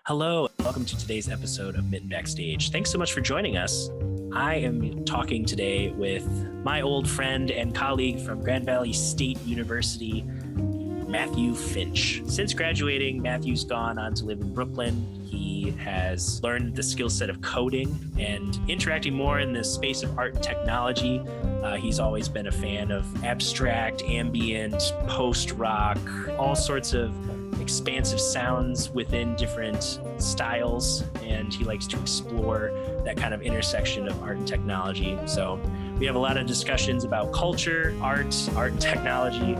Hello, welcome to today's episode of Mitten Backstage. Thanks so much for joining us. I am talking today with my old friend and colleague from Grand Valley State University, Matthew Finch. Since graduating, Matthew's gone on to live in Brooklyn. He has learned the skill set of coding and interacting more in the space of art and technology. He's always been a fan of abstract, ambient, post-rock, all sorts of expansive sounds within different styles, and he likes to explore that kind of intersection of art and technology. So we have a lot of discussions about culture, art and technology.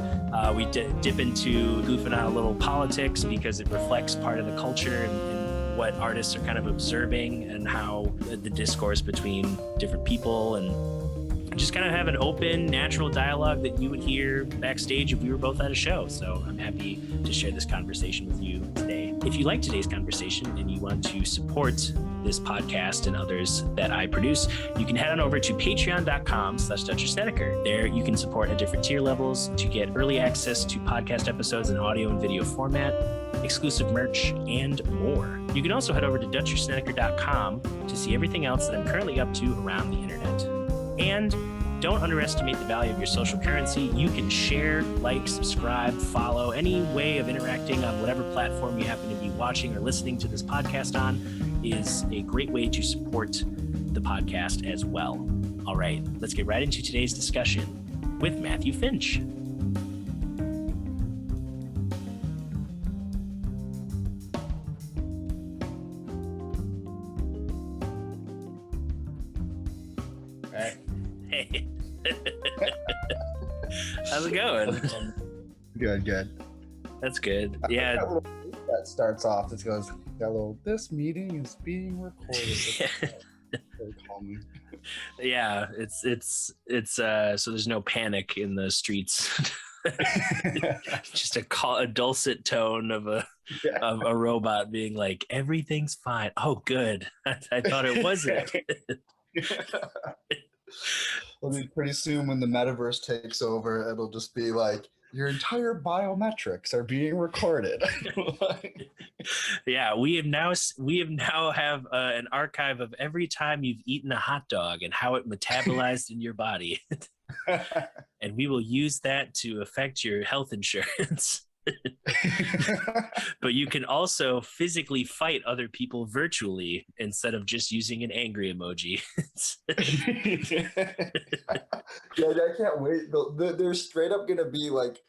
We dip into goofing on a little politics because it reflects part of the culture and what artists are kind of observing and how the discourse between different people, and just kind of have an open, natural dialogue that you would hear backstage if we were both at a show. So I'm happy to share this conversation with you today. If you like today's conversation and you want to support this podcast and others that I produce, you can head on over to patreon.com/Snedeker. There you can support at different tier levels to get early access to podcast episodes in audio and video format, exclusive merch, and more. You can also head over to DutcherSnedeker.com to see everything else that I'm currently up to around the internet. And don't underestimate the value of your social currency. You can share, like, subscribe, follow, any way of interacting on whatever platform you happen to be watching or listening to this podcast on is a great way to support the podcast as well. All right, let's get right into today's discussion with Matthew Finch. Hey. How's it going? Good. That's good. Yeah. That starts off. It goes, hello, this meeting is being recorded. Very calming. Yeah, it's so there's no panic in the streets. Just a dulcet tone of a robot being like, everything's fine. Oh, good. I thought it wasn't. Well, pretty soon when the metaverse takes over, it'll just be like, your entire biometrics are being recorded. Yeah, we have now have an archive of every time you've eaten a hot dog and how it metabolized in your body. And we will use that to affect your health insurance. But you can also physically fight other people virtually instead of just using an angry emoji. Yeah, I can't wait. They're straight up gonna be like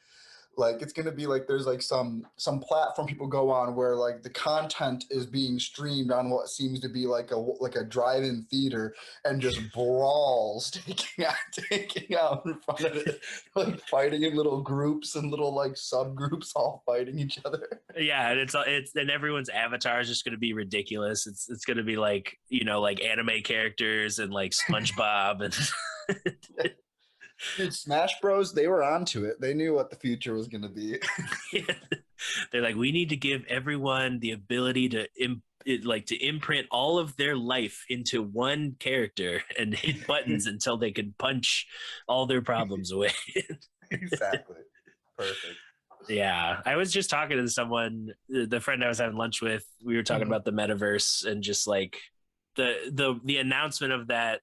it's gonna be like there's like some platform people go on where like the content is being streamed on what seems to be like a drive-in theater, and just brawls taking out in front of it, like fighting in little groups and little like subgroups all fighting each other. Yeah, and it's and everyone's avatar is just going to be ridiculous. It's going to be like, like anime characters and like SpongeBob and Dude, Smash Bros, they were onto it. They knew what the future was going to be. Yeah. They're like, we need to give everyone the ability to imprint all of their life into one character and hit buttons until they can punch all their problems away. Exactly. Perfect. Yeah, I was just talking to someone, the friend I was having lunch with. We were talking about the metaverse and just like the announcement of that.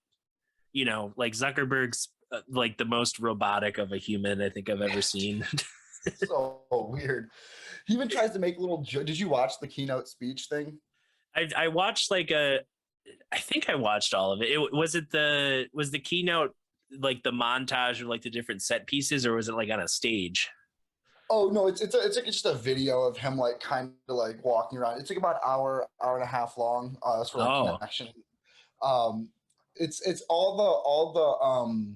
Like Zuckerberg's like the most robotic of a human I think I've ever seen. So weird. He even tries to make little. Did you watch the keynote speech thing? I watched I think I watched all of it. Was the keynote like the montage of like the different set pieces, or was it like on a stage? Oh no, it's just a video of him like kind of like walking around. It's like about hour and a half long. Sort of connection. It's all the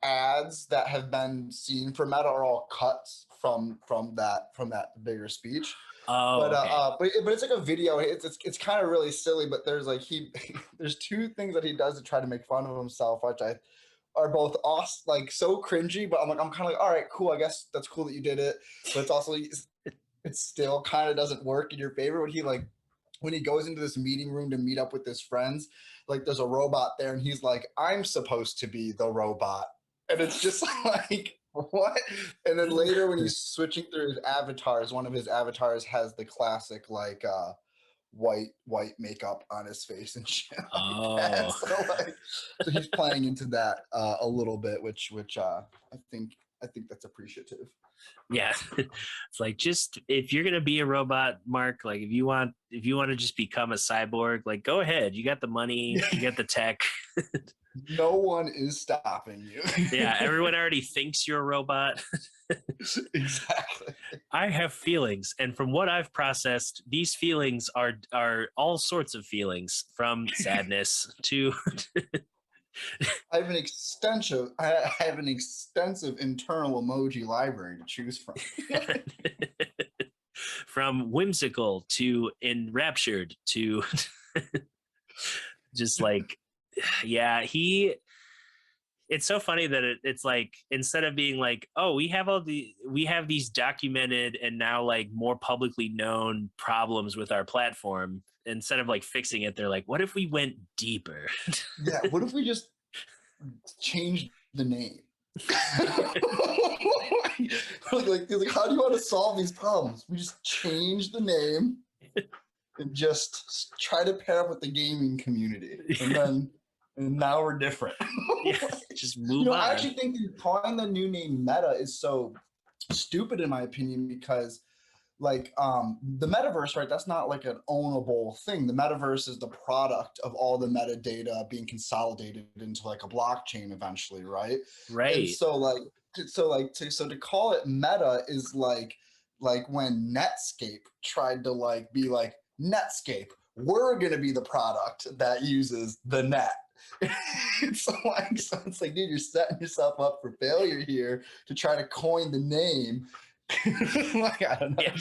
ads that have been seen for Meta are all cuts from that bigger speech. Oh, but it's like a video. It's kind of really silly, but there's like there's two things that he does to try to make fun of himself, which are both awesome, like so cringy, but I'm kind of like, all right, cool. I guess that's cool that you did it, but it's also it still kind of doesn't work in your favor when he goes into this meeting room to meet up with his friends. Like there's a robot there, and he's like, I'm supposed to be the robot. And it's just like, what? And then later when he's switching through his avatars, one of his avatars has the classic white makeup on his face and shit like that. Oh, So he's playing into that a little bit, which I think that's appreciative. yeah. It's like, just if you're gonna be a robot, Mark, like if you want to just become a cyborg, like go ahead. You got the money, you got the tech. No one is stopping you. Yeah, everyone already thinks you're a robot. Exactly. I have feelings, and from what I've processed, these feelings are all sorts of feelings, from sadness to I have an extensive internal emoji library to choose from. from whimsical to enraptured to just like, yeah, it's so funny that it's like, instead of being like, oh, we have these documented and now like more publicly known problems with our platform, instead of like fixing it, they're like, what if we went deeper? Yeah, what if we just changed the name? like, how do you want to solve these problems? We just change the name and just try to pair up with the gaming community, and now we're different. Yeah, just move on. I actually think calling the new name Meta is so stupid in my opinion, because like the metaverse, right, that's not like an ownable thing. The metaverse is the product of all the metadata being consolidated into like a blockchain eventually, right? Right. And so to call it Meta is like when Netscape tried to like be like, Netscape, we're gonna be the product that uses the net. So it's like, dude, you're setting yourself up for failure here to try to coin the name. Like, I don't know. Yeah.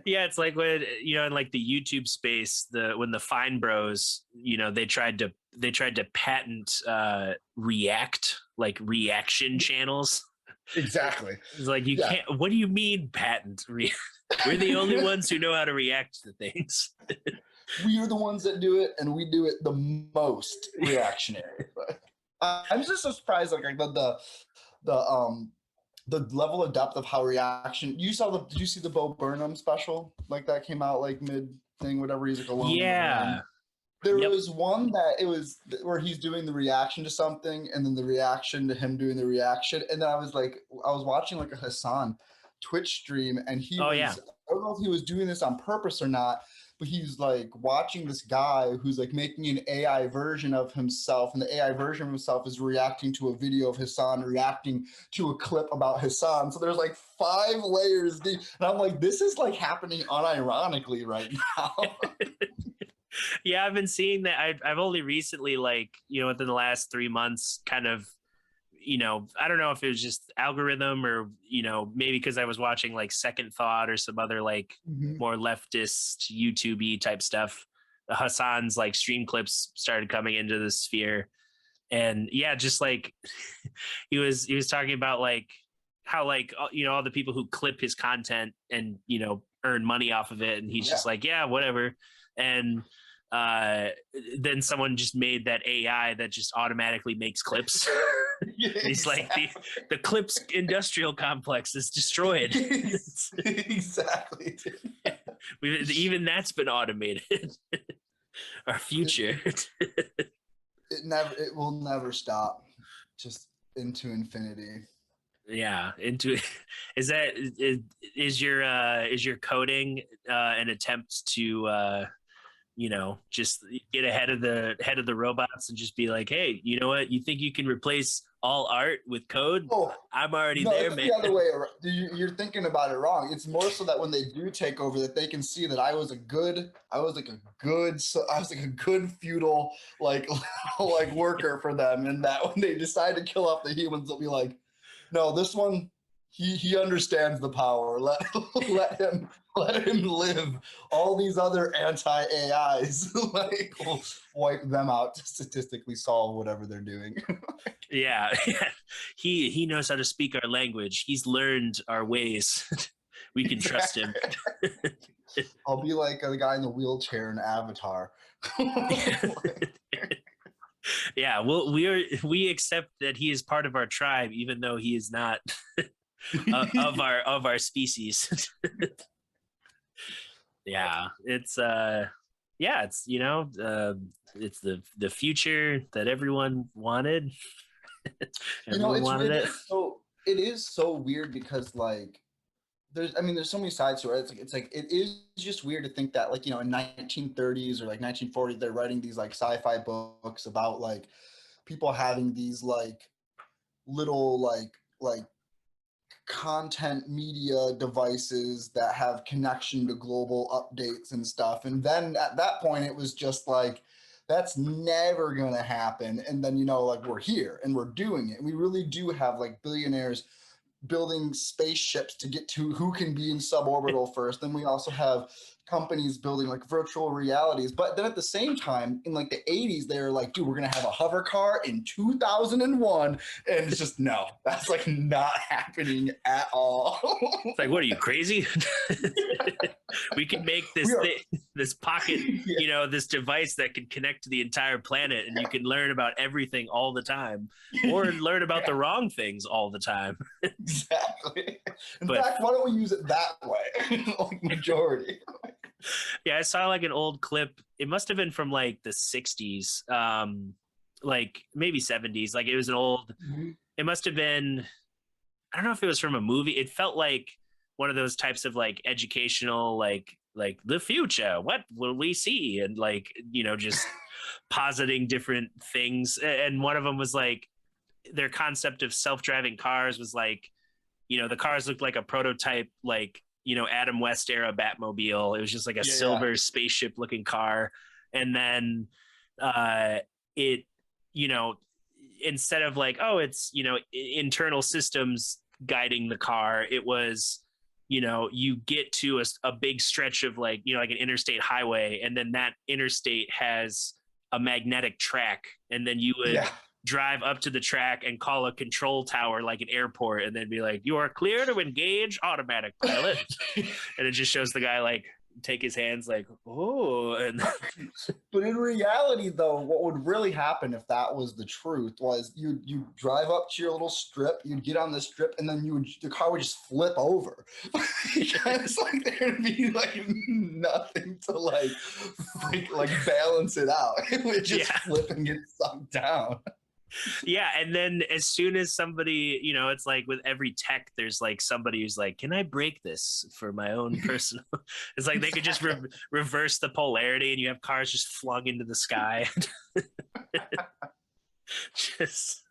Yeah, it's like when, in like the YouTube space, when the Fine Bros, they tried to patent React, like reaction channels. Exactly. It's like, you can't. What do you mean patent? We're the only ones who know how to react to things. We are the ones that do it, and we do it the most reactionary. I'm just so surprised, like the level of depth of how reaction. Did you see the Bo Burnham special? Like that came out like mid thing, whatever. He's like alone. Yeah. There was one that it was where he's doing the reaction to something, and then the reaction to him doing the reaction, and then I was watching like a Hassan Twitch stream, and he I don't know if he was doing this on purpose or not, but he's like watching this guy who's like making an AI version of himself, and the AI version of himself is reacting to a video of Hassan reacting to a clip about Hassan. So there's like 5 layers deep, and I'm like, this is like happening unironically right now. Yeah, I've been seeing that. I've only recently, like, within the last 3 months, kind of, I don't know if it was just algorithm or, maybe because I was watching like Second Thought or some other like more leftist YouTube-y type stuff. Hassan's like stream clips started coming into the sphere. And yeah, just like he was talking about like how like, all the people who clip his content and, earn money off of it. And he's just like, yeah, whatever. And then someone just made that AI that just automatically makes clips. He's like, the clips industrial complex is destroyed. Exactly. Even that's been automated. Our future. It will never stop. Just into infinity. Yeah, is your coding an attempt to just get ahead of the robots and just be like, hey, you know what? You think you can replace all art with code? Oh, I'm already no, there, it's man. the other way around. You're thinking about it wrong. It's more so that when they do take over, that they can see that I was a good feudal like worker for them, and that when they decide to kill off the humans, they'll be like, no, this one. He understands the power. Let him live. All these other anti-AIs like will wipe them out to statistically solve whatever they're doing. Yeah. He knows how to speak our language. He's learned our ways. We can trust him. I'll be like the guy in the wheelchair in Avatar. Yeah, well, we accept that he is part of our tribe, even though he is not of our species. Yeah, it's it's it's the future that everyone wanted. Everyone wanted it. It is so weird because like there's so many sides to it. It's like it is just weird to think that like in 1930s or like 1940s they're writing these like sci-fi books about like people having these like little like content media devices that have connection to global updates and stuff. And then at that point, it was just like, that's never going to happen. And then, like we're here and we're doing it. And we really do have like billionaires building spaceships to get to who can be in suborbital first. Then we also have companies building like virtual realities. But then at the same time, in like the 80s, they were like, dude, we're going to have a hover car in 2001. And it's just, no, that's like not happening at all. It's like, what are you, crazy? We could make this pocket, this device that can connect to the entire planet, and you can learn about everything all the time, or learn about the wrong things all the time. Exactly. In fact, why don't we use it that way? Like majority. Yeah, I saw like an old clip. It must have been from like the 60s, like maybe 70s. Like it was an old, it must have been, I don't know if it was from a movie. It felt like one of those types of like educational, like the future, what will we see? And like, just positing different things. And one of them was like, their concept of self-driving cars was like, the cars looked like a prototype, like, Adam West era Batmobile. It was just like a silver spaceship looking car. And then it, instead of like, oh, it's, internal systems guiding the car, it was, you get to a big stretch of like, like an interstate highway. And then that interstate has a magnetic track. And then you would drive up to the track and call a control tower like an airport, and then be like, you are clear to engage automatic pilot. And it just shows the guy like take his hands like, oh. And but in reality though, what would really happen if that was the truth was you drive up to your little strip, you'd get on the strip, and then the car would just flip over. It's like there'd be like nothing to like balance it out. It would just flip and get sunk down. Yeah, and then as soon as somebody, it's like with every tech, there's like somebody who's like, can I break this for my own personal? It's like they could just reverse the polarity, and you have cars just flung into the sky. Just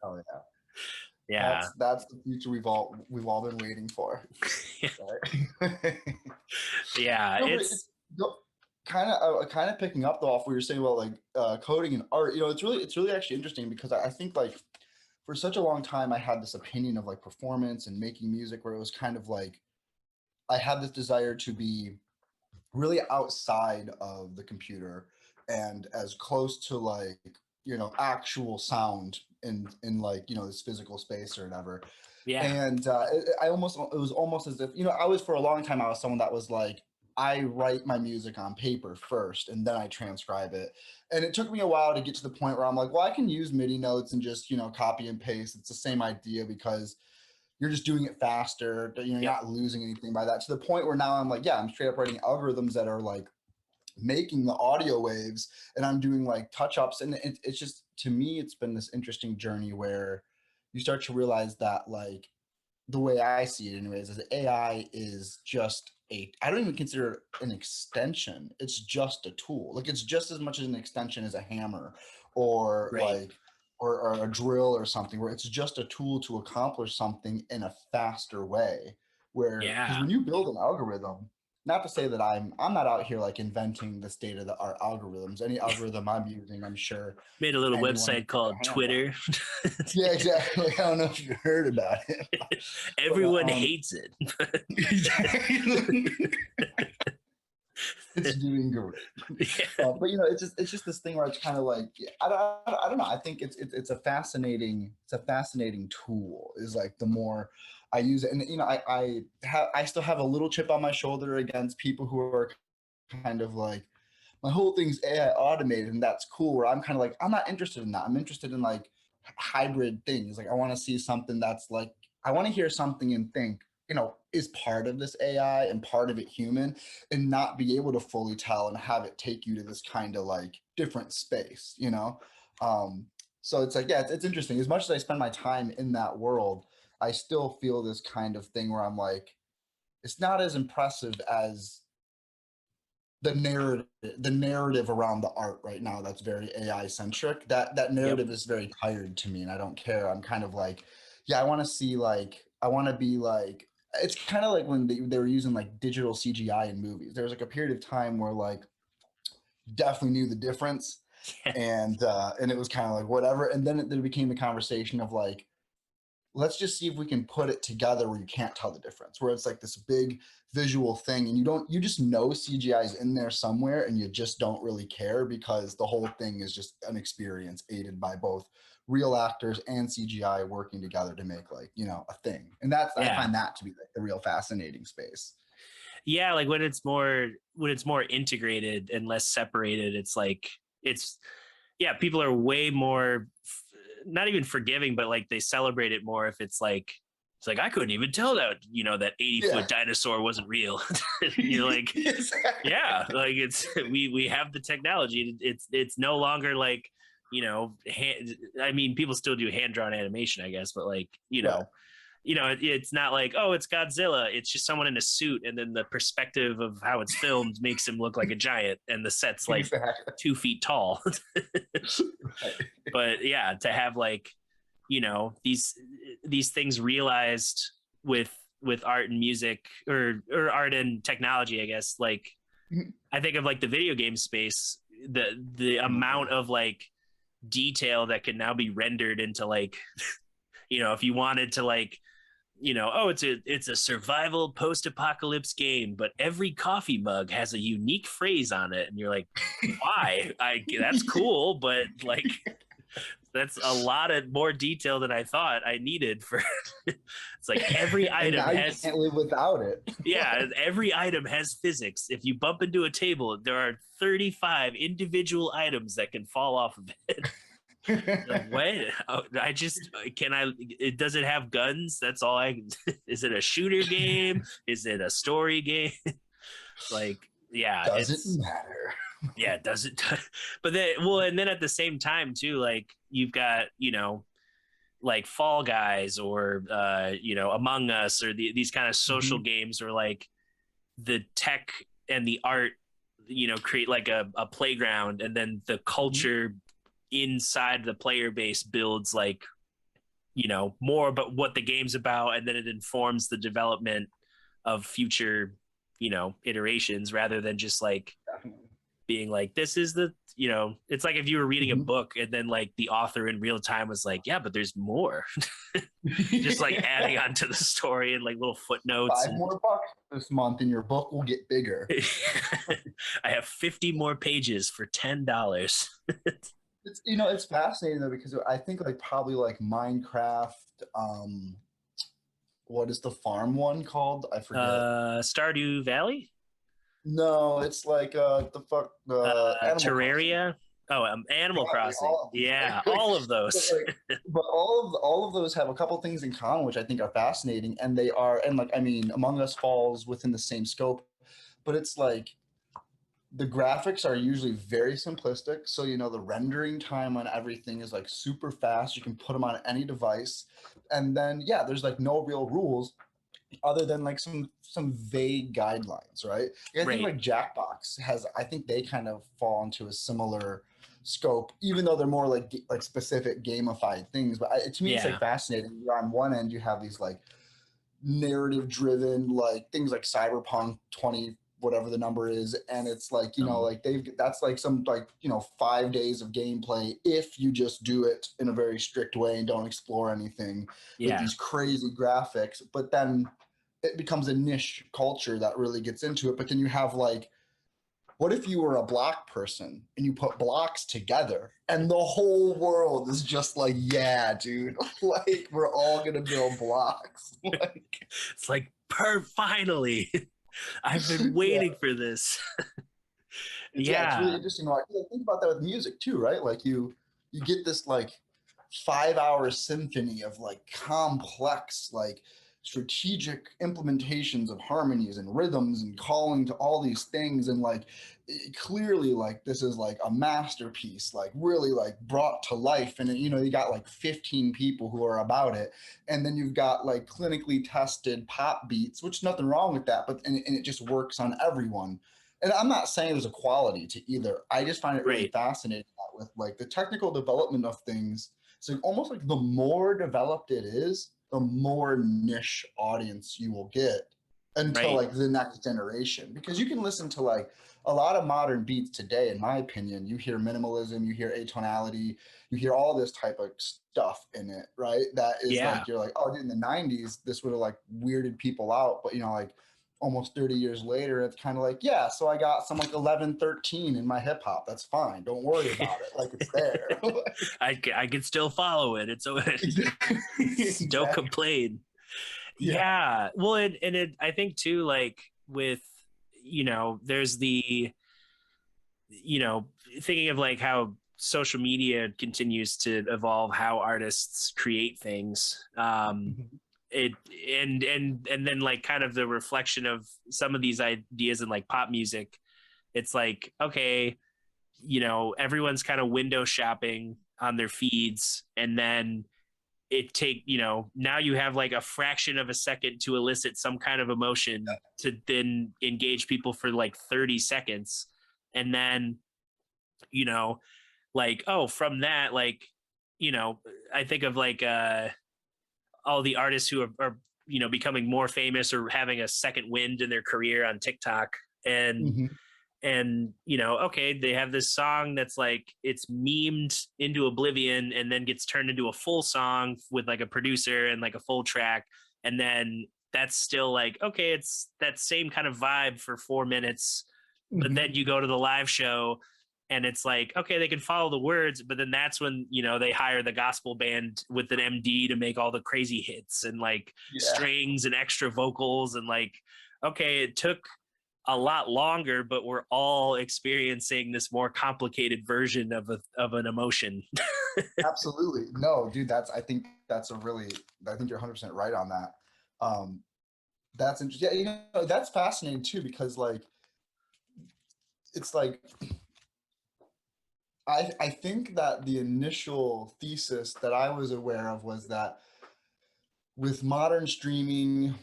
yeah. That's the future we've all been waiting for. Yeah, it's kind of picking up though off what you're saying about like coding and art. It's really actually interesting because I think like for such a long time I had this opinion of like performance and making music where it was kind of like I had this desire to be really outside of the computer and as close to like actual sound in like this physical space or whatever. And it was almost as if I was for a long time I was someone that was like, I write my music on paper first and then I transcribe it. And it took me a while to get to the point where I'm like, well, I can use MIDI notes and just, copy and paste. It's the same idea because you're just doing it faster. You're not losing anything by that, to the point where now I'm like, I'm straight up writing algorithms that are like making the audio waves and I'm doing like touch-ups. And it's just, to me, it's been this interesting journey where you start to realize that like the way I see it anyways is AI is just I don't even consider it an extension. It's just a tool. Like it's just as much as an extension as a hammer or or a drill or something, where it's just a tool to accomplish something in a faster way. Where because when you build an algorithm, not to say that I'm not out here like inventing the state of the art algorithms. Any algorithm I'm using, I'm sure made a little website called Twitter. Yeah, exactly. I don't know if you heard about it. Everyone hates it. It's doing great. But it's just this thing where it's kind of like I don't know. I think it's a fascinating tool. Is like the more I use it, and I still have a little chip on my shoulder against people who are kind of like, my whole thing's AI automated, and that's cool. Where I'm kind of like, I'm not interested in that. I'm interested in like hybrid things. Like I want to see something that's like, I want to hear something and think, is part of this AI and part of it human, and not be able to fully tell and have it take you to this kind of like different space, so it's like, yeah, it's interesting. As much as I spend my time in that world, I still feel this kind of thing where I'm like, it's not as impressive as the narrative around the art right now that's very AI centric. That Yep. narrative is very tired to me, and I don't care. I'm kind of like, yeah, I want to see like, I want to be like, it's kind of like when they were using like digital CGI in movies. There was like a period of time where like definitely knew the difference, and it was kind of like whatever. And then it became the conversation of like, let's just see if we can put it together where you can't tell the difference, where it's like this big visual thing and you just know CGI is in there somewhere and you just don't really care because the whole thing is just an experience aided by both real actors and CGI working together to make like, a thing. And I Yeah. find that to be like the real fascinating space. Yeah, like when it's more integrated and less separated, it's like it's yeah, people are way more not even forgiving, but like they celebrate it more if it's like I couldn't even tell that, that 80-foot Yeah. dinosaur wasn't real. You're like, Exactly. yeah, like it's we have the technology. It's no longer like, I mean, people still do hand drawn animation, I guess, but like, Right. it's not like, oh, it's Godzilla. It's just someone in a suit, and then the perspective of how it's filmed makes him look like a giant, and the set's like Exactly. 2 feet tall. Right. But yeah, to have like, these things realized with art and music, or art and technology, I guess. Like, I think of like the video game space, the amount of like detail that can now be rendered into like, if you wanted to like, oh, it's a survival post-apocalypse game, but every coffee mug has a unique phrase on it, and you're like, why? That's cool, but like that's a lot of more detail than I thought I needed for. It's like every And item now you has, can't live without it. yeah, every item has physics. If you bump into a table, there are 35 individual items that can fall off of it. Like, what? I just can I? Does it have guns? That's all I. Is it a shooter game? Is it a story game? Like, yeah, Doesn't matter. yeah, it doesn't. But then, well, and then at the same time too, like you've got, like Fall Guys, or Among Us, or these kind of social Mhm. games, or like the tech and the art, create like a playground, and then the Mhm. culture inside the player base builds like, more about what the game's about, and then it informs the development of future, iterations, rather than just like Definitely. being like, this is the, it's like if you were reading a Mhm. book and then like the author in real time was like, yeah, but there's more. Just like adding on to the story and like little footnotes. Five And more bucks this month and your book will get bigger. I have 50 more pages for $10. It's fascinating though, because I think like probably like Minecraft, um, what is the farm one called? I forget. Stardew Valley, No, it's like the fuck Animal Crossing. Terraria. Oh, Animal Probably Crossing. all of them. Yeah, Like, all of but those. like, but all of those have a couple things in common, which I think are fascinating, and they are, and like I mean, Among Us falls within the same scope, but it's like the graphics are usually very simplistic. So, the rendering time on everything is like super fast. You can put them on any device. And then, yeah, there's like no real rules other than like some vague guidelines, right? I think Right. like Jackbox has, I think they kind of fall into a similar scope, even though they're more like specific gamified things. But to me, it's like Yeah. fascinating. On one end, you have these like narrative driven like things like Cyberpunk 20 whatever the number is, and it's like, like that's like some like 5 days of gameplay if you just do it in a very strict way and don't explore anything, with Yeah. these crazy graphics. But then it becomes a niche culture that really gets into it. But then you have like, what if you were a block person and you put blocks together and the whole world is just like, yeah, dude, like we're all gonna build blocks. Like, It's like, finally. I've been yeah, waiting for this. it's really Yeah. interesting. Like, think about that with music too, right? Like you get this like 5 hour symphony of like complex like strategic implementations of harmonies and rhythms and calling to all these things, and like clearly like this is like a masterpiece, like really like brought to life. And you know, you got like 15 people who are about it, and then you've got like clinically tested pop beats, which nothing wrong with that, but and it just works on everyone. And I'm not saying there's a quality to either. I just find it really Right. fascinating that with like the technical development of things. So almost like the more developed it is, the more niche audience you will get until Right. like the next generation. Because you can listen to like a lot of modern beats today, in my opinion. You hear minimalism, you hear atonality, you hear all this type of stuff in it, right? That is Yeah. like, you're like, oh, dude, in the 90s, this would have like weirded people out. But you know, like almost 30 years later, it's kind of like, yeah, so I got some like 11-13 in my hip hop. That's fine. Don't worry about it. Like it's there. I can still follow it. It's don't Exactly. complain. Yeah. Yeah. Well, and it, I think too, like with, you know, there's the, you know, thinking of like how social media continues to evolve how artists create things. Mhm. It and then like kind of the reflection of some of these ideas in like pop music. It's like, okay, you know, everyone's kind of window shopping on their feeds, and then it take, you know, now you have like a fraction of a second to elicit some kind of emotion to then engage people for like 30 seconds. And then, you know, like, oh, from that, like, you know, I think of like all the artists who are, you know, becoming more famous or having a second wind in their career on TikTok. Mhm. And you know, okay, they have this song that's like it's memed into oblivion and then gets turned into a full song with like a producer and like a full track, and then that's still like, okay, it's that same kind of vibe for 4 minutes. But Mhm. then you go to the live show and it's like, okay, they can follow the words, but then that's when, you know, they hire the gospel band with an MD to make all the crazy hits and like Yeah. strings and extra vocals, and like, okay, it took a lot longer, but we're all experiencing this more complicated version of an emotion. Absolutely. No, dude, I think that's a really, I think you're 100% right on that. Um, that's interesting. Yeah, you know, that's fascinating too, because like, it's like, I think that the initial thesis that I was aware of was that with modern streaming,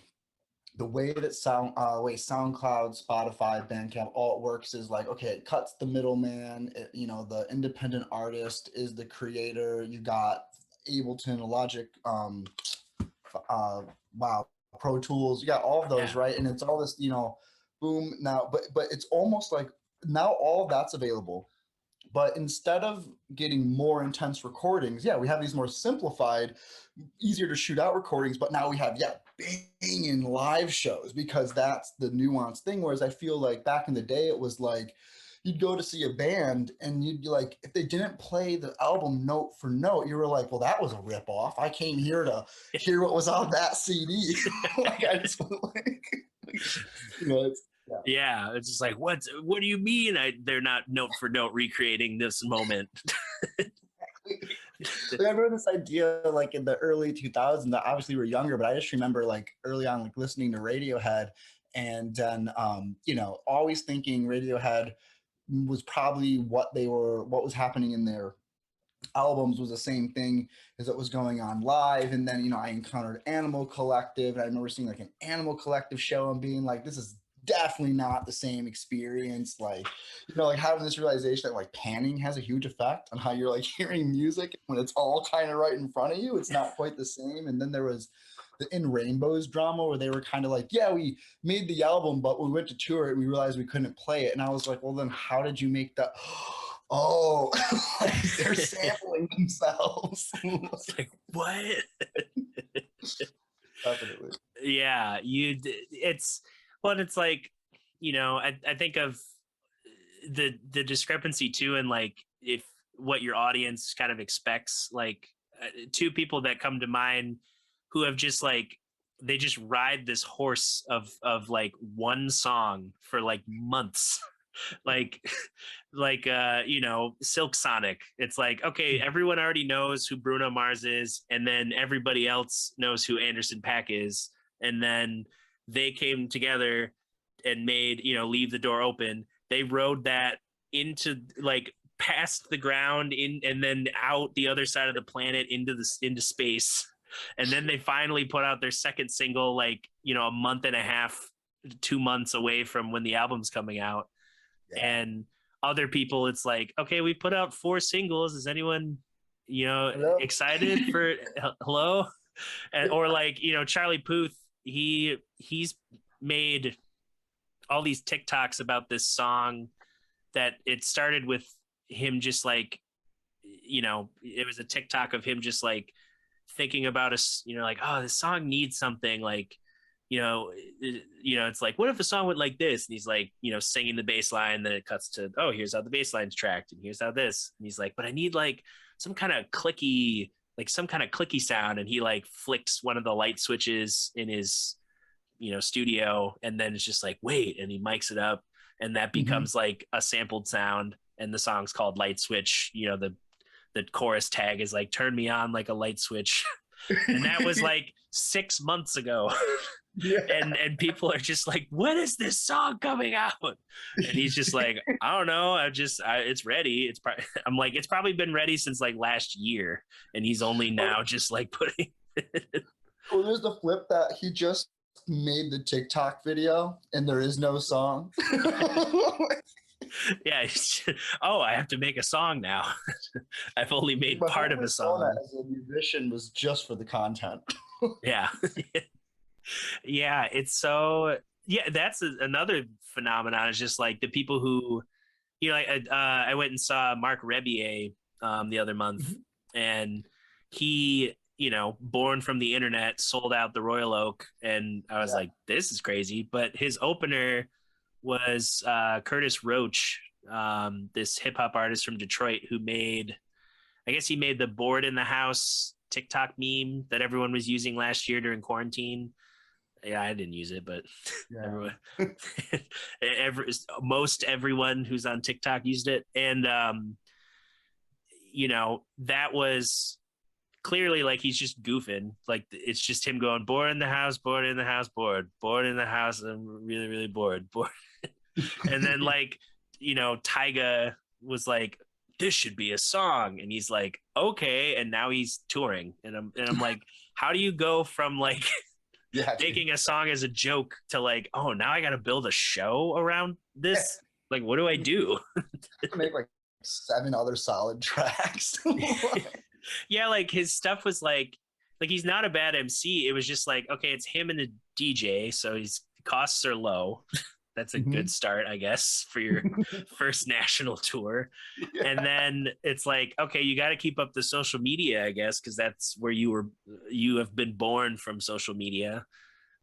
the way that way SoundCloud, Spotify, Bandcamp, all it works is like, okay, it cuts the middleman. You know, the independent artist is the creator. You got Ableton, Logic, uh, wow, Pro Tools. You got all of those, Yeah. right? And it's all this, you know, boom now. But it's almost like now all of that's available. But instead of getting more intense recordings, yeah, we have these more simplified, easier to shoot out recordings. But now we have, yeah, banging live shows, because that's the nuanced thing. Whereas I feel like back in the day, it was like you'd go to see a band and you'd be like, if they didn't play the album note for note, you were like, well, that was a ripoff. I came here to hear what was on that CD. Like I just like, you know, it's yeah. Yeah, it's just like, what do you mean they're not note for note recreating this moment? Like, I remember this idea like in the early 2000s. That obviously we're younger, but I just remember like early on, like listening to Radiohead, and then you know, always thinking Radiohead was probably what was happening in their albums was the same thing as what was going on live. And then, you know, I encountered Animal Collective, and I remember seeing like an Animal Collective show and being like, this is definitely not the same experience. Like, you know, like having this realization that like panning has a huge effect on how you're like hearing music when it's all kind of right in front of you. It's not quite the same. And then there was the In Rainbows drama, where they were kind of like, yeah, we made the album, but when we went to tour it, we realized we couldn't play it. And I was like, well, then how did you make that? Oh, like they're sampling themselves. It's like, what? Definitely. Yeah, it's, but it's like, you know, I think of the discrepancy too, and like if what your audience kind of expects, like two people that come to mind who have just like, they just ride this horse of like one song for like months. Like you know, Silk Sonic. It's like, okay, everyone already knows who Bruno Mars is, and then everybody else knows who Anderson Paak is, and then they came together and made, Leave the Door Open. They rode that into like past the ground in and then out the other side of the planet into space. And then they finally put out their second single like, a month and a half, 2 months away from when the album's coming out. Yeah. And other people, it's like, okay, we put out 4 singles. Is anyone, Hello? excited for hello? And or like, Charlie Puth, he's made all these TikToks about this song that it started with him just like, it was a TikTok of him just like thinking about us, like, oh, this song needs something like, it's like, what if a song went like this? And he's like, singing the bass line, then it cuts to, oh, here's how the bass line's tracked, and here's how this. And he's like, but I need like some kind of clicky sound. And he like flicks one of the light switches in his, studio, and then it's just like, wait, and he mics it up, and that becomes like a sampled sound, and the song's called Light Switch. The chorus tag is like, turn me on like a light switch. And that was like 6 months ago. Yeah. And people are just like, when is this song coming out? And he's just like, I don't know, it's ready. I'm like, it's probably been ready since like last year, and he's only now just like putting Well, there's the flip that he just made the TikTok video and there is no song. Yeah. Oh, I have to make a song now. I've only made But part of a song. As a musician was just for the content. Yeah. Yeah, it's so, yeah, that's another phenomenon, is just like the people who, I went and saw Mark Rebier the other month, and he, born from the internet, sold out the Royal Oak, and I was like, this is crazy. But his opener was Curtis Roach, this hip hop artist from Detroit who he made the board in the house TikTok meme that everyone was using last year during quarantine. Yeah, I didn't use it, but most everyone who's on TikTok used it. And, that was clearly like, he's just goofing. Like, it's just him going, bored in the house, bored in the house, bored in the house. I'm really, really bored. And then like, Tyga was like, this should be a song. And he's like, okay. And now he's touring. And I'm like, how do you go from like, making a song as a joke to like, oh, now I got to build a show around this? Like, what do I do? Make like 7 other solid tracks. Yeah, like his stuff was like he's not a bad MC. It was just like, okay, it's him and a DJ, so his costs are low. That's a good start, I guess, for your first national tour. Yeah. And then it's like, okay, you got to keep up the social media, I guess, because that's where you have been born from social media.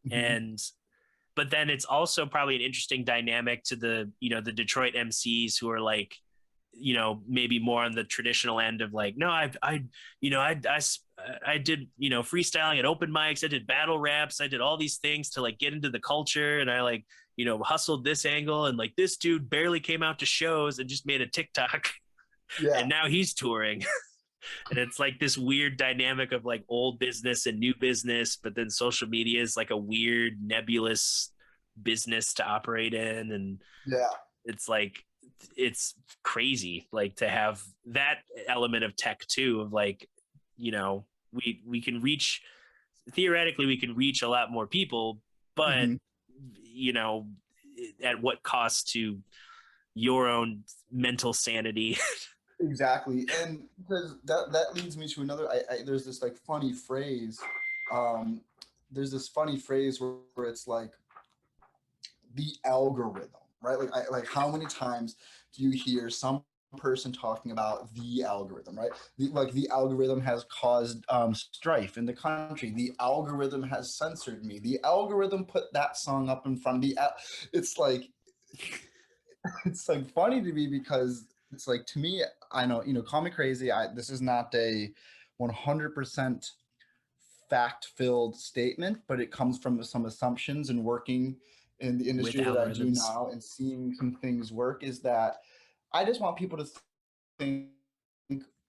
But then it's also probably an interesting dynamic to the Detroit MCs who are like, maybe more on the traditional end of like, no, I did, freestyling at open mics. I did battle raps. I did all these things to like get into the culture. And I like, hustled this angle, and like this dude barely came out to shows and just made a TikTok. Yeah. And now he's touring. And it's like this weird dynamic of like old business and new business, but then social media is like a weird nebulous business to operate in. And it's like, it's crazy like to have that element of tech too, of like, we can reach, theoretically we can reach a lot more people, but at what cost to your own mental sanity? Exactly. And because that leads me to another, there's this like funny phrase, there's this funny phrase where it's like the algorithm, right? Like how many times do you hear some person talking about the algorithm, right? The algorithm has caused strife in the country. The algorithm has censored me. The algorithm put that song up in front of the it's like it's like funny to me, because it's like, to me, I know, call me crazy, this is not a 100% fact-filled statement, but it comes from some assumptions and working in the industry that I do now and seeing some things work, is that I just want people to think,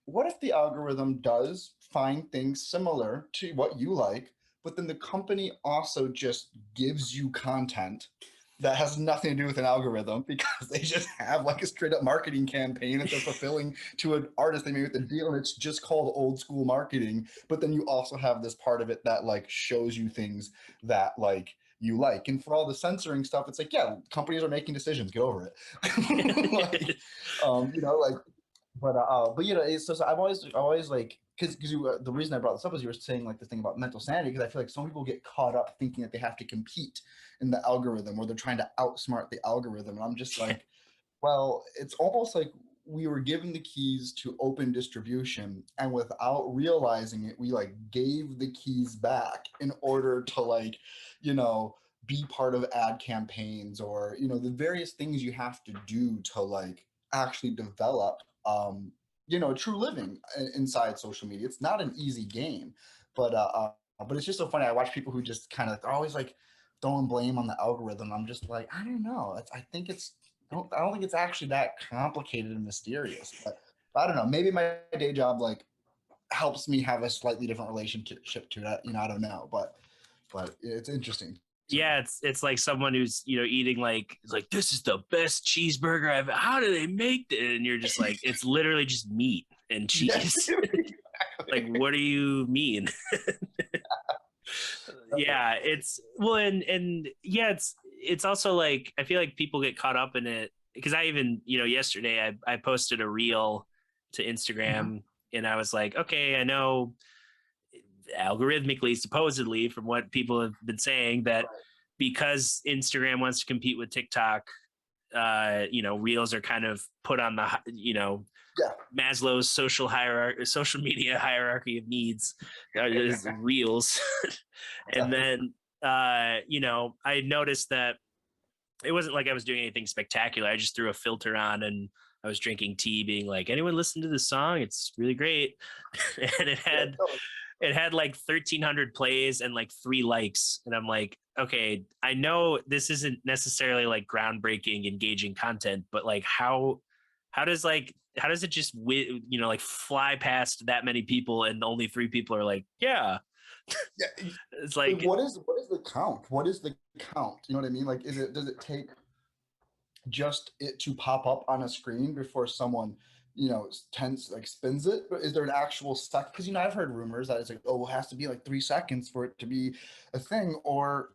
what if the algorithm does find things similar to what you like, but then the company also just gives you content that has nothing to do with an algorithm because they just have like a straight up marketing campaign that they're fulfilling to an artist they made with a deal, and it's just called old school marketing. But then you also have this part of it that like shows you things that like you like. And for all the censoring stuff, it's like, yeah, companies are making decisions, get over it. Like, like, but it's just I've always like, because the reason I brought this up is you were saying like the thing about mental sanity, because I feel like some people get caught up thinking that they have to compete in the algorithm, or they're trying to outsmart the algorithm, and I'm just like, well, it's almost like we were given the keys to open distribution, and without realizing it, we like gave the keys back in order to like, be part of ad campaigns, or the various things you have to do to like actually develop true living inside social media. It's not an easy game, but it's just so funny. I watch people who just kind of always like throwing blame on the algorithm. I'm just like, I don't know. I don't think it's actually that complicated and mysterious. But I don't know. Maybe my day job like helps me have a slightly different relationship to that. I don't know, but it's interesting. Yeah, it's like someone who's eating like, it's like, this is the best cheeseburger I've. How do they make it? And you're just like, it's literally just meat and cheese. Yes, exactly. Like, what do you mean? Yeah, it's well, and yeah, it's also like I feel like people get caught up in it, because I even yesterday I posted a reel to Instagram, and I was like, okay, I know algorithmically, supposedly, from what people have been saying, that because Instagram wants to compete with TikTok, reels are kind of put on the Maslow's social media hierarchy of needs, is reels. And then I noticed that it wasn't like I was doing anything spectacular. I just threw a filter on, and I was drinking tea, being like, anyone listen to this song? It's really great. And it had like 1,300 plays and like 3 likes. And I'm like, okay, I know this isn't necessarily like groundbreaking, engaging content, but like how does it just like fly past that many people, and only 3 people are like, yeah. Yeah. It's like, what is the count? What is the count? You know what I mean? Like, does it take just it to pop up on a screen before someone spins it? But is there an actual sec? Because I've heard rumors that it's like, oh, it has to be like 3 seconds for it to be a thing, or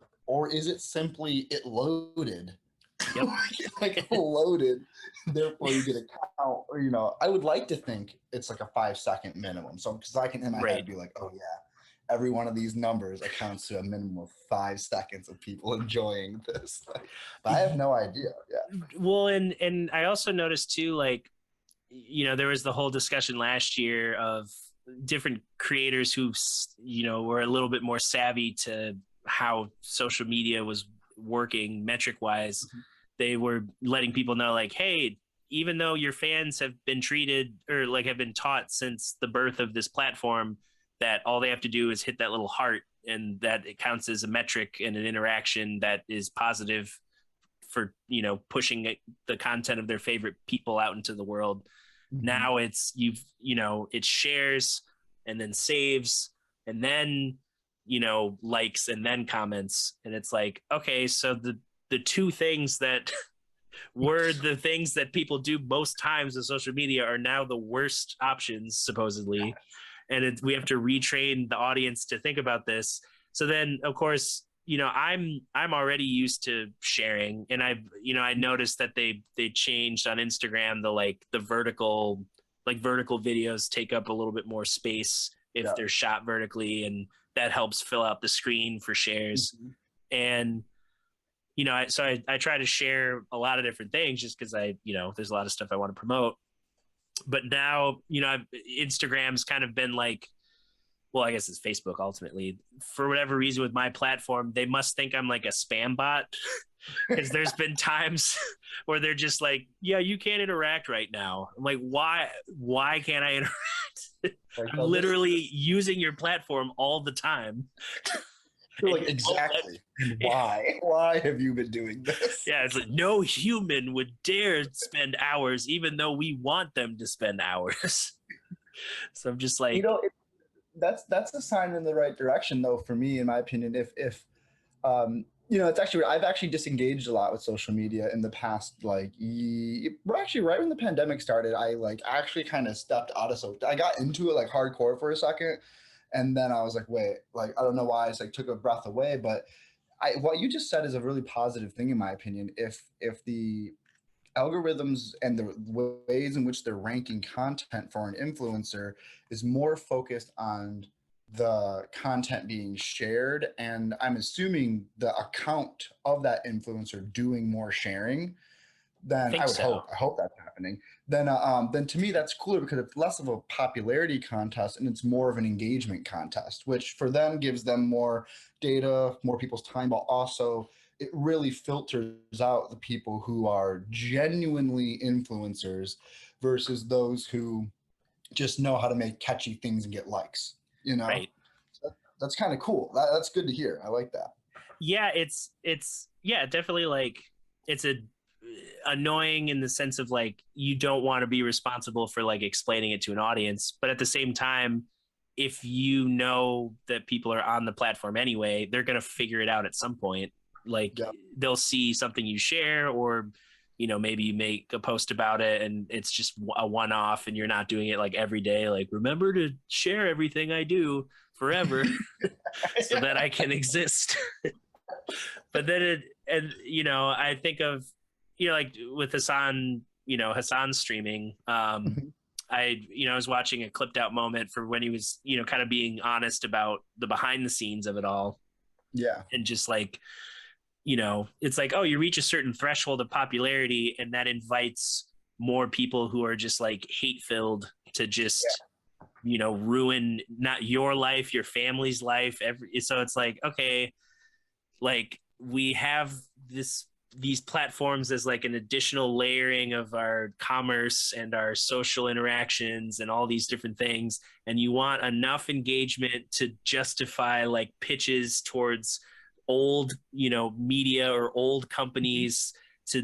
is it simply it loaded? Yep. Like loaded, therefore you get a count. Or I would like to think it's like a 5-second minimum, so because I can in my head be like, oh yeah, every one of these numbers accounts to a minimum of 5 seconds of people enjoying this. But I have no idea. Yeah. Well, and I also noticed too, like, there was the whole discussion last year of different creators who, were a little bit more savvy to how social media was working metric wise. They were letting people know, like, hey, even though your fans have been treated, or like have been taught since the birth of this platform, that all they have to do is hit that little heart, and that it counts as a metric and an interaction that is positive for pushing the content of their favorite people out into the world. Now it's it shares, and then saves, and then likes, and then comments. And it's like, okay, so the 2 things that were the things that people do most times on social media are now the worst options, supposedly. And we have to retrain the audience to think about this. So then, of course, I'm already used to sharing, and I noticed that they changed on Instagram the vertical videos take up a little bit more space if they're shot vertically, and that helps fill out the screen for shares. And I try to share a lot of different things, just because there's a lot of stuff I want to promote. But now Instagram's kind of been like, well, I guess it's Facebook ultimately. For whatever reason, with my platform, they must think I'm like a spam bot, because there's been times where they're just like, yeah, you can't interact right now. I'm like, why can't I interact? I'm literally using your platform all the time. Like, exactly. Why have you been doing this? Yeah, it's like, no human would dare spend hours, even though we want them to spend hours. So I'm just like, that's a sign in the right direction, though, for me, in my opinion. If it's actually, I've actually disengaged a lot with social media in the past. Like, actually, right when the pandemic started, I like actually kind of stepped out of I got into it like hardcore for a second, and then I was like, wait, like I don't know why. I just like took a breath away, but what you just said is a really positive thing in my opinion. If the algorithms and the ways in which they're ranking content for an influencer is more focused on the content being shared, and I'm assuming the account of that influencer doing more sharing, then Think I hope that's happening. Then to me that's cooler because it's less of a popularity contest and it's more of an engagement contest, which for them gives them more data, more people's time, but also it really filters out the people who are genuinely influencers versus those who just know how to make catchy things and get likes. You know, right. so that's kind of cool. That's good to hear. I like that. Yeah, it's yeah, definitely like it's a annoying in the sense of like you don't want to be responsible for like explaining it to an audience, but at the same time, if you know that people are on the platform anyway, they're going to figure it out at some point. Like Yeah. they'll see something you share, or maybe you make a post about it and it's just a one off and you're not doing it like every day, like remember to share everything I do forever so that I can exist. But then I think of, like with Hassan streaming, I was watching a clipped out moment for when he was, kind of being honest about the behind the scenes of it all. Yeah. And just like, it's like, oh, you reach a certain threshold of popularity and that invites more people who are just like hate filled to just, ruin not your life, your family's life. So it's like, okay, like we have these platforms as like an additional layering of our commerce and our social interactions and all these different things, and you want enough engagement to justify like pitches towards old media or old companies to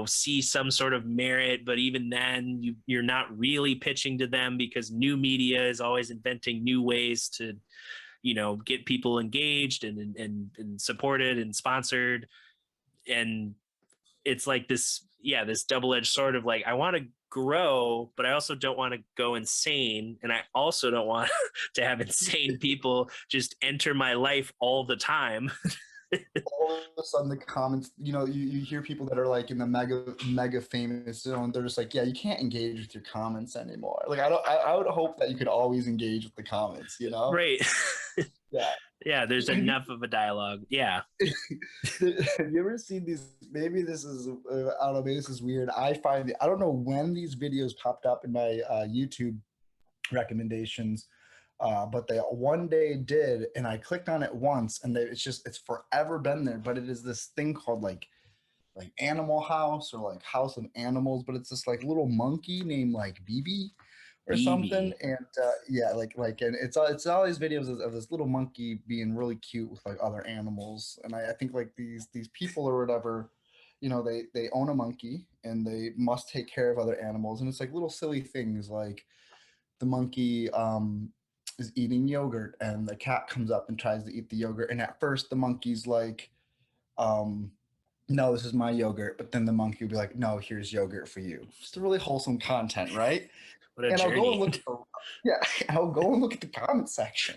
see some sort of merit, but even then you're not really pitching to them because new media is always inventing new ways to get people engaged and supported and sponsored. And it's like this double-edged sword of like, I want to grow, but I also don't want to go insane. And I also don't want to have insane people just enter my life all the time. All of a sudden the comments, you hear people that are like in the mega famous zone, they're just like, yeah, you can't engage with your comments anymore. Like I would hope that you could always engage with the comments. Right. Yeah. Yeah, there's enough of a dialogue. Yeah. Have you ever seen these? Maybe this is I don't know, maybe this is weird. I don't know when these videos popped up in my YouTube recommendations, but they one day did, and I clicked on it once, and it's forever been there. But it is this thing called like Animal House or like House of Animals, but it's this like little monkey named like BB or something, BB. and yeah, and it's all these videos of this little monkey being really cute with like other animals, and I think like these people or whatever, they own a monkey and they must take care of other animals, and it's like little silly things like the monkey is eating yogurt and the cat comes up and tries to eat the yogurt, and at first the monkey's like, um no, this is my yogurt, but then the monkey will be like, no, here's yogurt for you. Just a really wholesome content, right? What a And I'll go and journey. look at yeah, I'll go and look at the comment section.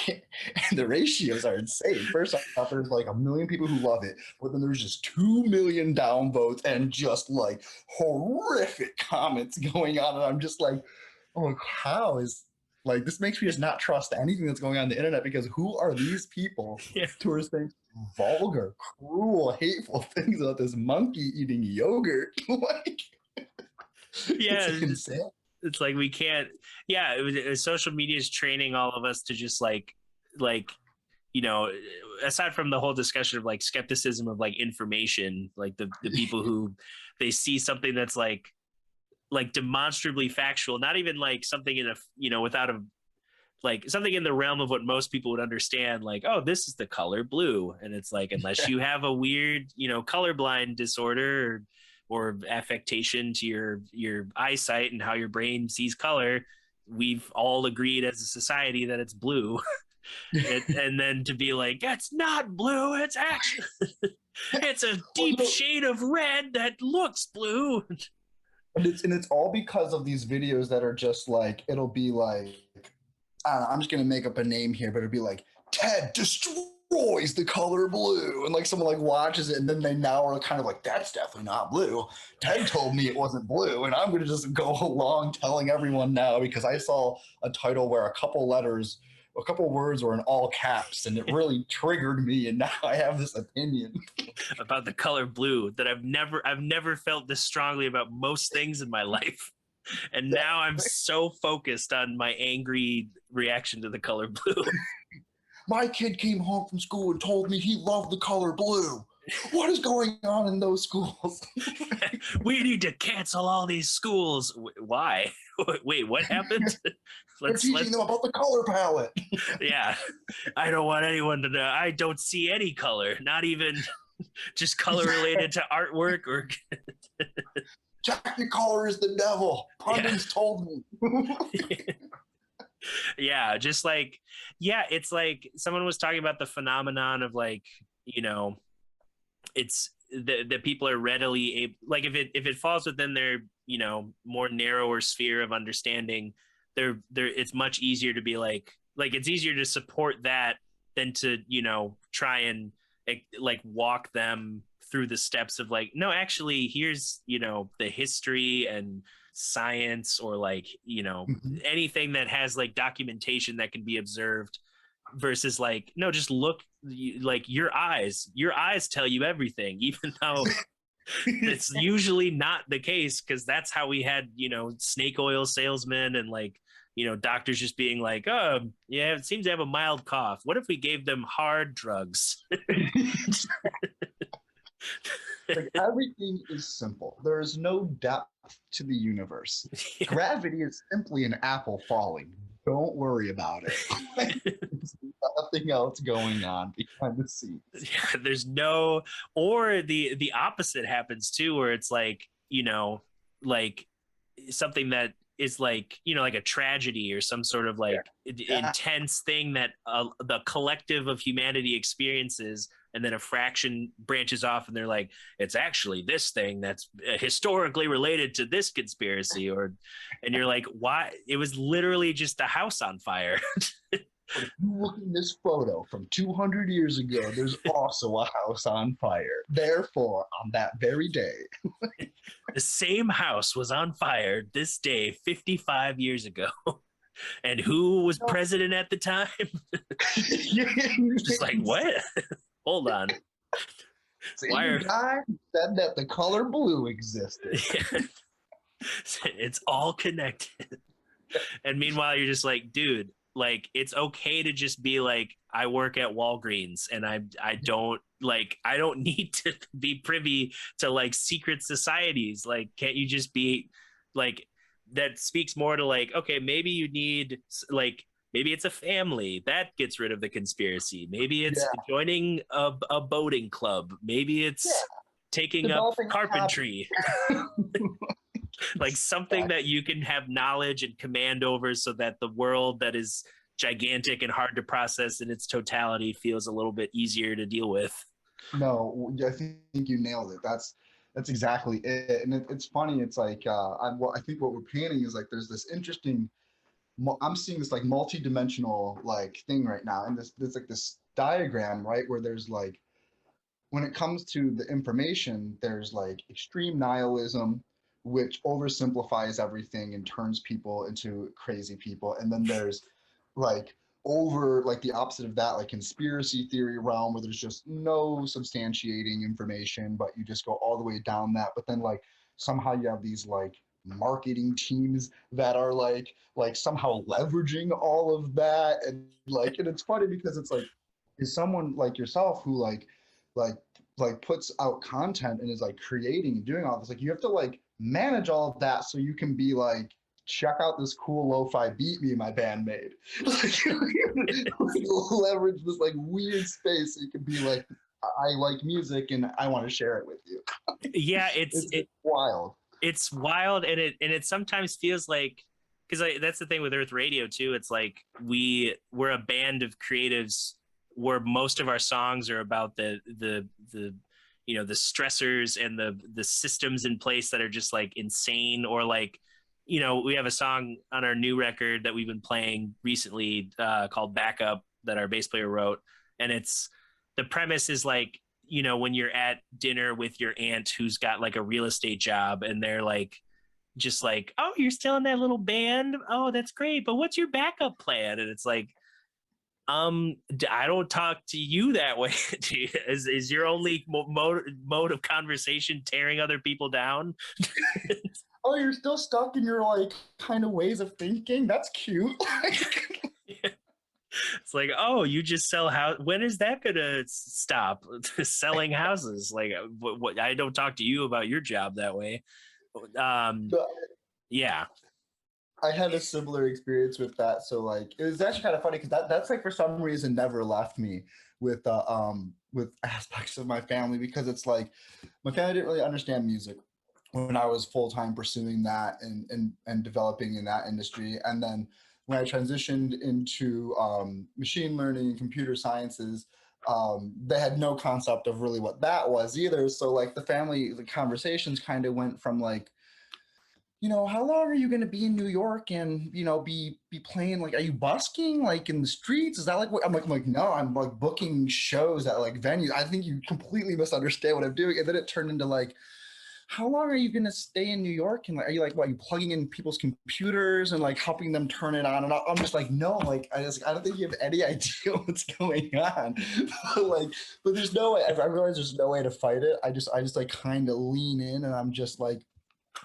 And the ratios are insane. First off, there's like a million people who love it, but then there's just 2 million downvotes and just like horrific comments going on. And I'm just like, oh, how is like this makes me just not trust anything that's going on the internet, because who are these people Yeah. who are saying vulgar, cruel, hateful things about this monkey eating yogurt? Like, Yeah. it's insane. It's like we can't. Yeah, social media is training all of us to just like you know aside from the whole discussion of like skepticism of like information, like the people who they see something that's like demonstrably factual, not even like something in a without a like something in the realm of what most people would understand, like, oh, this is the color blue, and it's like, unless you have a weird colorblind disorder or affectation to your eyesight and how your brain sees color, we've all agreed as a society that it's blue. And then to be like, that's not blue, it's actually it's a Well, deep shade of red that looks blue. and it's all because of these videos that are just like, it'll be like, I don't know, I'm just gonna make up a name here, but it'll be like Ted destroys the color blue, and like someone like watches it, and then they now are kind of like, that's definitely not blue. Ted told me it wasn't blue, and I'm gonna just go along telling everyone now because I saw a title where a couple words were in all caps, and it really triggered me, and now I have this opinion About the color blue that I've never felt this strongly about most things in my life. And now I'm so focused on my angry reaction to the color blue. My kid came home from school and told me he loved the color blue. What is going on in those schools? We need to cancel all these schools. Why? Wait, what happened? They're teaching them about the color palette. Yeah, I don't want anyone to know. I don't see any color, not even just color related to artwork or. Technicolor is the devil. Pundits told me. Yeah, just like, yeah, it's like someone was talking about the phenomenon of like, it's the people are readily able, like if it falls within their more narrower sphere of understanding, they're it's much easier to be like it's easier to support that than to try and like walk them through the steps of like, no, actually here's the history and science, or like anything that has like documentation that can be observed, versus like, no, just look, like your eyes tell you everything, even though it's usually not the case, because that's how we had snake oil salesmen and like doctors just being like, oh yeah, it seems to have a mild cough, what if we gave them hard drugs? Like everything is simple. There is no depth to the universe. Yeah. Gravity is simply an apple falling. Don't worry about it. There's nothing else going on behind the scenes. Yeah, there's no, or the opposite happens too, where it's like like something that is like like a tragedy or some sort of like intense thing that the collective of humanity experiences, and then a fraction branches off and they're like, it's actually this thing that's historically related to this conspiracy, and you're like, why? It was literally just a house on fire. But if you look in this photo from 200 years ago, there's also a house on fire. Therefore, on that very day, the same house was on fire this day 55 years ago. And who was president at the time? Just like, what? Hold on. Same guy said that the color blue existed. It's all connected. And meanwhile, you're just like, dude, like, it's okay to just be like, I work at Walgreens and I don't need to be privy to like secret societies. Like, can't you just be like, that speaks more to like, okay, maybe you need like, maybe it's a family that gets rid of the conspiracy. Maybe it's joining a boating club. Maybe it's taking up carpentry. Like something that you can have knowledge and command over, so that the world that is gigantic and hard to process in its totality feels a little bit easier to deal with. No, I think you nailed it. That's exactly it. And it's funny. It's like I think what we're painting is like, there's this interesting. I'm seeing this like multi-dimensional like thing right now, and there's like this diagram, right, where there's like, when it comes to the information, there's like extreme nihilism, which oversimplifies everything and turns people into crazy people. And then there's like the opposite of that, like conspiracy theory realm, where there's just no substantiating information, but you just go all the way down that. But then like somehow you have these like marketing teams that are like somehow leveraging all of that. And it's funny because it's like, is someone like yourself who like puts out content and is like creating and doing all this, like you have to like manage all of that so you can be like, check out this cool lo-fi beat me and my band made. Leverage this like weird space so you can be like, I like music and I want to share it with you. Yeah, it's wild. It's wild, and it sometimes feels like because that's the thing with Earth Radio too. It's like we're a band of creatives where most of our songs are about the the stressors and the systems in place that are just like insane, or like we have a song on our new record that we've been playing recently called Backup that our bass player wrote, and it's the premise is like when you're at dinner with your aunt who's got like a real estate job, and they're like just like, oh, you're still in that little band, oh that's great, but what's your backup plan? And it's like, I don't talk to you that way. Is your only mode of conversation tearing other people down? Oh, you're still stuck in your like kind of ways of thinking? That's cute. It's like, oh, you just sell house. When is that gonna stop? Selling houses? Like, what? I don't talk to you about your job that way. Yeah. I had a similar experience with that. So like it was actually kind of funny because that's like for some reason never left me with aspects of my family, because it's like my family didn't really understand music when I was full-time pursuing that and developing in that industry. And then when I transitioned into machine learning and computer sciences, they had no concept of really what that was either. So like the conversations kind of went from like, how long are you going to be in New York and, be playing, like, are you busking like in the streets? Is that like what I'm like, no, I'm like booking shows at like venues. I think you completely misunderstand what I'm doing. And then it turned into like, how long are you going to stay in New York? And like, are you like, what, are you plugging in people's computers and like helping them turn it on and off? I'm just like, no, like, I don't think you have any idea what's going on. but there's no way, I realize there's no way to fight it. I just like kind of lean in, and I'm just like,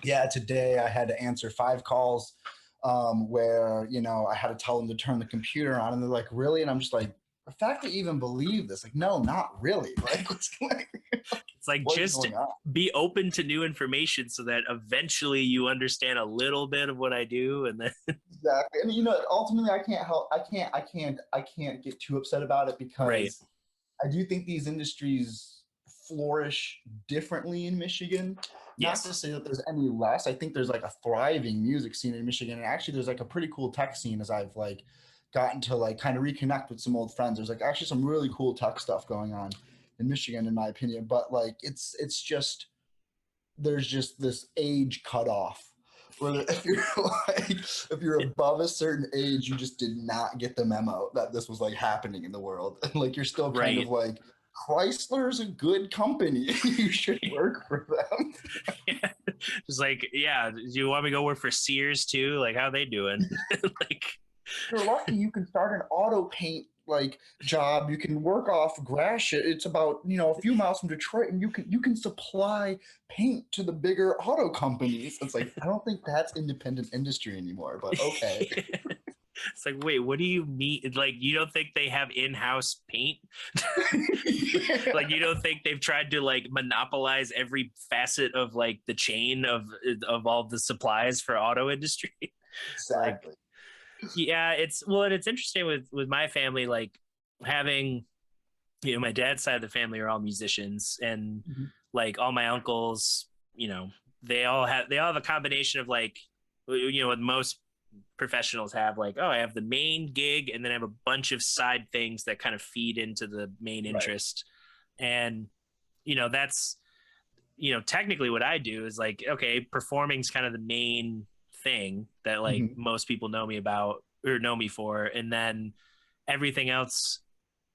yeah, today I had to answer 5 calls where, I had to tell them to turn the computer on, and they're like, really? And I'm just like, the fact that you even believe this, like, no, not really. Like, it's like, what's just going on? be open to new information so that eventually you understand a little bit of what I do. And then exactly. And ultimately I can't help, I can't get too upset about it, because right. I do think these industries flourish differently in Michigan. Yes. Not to say that there's any less. I think there's like a thriving music scene in Michigan, and actually there's like a pretty cool tech scene as I've like gotten to like kind of reconnect with some old friends. There's like actually some really cool tech stuff going on in Michigan, in my opinion. But like it's just, there's just this age cutoff where if you're like, if you're above a certain age, you just did not get the memo that this was like happening in the world. And like you're still kind of like, Chrysler's a good company. You should work for them. Yeah. Just like, yeah, do you want me to go work for Sears too? Like, how they doing? Like, you're lucky you can start an auto paint like job. You can work off Gratiot. It's about a few miles from Detroit, and you can supply paint to the bigger auto companies. It's like, I don't think that's independent industry anymore, but okay. It's like, wait, what do you mean? Like, you don't think they have in-house paint? Yeah. Like, you don't think they've tried to like monopolize every facet of like the chain of all the supplies for auto industry? Exactly. Like, yeah, and it's interesting with my family, like having, my dad's side of the family are all musicians, and like all my uncles, they all have a combination of like, what most professionals have, like, oh, I have the main gig and then I have a bunch of side things that kind of feed into the main interest. And that's technically what I do is like, okay, performing's kind of the main thing that like most people know me about or know me for, and then everything else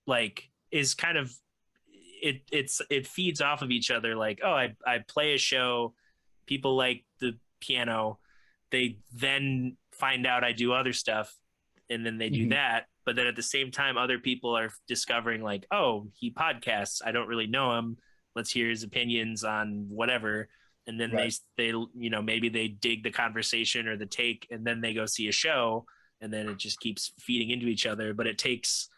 like is kind of it feeds off of each other. Like, oh, I play a show, people like the piano, they then find out I do other stuff, and then they do that. But then at the same time, other people are discovering like, oh, he podcasts, I don't really know him, let's hear his opinions on whatever. And then they maybe they dig the conversation or the take, and then they go see a show, and then it just keeps feeding into each other. But it takes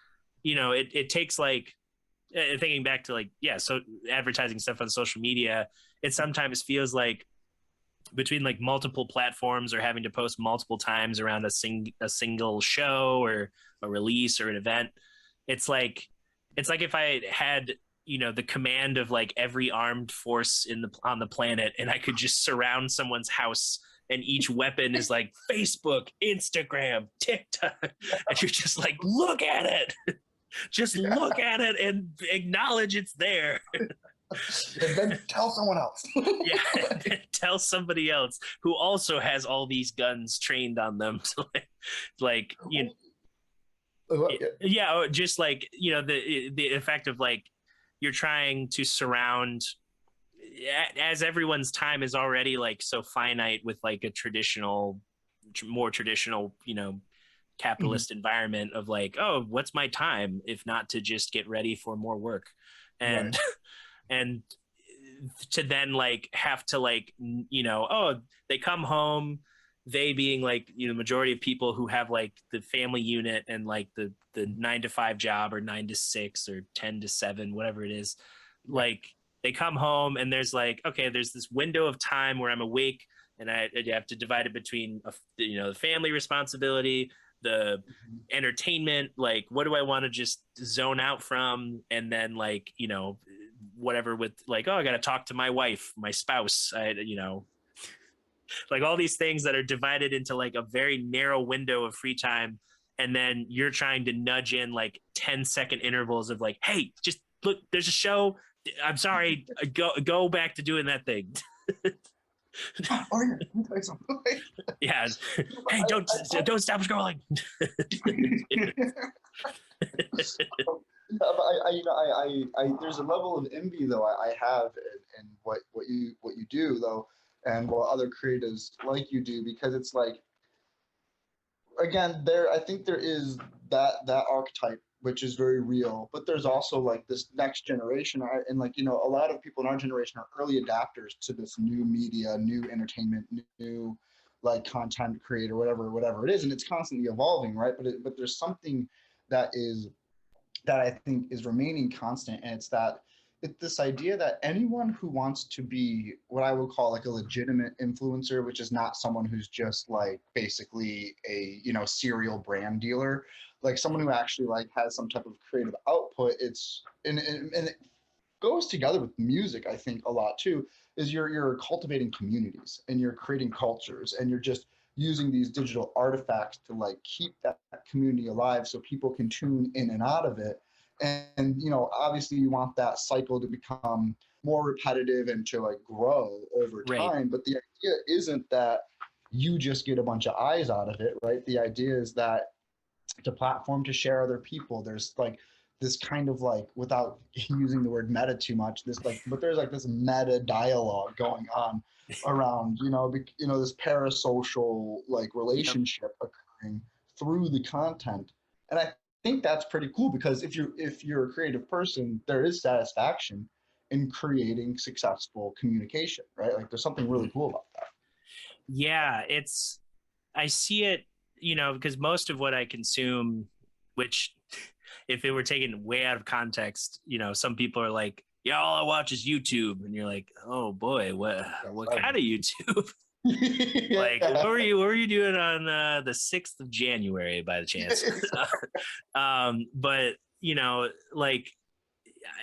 it takes like, thinking back to like, so advertising stuff on social media, it sometimes feels like between like multiple platforms or having to post multiple times around a single show or a release or an event, it's like if I had the command of like every armed force on the planet, and I could just surround someone's house and each weapon is like Facebook, Instagram, TikTok, and you're just like, look at it. Just look at it and acknowledge it's there. And then tell someone else. Yeah, tell somebody else who also has all these guns trained on them. So like you know, yeah, just like, you know, the effect of like you're trying to surround, as everyone's time is already like so finite with like a more traditional, you know, capitalist environment of like, oh, what's my time if not to just get ready for more work, and Right. and to then like have to like, you know, oh, they come home, they being like, you know, majority of people who have like the family unit and like the 9 to 5 job or 9 to 6 or 10 to 7, whatever it is, like they come home and there's like, okay, there's this window of time where I'm awake and I have to divide it between you know, the family responsibility, the entertainment, like what do I want to just zone out from, and then like, you know, whatever with like, oh, I got to talk to my wife, my spouse, you know, like all these things that are divided into like a very narrow window of free time, and then you're trying to nudge in like 10-second intervals of like, hey, just look, there's a show, I'm sorry, go back to doing that thing. Oh, yeah. Let me tell you something. Yeah. Hey, don't stop scrolling. But there's a level of envy though I have in what you do though, and what other creatives like you do, because it's like, again, I think there is that archetype which is very real, but there's also like this next generation, and like, you know, a lot of people in our generation are early adapters to this new media, new entertainment, new like content creator, whatever it is, and it's constantly evolving, right? But there's something that is that I think is remaining constant, and it's this idea that anyone who wants to be what I would call like a legitimate influencer, which is not someone who's just like basically a, you know, serial brand dealer, like someone who actually like has some type of creative output. It's and it goes together with music, I think, a lot too, is you're cultivating communities and you're creating cultures and you're just using these digital artifacts to like keep that community alive so people can tune in and out of it. And you know, obviously you want that cycle to become more repetitive and to like grow over Right. time, but the idea isn't that you just get a bunch of eyes out of it, right? The idea is that to platform to share other people. There's like this kind of like, without using the word meta too much, this like, but there's like this meta dialogue going on around, you know, this parasocial like relationship occurring through the content. And I think that's pretty cool, because if you're a creative person, there is satisfaction in creating successful communication, right? Like there's something really cool about that. Yeah, I see it, you know, because most of what I consume, which if it were taken way out of context, you know, some people are like, yeah, all I watch is YouTube. And you're like, oh boy, what kind of YouTube? Like, what were you doing on the 6th of January by the chance? But you know, like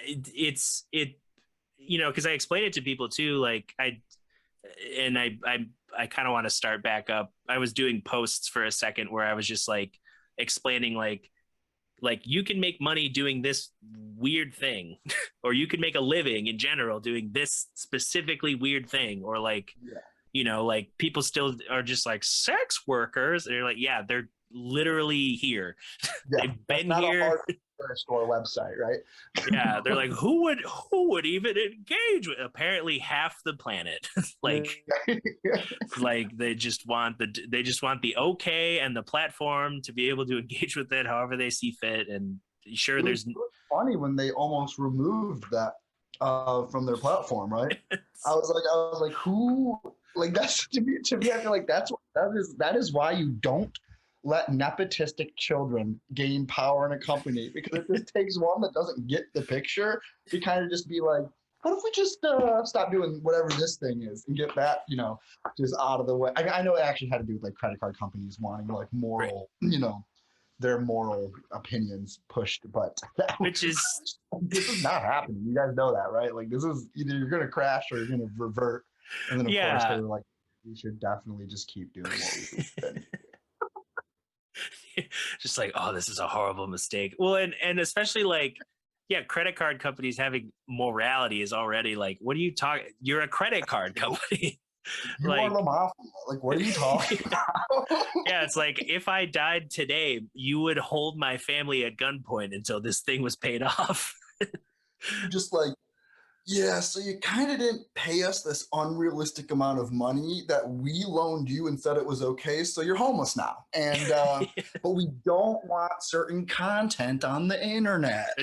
it's you know, because I explain it to people too, like I kind of want to start back up. I was doing posts for a second where I was just like explaining like you can make money doing this weird thing, or you can make a living in general doing this specifically weird thing, or like, you know, like people still are just like sex workers, and they're like, yeah, they're literally here. Yeah, They've been not here. a hardware store website, right? Yeah, they're like, who would even engage with? Apparently, half the planet. Like, like they just want the okay and the platform to be able to engage with it however they see fit. And sure, It there's was funny when they almost removed that from their platform, right? I was like, who? Like that's to me, I feel like that is why you don't let nepotistic children gain power in a company, because it just takes one that doesn't get the picture to kind of just be like, what if we just stop doing whatever this thing is and get that, you know, just out of the way. I mean, I know it actually had to do with like credit card companies wanting like moral, you know, their moral opinions pushed, but which is this is not happening. You guys know that, right? Like this is either you're gonna crash or you're gonna revert. And then of course they were like, we should definitely just keep doing what we've been. Just like, oh, this is a horrible mistake. Well, and especially like, yeah, credit card companies having morality is already like, what are you talking? You're a credit card company. You are Like, the mafia. Like, what are you talking about? yeah, it's like if I died today, you would hold my family at gunpoint until this thing was paid off. Just like, yeah, so you kind of didn't pay us this unrealistic amount of money that we loaned you and said it was okay, so you're homeless now. And but we don't want certain content on the internet.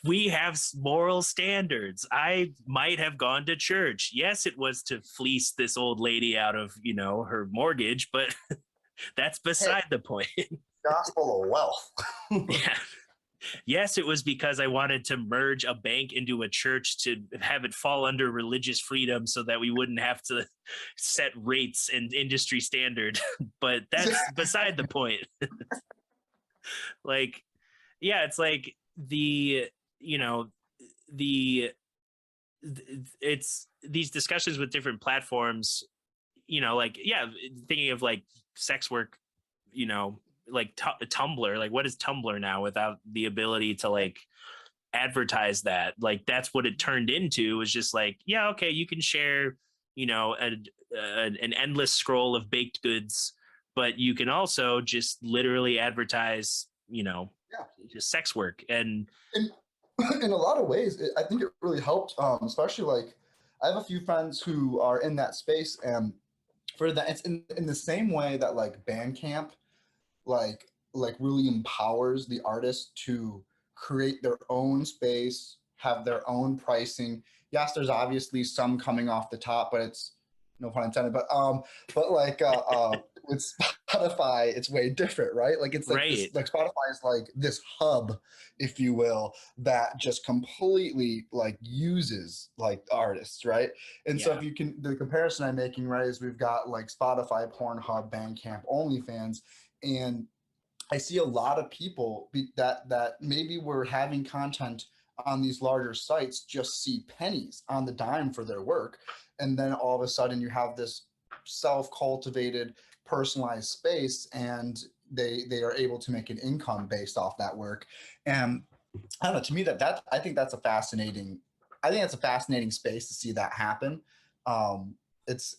We have moral standards. I might have gone to church. Yes, it was to fleece this old lady out of, her mortgage, but that's Hey, beside the point. gospel of wealth. Yeah. Yes, it was because I wanted to merge a bank into a church to have it fall under religious freedom so that we wouldn't have to set rates and industry standard. But that's beside the point. Like, yeah, it's like you know, the it's these discussions with different platforms, like, yeah, thinking of like sex work, you know, like Tumblr, like what is Tumblr now without the ability to like advertise that? Like that's what it turned into, was just like, yeah, okay, you can share, an endless scroll of baked goods, but you can also just literally advertise, Yeah. just sex work. And in, in a lot of ways, I think it really helped, especially like I have a few friends who are in that space, and for that, it's in the same way that like Bandcamp, like really empowers the artist to create their own space, have their own pricing. Yes, there's obviously some coming off the top, but it's no pun intended. But like with Spotify, it's way different, right? Like it's like this, right, like Spotify is like this hub, if you will, that just completely like uses like artists, right? And so yeah, if you can, the comparison I'm making, right, is we've got like Spotify, Pornhub, Bandcamp, OnlyFans, and I see a lot of people that maybe were having content on these larger sites just see pennies on the dime for their work, and then all of a sudden you have this self-cultivated, personalized space, and they are able to make an income based off that work. And I don't know. To me, that I think that's a fascinating. I think that's a fascinating space to see that happen. Um, it's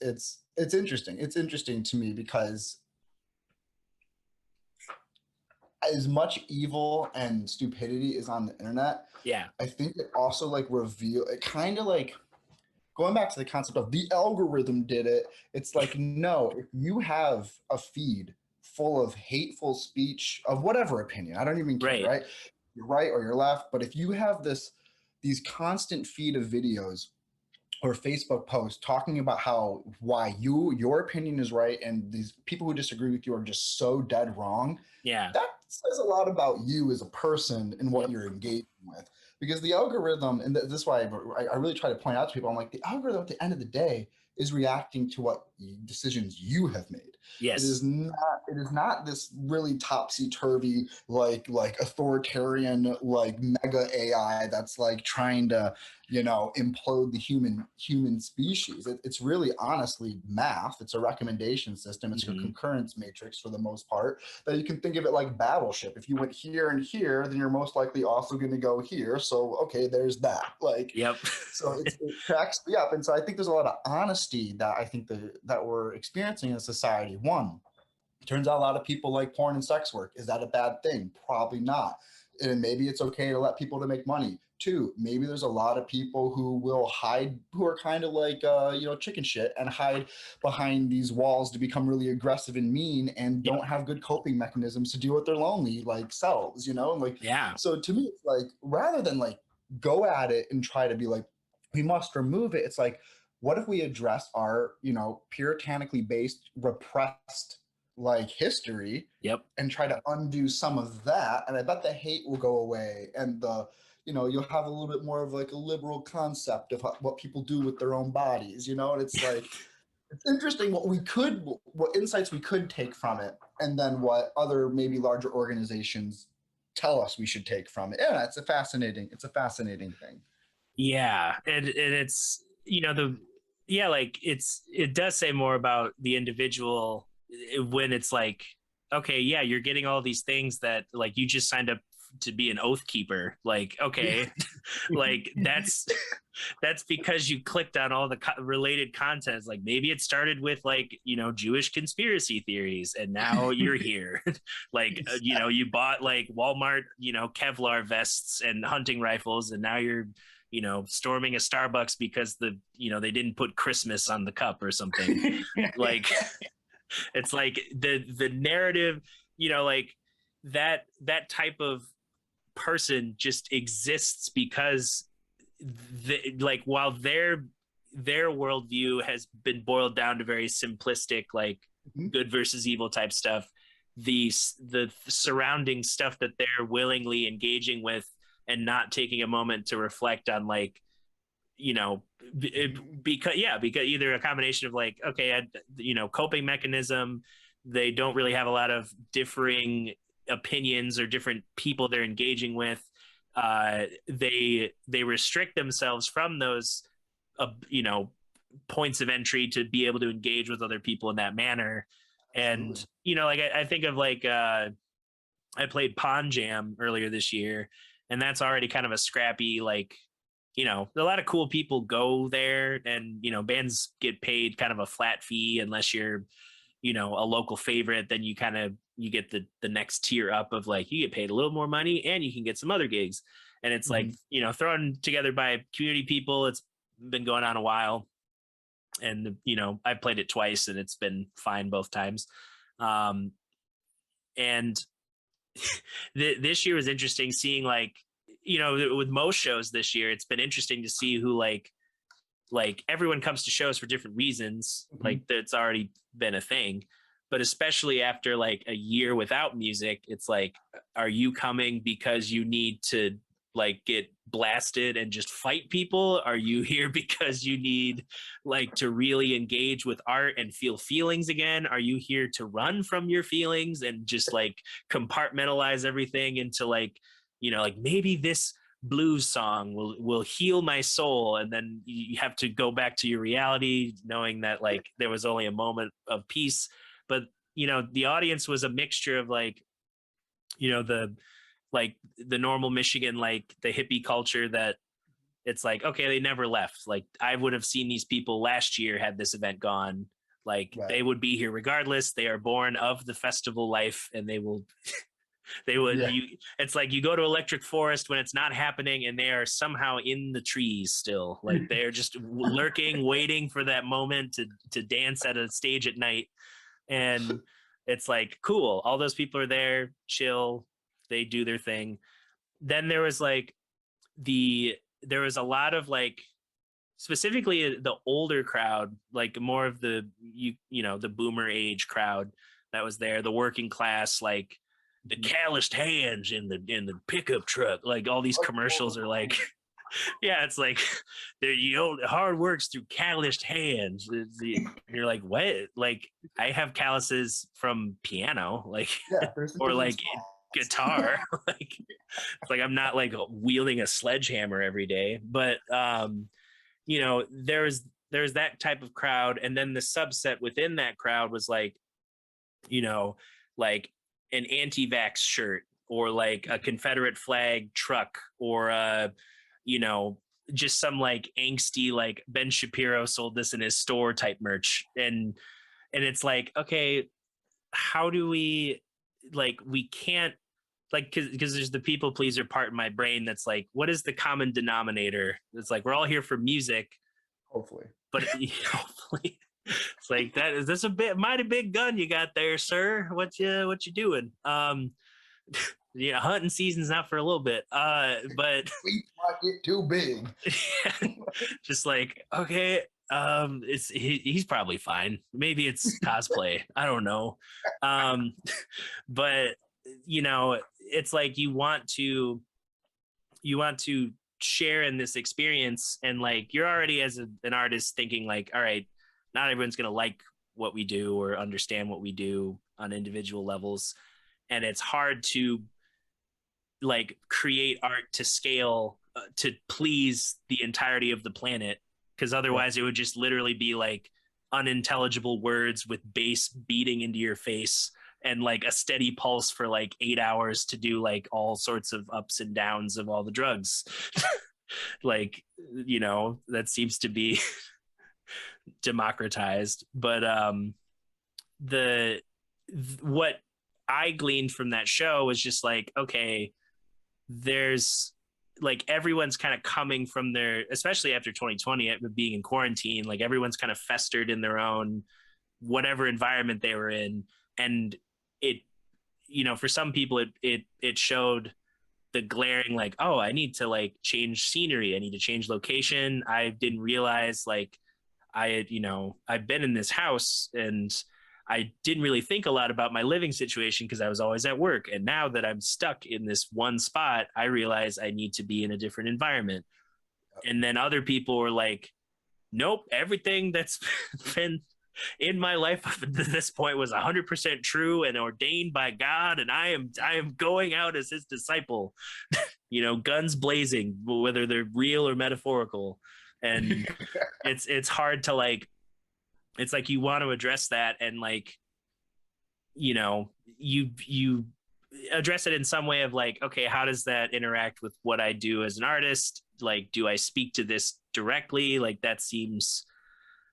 interesting. It's interesting to me because as much evil and stupidity is on the internet, yeah, I think it also like reveal it, kind of like going back to the concept of the algorithm did it. It's like, no, if you have a feed full of hateful speech of whatever opinion, I don't even care, right, right? You're right or you're left, but if you have these constant feed of videos or Facebook post talking about how why your opinion is right and these people who disagree with you are just so dead wrong, yeah, that says a lot about you as a person and what yep, you're engaging with. Because the algorithm, and this is why I really try to point out to people, I'm like, the algorithm at the end of the day is reacting to what decisions you have made. It yes, is not. It is not this really topsy turvy, like authoritarian, like mega AI that's like trying to implode the human species. It's really honestly math. It's a recommendation system. It's a hmm, concurrence matrix for the most part, that you can think of it like battleship. If you went here and here, then you're most likely also going to go here, so okay, there's that, like, yep, so it cracks me up. And so I think there's a lot of honesty that I think that we're experiencing in society. One, it turns out a lot of people like porn and sex work. Is that a bad thing? Probably not. And maybe it's okay to let people to make money. Two, maybe there's a lot of people who will hide, who are kind of like chicken shit, and hide behind these walls to become really aggressive and mean, and yep, don't have good coping mechanisms to deal with their lonely like selves, and like, yeah, so to me it's like, rather than like go at it and try to be like we must remove it, it's like, what if we address our puritanically based repressed like history yep, and try to undo some of that, and I bet the hate will go away, and you'll have a little bit more of like a liberal concept of what people do with their own bodies, and it's like, it's interesting what insights we could take from it, and then what other maybe larger organizations tell us we should take from it. Yeah, it's a fascinating thing. yeah. And it's, the yeah, like it does say more about the individual when it's like, okay, yeah, you're getting all these things that like you just signed up to be an oath keeper. Like, okay, like that's because you clicked on all the related content. It's like maybe it started with like, you know, Jewish conspiracy theories and now you're here. Like, you know, you bought like Walmart, you know, Kevlar vests and hunting rifles and now you're, you know, storming a Starbucks because the, you know, they didn't put Christmas on the cup or something. Like it's like the narrative, you know, like that type of person just exists because like while their worldview has been boiled down to very simplistic, like good versus evil type stuff, the surrounding stuff that they're willingly engaging with and not taking a moment to reflect on, like, you know, because either a combination of like, okay, you know, coping mechanism, they don't really have a lot of differing opinions or different people they're engaging with. They restrict themselves from those you know, points of entry to be able to engage with other people in that manner. Absolutely. And you know, like I think of like I played Pond Jam earlier this year, and that's already kind of a scrappy, like, you know, a lot of cool people go there, and you know, bands get paid kind of a flat fee unless you're, you know, a local favorite. Then you kind of you get the next tier up of like you get paid a little more money and you can get some other gigs, and it's like, you know, thrown together by community people. It's been going on a while, and you know, I've played it twice and it's been fine both times. And this year was interesting seeing, like, you know, with most shows this year, it's been interesting to see who like everyone comes to shows for different reasons. Like that's already been a thing, but especially after like a year without music, it's like, are you coming because you need to like get blasted and just fight people? Are you here because you need like to really engage with art and feel feelings again? Are you here to run from your feelings and just like compartmentalize everything into like, you know, like maybe this blues song will heal my soul, and then you have to go back to your reality knowing that like there was only a moment of peace. But you know, the audience was a mixture of like, you know, the normal Michigan, like the hippie culture that it's like, okay, they never left. Like I would have seen these people last year had this event gone. Like Right. they would be here regardless. They are born of the festival life, and they will they would it's like you go to Electric Forest when it's not happening and they are somehow in the trees still. Like they're just lurking, waiting for that moment to dance at a stage at night. And it's like, cool, all those people are there, chill, they do their thing. Then there was like there was a lot of like, specifically the older crowd, like more of the you know, the boomer age crowd that was there, the working class, like the calloused hands in the pickup truck. Like all these commercials are like, yeah, it's like there, you know, hard works through calloused hands. You're like, what? Like I have calluses from piano, like There's some or different like guitar. Like it's like I'm not like wielding a sledgehammer every day. But you know, there's that type of crowd, and then the subset within that crowd was like, you know, like an anti-vax shirt or like a Confederate flag truck or you know, just some like angsty like Ben Shapiro sold this in his store type merch. And it's like, okay, how do we, like, we can't, like, because there's the people pleaser part in my brain that's like, what is the common denominator? It's like we're all here for music, hopefully. but hopefully it's like that's a bit mighty big gun you got there, sir. What you doing? Yeah, hunting season's not for a little bit. But Feet might get too big. just like, okay, he's probably fine. Maybe it's cosplay. I don't know. Um, but you know, it's like you want to share in this experience, and like you're already as an artist thinking like, all right, not everyone's gonna like what we do or understand what we do on individual levels, and it's hard to like create art to scale to please the entirety of the planet, because otherwise it would just literally be like unintelligible words with bass beating into your face and like a steady pulse for like 8 hours to do like all sorts of ups and downs of all the drugs. Like, that seems to be democratized. But the what I gleaned from that show was just like, okay, there's like everyone's kind of coming from their, especially after 2020 being in quarantine, like everyone's kind of festered in their own whatever environment they were in. And it, for some people it showed the glaring like, oh, I need to like change scenery, I need to change location. I didn't realize like I've been in this house and I didn't really think a lot about my living situation because I was always at work. And now that I'm stuck in this one spot, I realize I need to be in a different environment. And then other people were like, nope, everything that's been in my life up to this point was 100% true and ordained by God. And I am going out as his disciple, guns blazing, whether they're real or metaphorical. And it's hard to like, it's like you want to address that and like, you address it in some way of like, okay, how does that interact with what I do as an artist? Like, do I speak to this directly? Like that seems,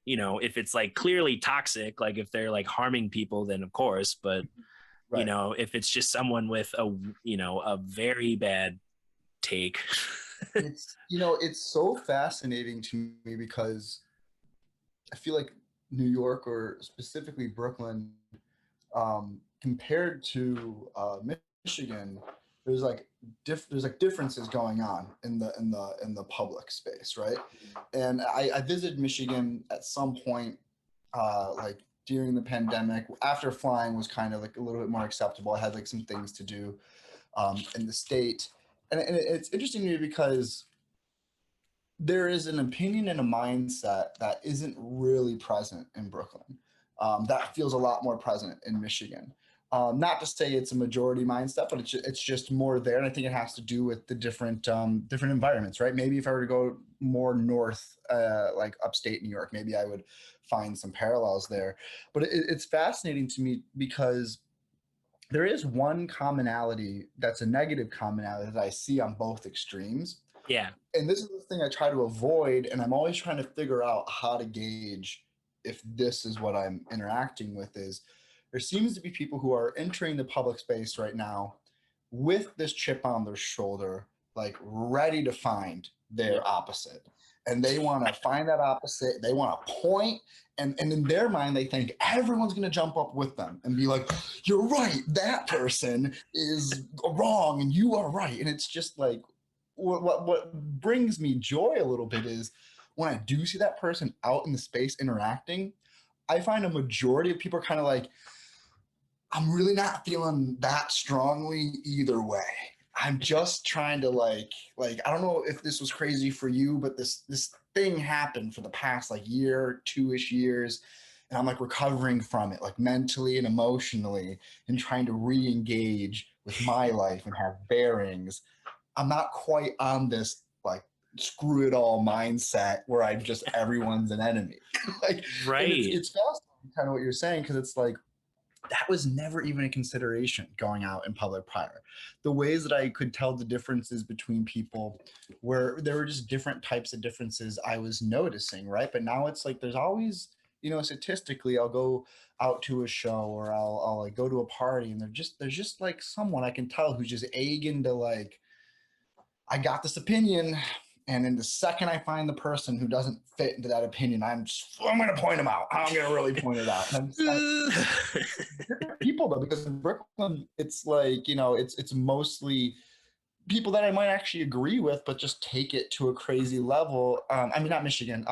if it's like clearly toxic, like if they're like harming people, then of course, but Right. if it's just someone with a very bad take. It's so fascinating to me because I feel like New York, or specifically Brooklyn, compared to Michigan, there's like differences going on in the public space, right? And I visited Michigan at some point, like during the pandemic, after flying was kind of like a little bit more acceptable. I had like some things to do in the state, and it's interesting to me because there is an opinion and a mindset that isn't really present in Brooklyn. That feels a lot more present in Michigan. Not to say it's a majority mindset, but it's just more there, and I think it has to do with the different environments, right? Maybe if I were to go more north, like upstate New York, maybe I would find some parallels there. But it's fascinating to me because there is one commonality that's a negative commonality that I see on both extremes. Yeah. And this is the thing I try to avoid, and I'm always trying to figure out how to gauge if this is what I'm interacting with. Is there seems to be people who are entering the public space right now with this chip on their shoulder, like ready to find their opposite. And they want to find that opposite. They want to point, and in their mind, they think everyone's going to jump up with them and be like, you're right, that person is wrong and you are right. And it's just like, what brings me joy a little bit is when I do see that person out in the space interacting, I find a majority of people are kind of like, I'm really not feeling that strongly either way. I'm just trying to like I don't know if this was crazy for you, but this thing happened for the past like year, 2-ish years, and I'm like recovering from it, like mentally and emotionally, and trying to re-engage with my life and have bearings. I'm not quite on this like screw it all mindset where I'm just everyone's an enemy. Like, right. And it's fascinating kind of what you're saying, because it's like that was never even a consideration going out in public prior. The ways that I could tell the differences between people, where there were just different types of differences I was noticing, right? But now it's like there's always, statistically, I'll go out to a show, or I'll like go to a party, and there's just like someone I can tell who's just egging to like, I got this opinion, and in the second I find the person who doesn't fit into that opinion, I'm going to point them out. I'm going to really point it out. And different people though, because in Brooklyn, it's like, it's mostly people that I might actually agree with, but just take it to a crazy level. I mean, not Michigan,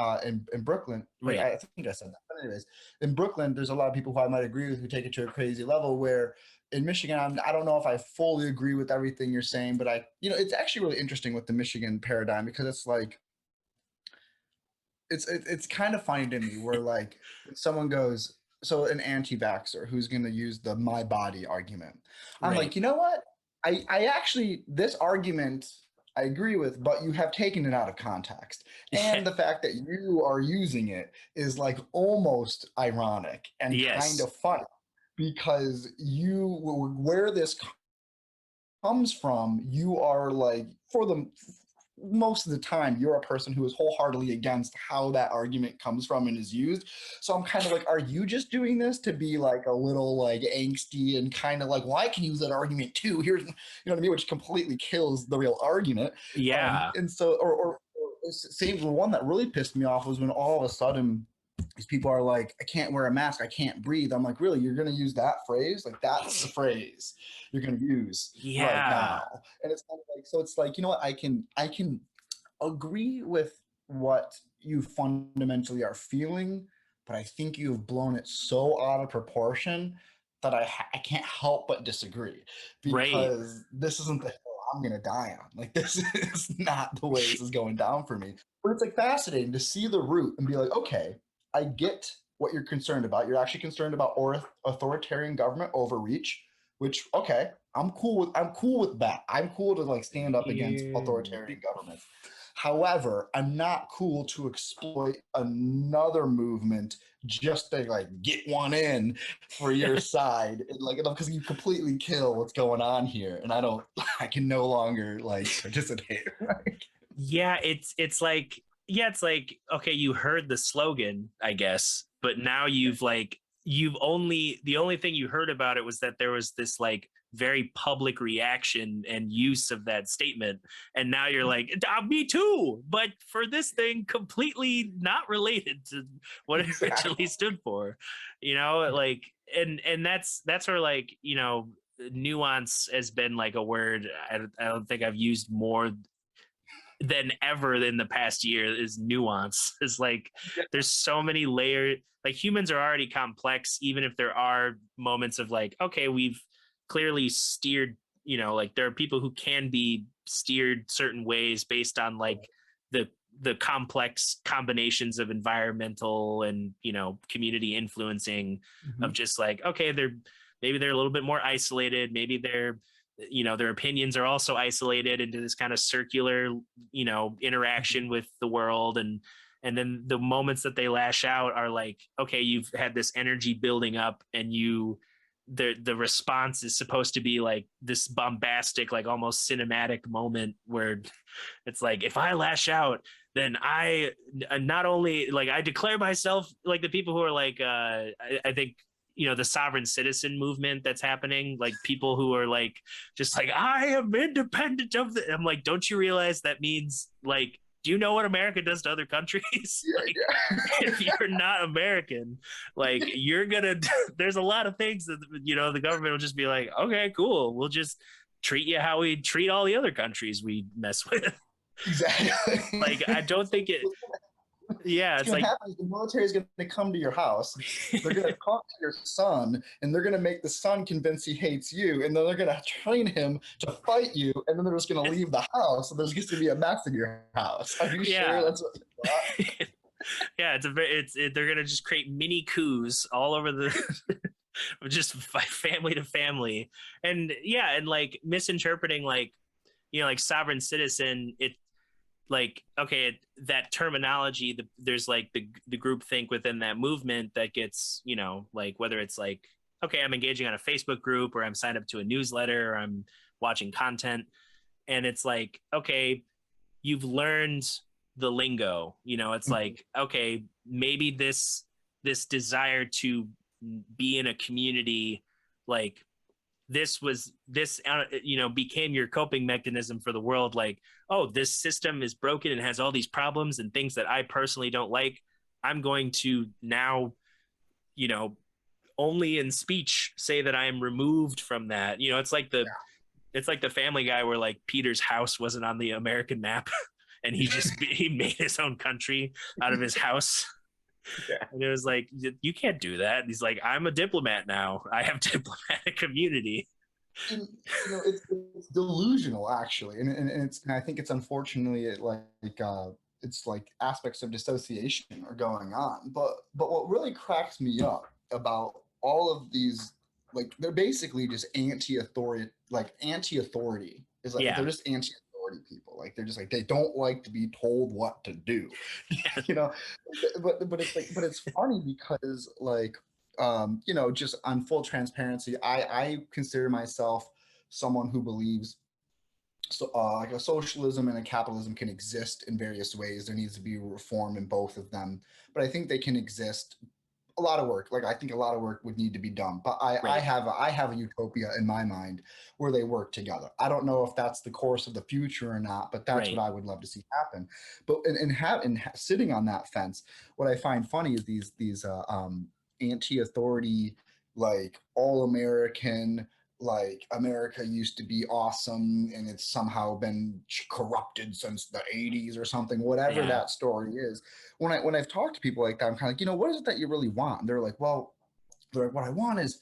in Brooklyn. Right. I think I said that. But anyways, in Brooklyn, there's a lot of people who I might agree with who take it to a crazy level, where in Michigan, I don't know if I fully agree with everything you're saying, but it's actually really interesting with the Michigan paradigm, because it's like, it's kind of funny to me where like someone goes, so an anti-vaxxer who's going to use the my body argument. I'm Right. like, you know what? I actually, this argument, I agree with, but you have taken it out of context. And the fact that you are using it is like almost ironic and kind Yes. of funny because where this comes from, you are like, for the most of the time, you're a person who is wholeheartedly against how that argument comes from and is used. So I'm kind of like, are you just doing this to be like a little like angsty and kind of like, well, I can use that argument too. Here's, you know what I mean? Which completely kills the real argument. Yeah. And so, or same, the one that really pissed me off was when all of a sudden these people are like, I can't wear a mask, I can't breathe. I'm like, really? You're going to use that phrase? Like, that's the phrase you're going to use right Yeah. now. And it's kind of like, so it's like, you know what? I can agree with what you fundamentally are feeling, but I think you've blown it so out of proportion that I can't help but disagree Right. because this isn't the hill I'm gonna die on. Like this is not the way this is going down for me. But it's like fascinating to see the root and be like, okay, I get what you're concerned about. You're actually concerned about authoritarian government overreach, which okay, I'm cool with that. I'm cool to like stand up against authoritarian governments. However, I'm not cool to exploit another movement just to like get one in for your side, and, like because you completely kill what's going on here, and I don't, I can no longer like participate. Right? Yeah, it's like, yeah, it's like, okay, you heard the slogan, I guess, but now you've only, the only thing you heard about it was that there was this like very public reaction and use of that statement, and now you're like, Me too, but for this thing completely not related to what it originally Exactly. stood for, you know, like, and that's where, like, you know, nuance has been like a word I don't think I've used more than ever in the past year. Is nuance. Is like, there's so many layers. Like, humans are already complex, even if there are moments of like, okay, we've clearly steered, you know, like there are people who can be steered certain ways based on like the the complex combinations of environmental and, you know, community influencing, of Mhm. just like, okay, they're, maybe they're a little bit more isolated, maybe they're, you know, their opinions are also isolated into this kind of circular, you know, interaction with the world. And then the moments that they lash out are like, okay, you've had this energy building up, and you, the response is supposed to be like this bombastic, like almost cinematic moment where it's like, if I lash out, then I not only like I declare myself, like the people who are like, I think, you know, the sovereign citizen movement that's happening, like people who are like, just like, I am independent of the, I'm like, don't you realize that means like, do you know what America does to other countries? Like, Yeah, if you're not American, like you're gonna, there's a lot of things that, you know, the government will just be like, okay, cool, we'll just treat you how we treat all the other countries we mess with. exactly. Like, I don't think it, yeah, What's it's going to like, happen is the military is going to come to your house. They're going to talk to your son, and they're going to make the son convince he hates you, and then they're going to train him to fight you, and then they're just going to leave the house. So there's going to be a mess in your house. Are you sure yeah. that's what you want? Yeah, it's a very, they're gonna just create mini coups all over the just family to family. And yeah, and like misinterpreting, like, you know, like sovereign citizen, it, like, okay, that terminology, there's like the group think within that movement that gets, you know, like whether it's like, okay, I'm engaging on a Facebook group, or I'm signed up to a newsletter, or I'm watching content, and it's like, okay, you've learned the lingo, you know, it's Mhm. like, okay, maybe this desire to be in a community, like this was this, you know, became your coping mechanism for the world, like, oh, this system is broken and has all these problems and things that I personally don't like. I'm going to now, you know, only in speech say that I am removed from that. You know, it's like the Family Guy where like Peter's house wasn't on the American map, and he just, he made his own country out of his house. Yeah. And it was like, you can't do that. And he's like, I'm a diplomat now. I have diplomatic immunity. And, you know, it's delusional actually, and it's, and I think it's unfortunately it's like aspects of dissociation are going on. But what really cracks me up about all of these, like they're basically just anti-authority, like anti-authority is like they're Yeah. just anti-authority. authority people. Like they're just like they don't like to be told what to do, you know. But it's like, but it's funny because like you know, just on full transparency, I consider myself someone who believes so like a socialism and a capitalism can exist in various ways. There needs to be reform in both of them, but I think they can exist a lot of work. Like I think a lot of work would need to be done. But Right. I have a utopia in my mind where they work together. I don't know if that's the course of the future or not, but that's what Right. I would love to see happen. But sitting on that fence, what I find funny is these anti-authority, like all American, like America used to be awesome and it's somehow been corrupted since the 80s or something, whatever Yeah. that story is. When I've talked to people like that, I'm kind of like, you know, what is it that you really want? And they're like, well, they're like, what I want is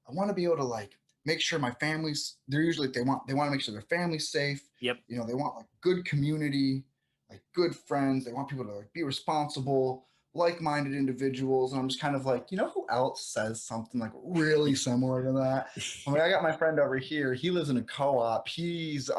I want to be able to like make sure my family's, they're usually they want to make sure their family's safe. Yep. You know, they want like good community, like good friends. They want people to like be responsible, like-minded individuals. And I'm just kind of like, you know who else says something like really similar to that? I mean, I got my friend over here. He lives in a co-op. He's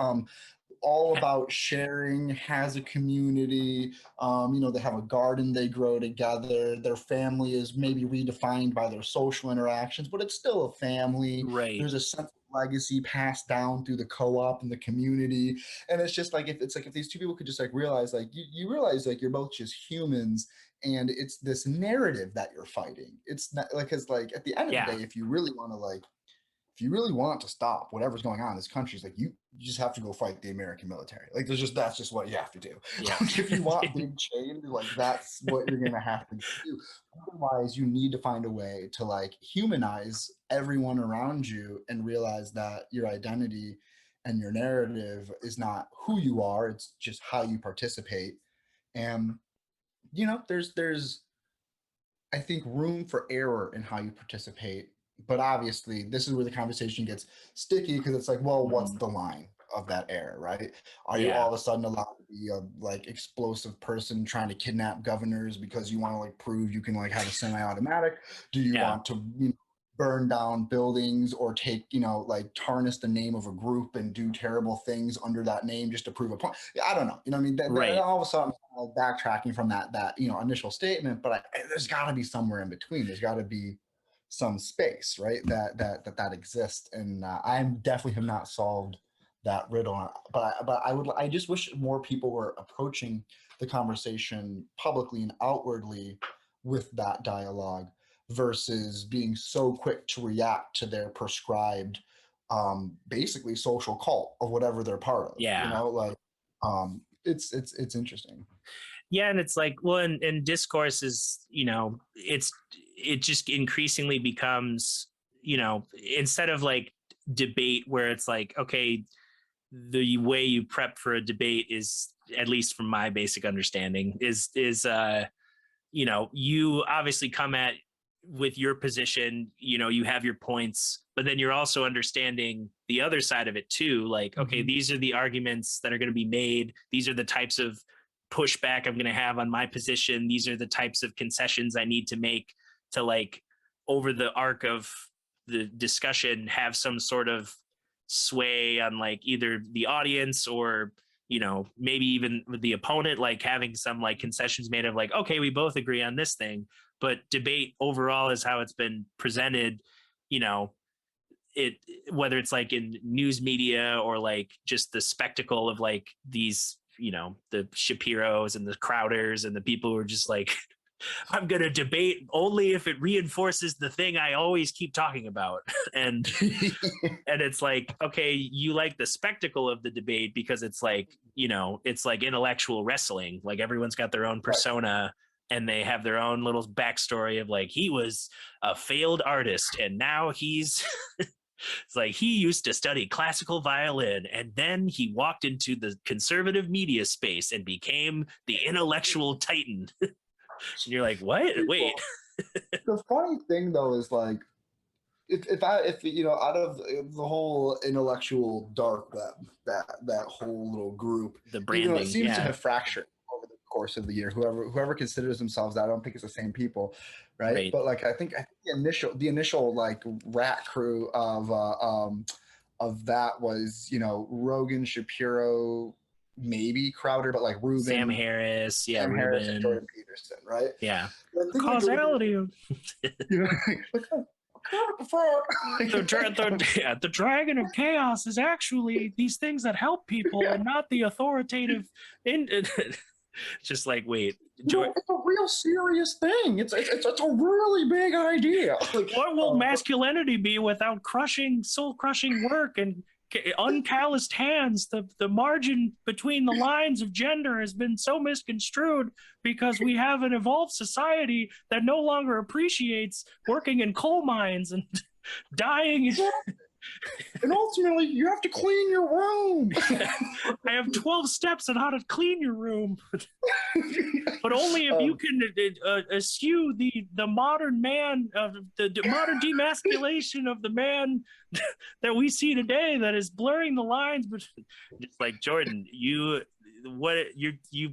all about sharing, has a community. You know, they have a garden they grow together. Their family is maybe redefined by their social interactions, but it's still a family. Right. There's a sense of legacy passed down through the co-op and the community. And it's just like if it's like if these two people could just like realize like you realize like you're both just humans and it's this narrative that you're fighting. It's not like because like at the end of the Yeah. day, if you really want to like if you really want to stop whatever's going on in this country, it's like you just have to go fight the American military. Like there's just that's just what you have to do. Yeah. If you want big change, like that's what you're gonna have to do. Otherwise, you need to find a way to like humanize everyone around you and realize that your identity and your narrative is not who you are, it's just how you participate. And you know, there's I think room for error in how you participate. But obviously, this is where the conversation gets sticky because it's like, well, what's Mhm. the line of that error, right? Are you Yeah. all of a sudden allowed to be a like explosive person trying to kidnap governors because you want to like prove you can like have a semi-automatic? Do you Yeah. want to burn down buildings or take like tarnish the name of a group and do terrible things under that name just to prove a point? Yeah, I don't know. You know what I mean? Right. All of a sudden, I'm backtracking from that initial statement, but there's got to be somewhere in between. There's got to be some space, right? That exists, and I definitely have not solved that riddle. But I just wish more people were approaching the conversation publicly and outwardly with that dialogue versus being so quick to react to their prescribed basically social cult of whatever they're part of, Yeah. like it's interesting. Yeah, and it's like, well, and discourse is, it just increasingly becomes, instead of like debate where it's like, okay, the way you prep for a debate is, at least from my basic understanding, is you obviously come at with your position, you have your points, but then you're also understanding the other side of it too. Like, okay, Mhm. these are the arguments that are going to be made. These are the types of pushback I'm going to have on my position. These are the types of concessions I need to make to, like, over the arc of the discussion, have some sort of sway on like either the audience or maybe even with the opponent, like having some like concessions made of like, okay, we both agree on this thing. But debate overall is how it's been presented, you know it, whether it's like in news media or like just the spectacle of like these, the Shapiros and the Crowders and the people who are just like, I'm going to debate only if it reinforces the thing I always keep talking about. and and it's like, okay, you like the spectacle of the debate because it's like, it's like intellectual wrestling. Like everyone's got their own Right. persona and they have their own little backstory of like, he was a failed artist and now he's it's like he used to study classical violin and then he walked into the conservative media space and became the intellectual titan. And you're like, what? Wait. Well, the funny thing though is like if out of the whole intellectual dark web, that whole little group, The it branding. seems to Yeah. have fractured over the course of the year. Whoever considers themselves that, I don't think it's the same people, right? Right. But like I think the initial like rat crew of of that was, Rogan, Shapiro, maybe Crowder, but like Ruben, Sam Harris, Sam Harris, and Ruben, Jordan Peterson, right? yeah. But I think Causality of like, I prefer the dragon of chaos is actually these things that help people and not the authoritative. Just like, wait, it's a real serious thing. It's a really big idea. Like, what will masculinity be without soul crushing work and uncalloused hands? The margin between the lines of gender has been so misconstrued because we have an evolved society that no longer appreciates working in coal mines and dying. And ultimately, you have to clean your room. I have 12 steps on how to clean your room, but only if you can eschew the modern man, the modern demasculation of the man that we see today that is blurring the lines. But just like Jordan, you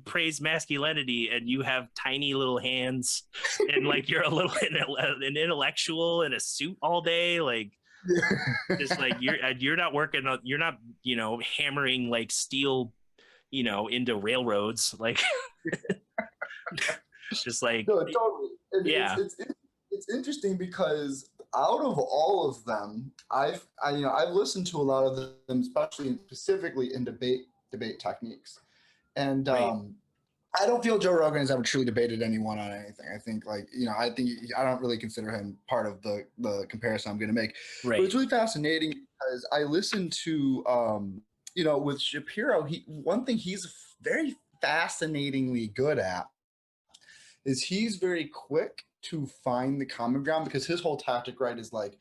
praise masculinity and you have tiny little hands and like you're an intellectual in a suit all day, like. Just like you're not working on, you're not hammering like steel into railroads, like just like no, totally. yeah, it's interesting because out of all of them, I've listened to a lot of them, specifically in debate techniques, and right. I don't feel Joe Rogan has ever truly debated anyone on anything. I think I don't really consider him part of the comparison I'm going to make. Right. But it's really fascinating because I listened to, with Shapiro, one thing he's very fascinatingly good at is he's very quick to find the common ground, because his whole tactic, right, is like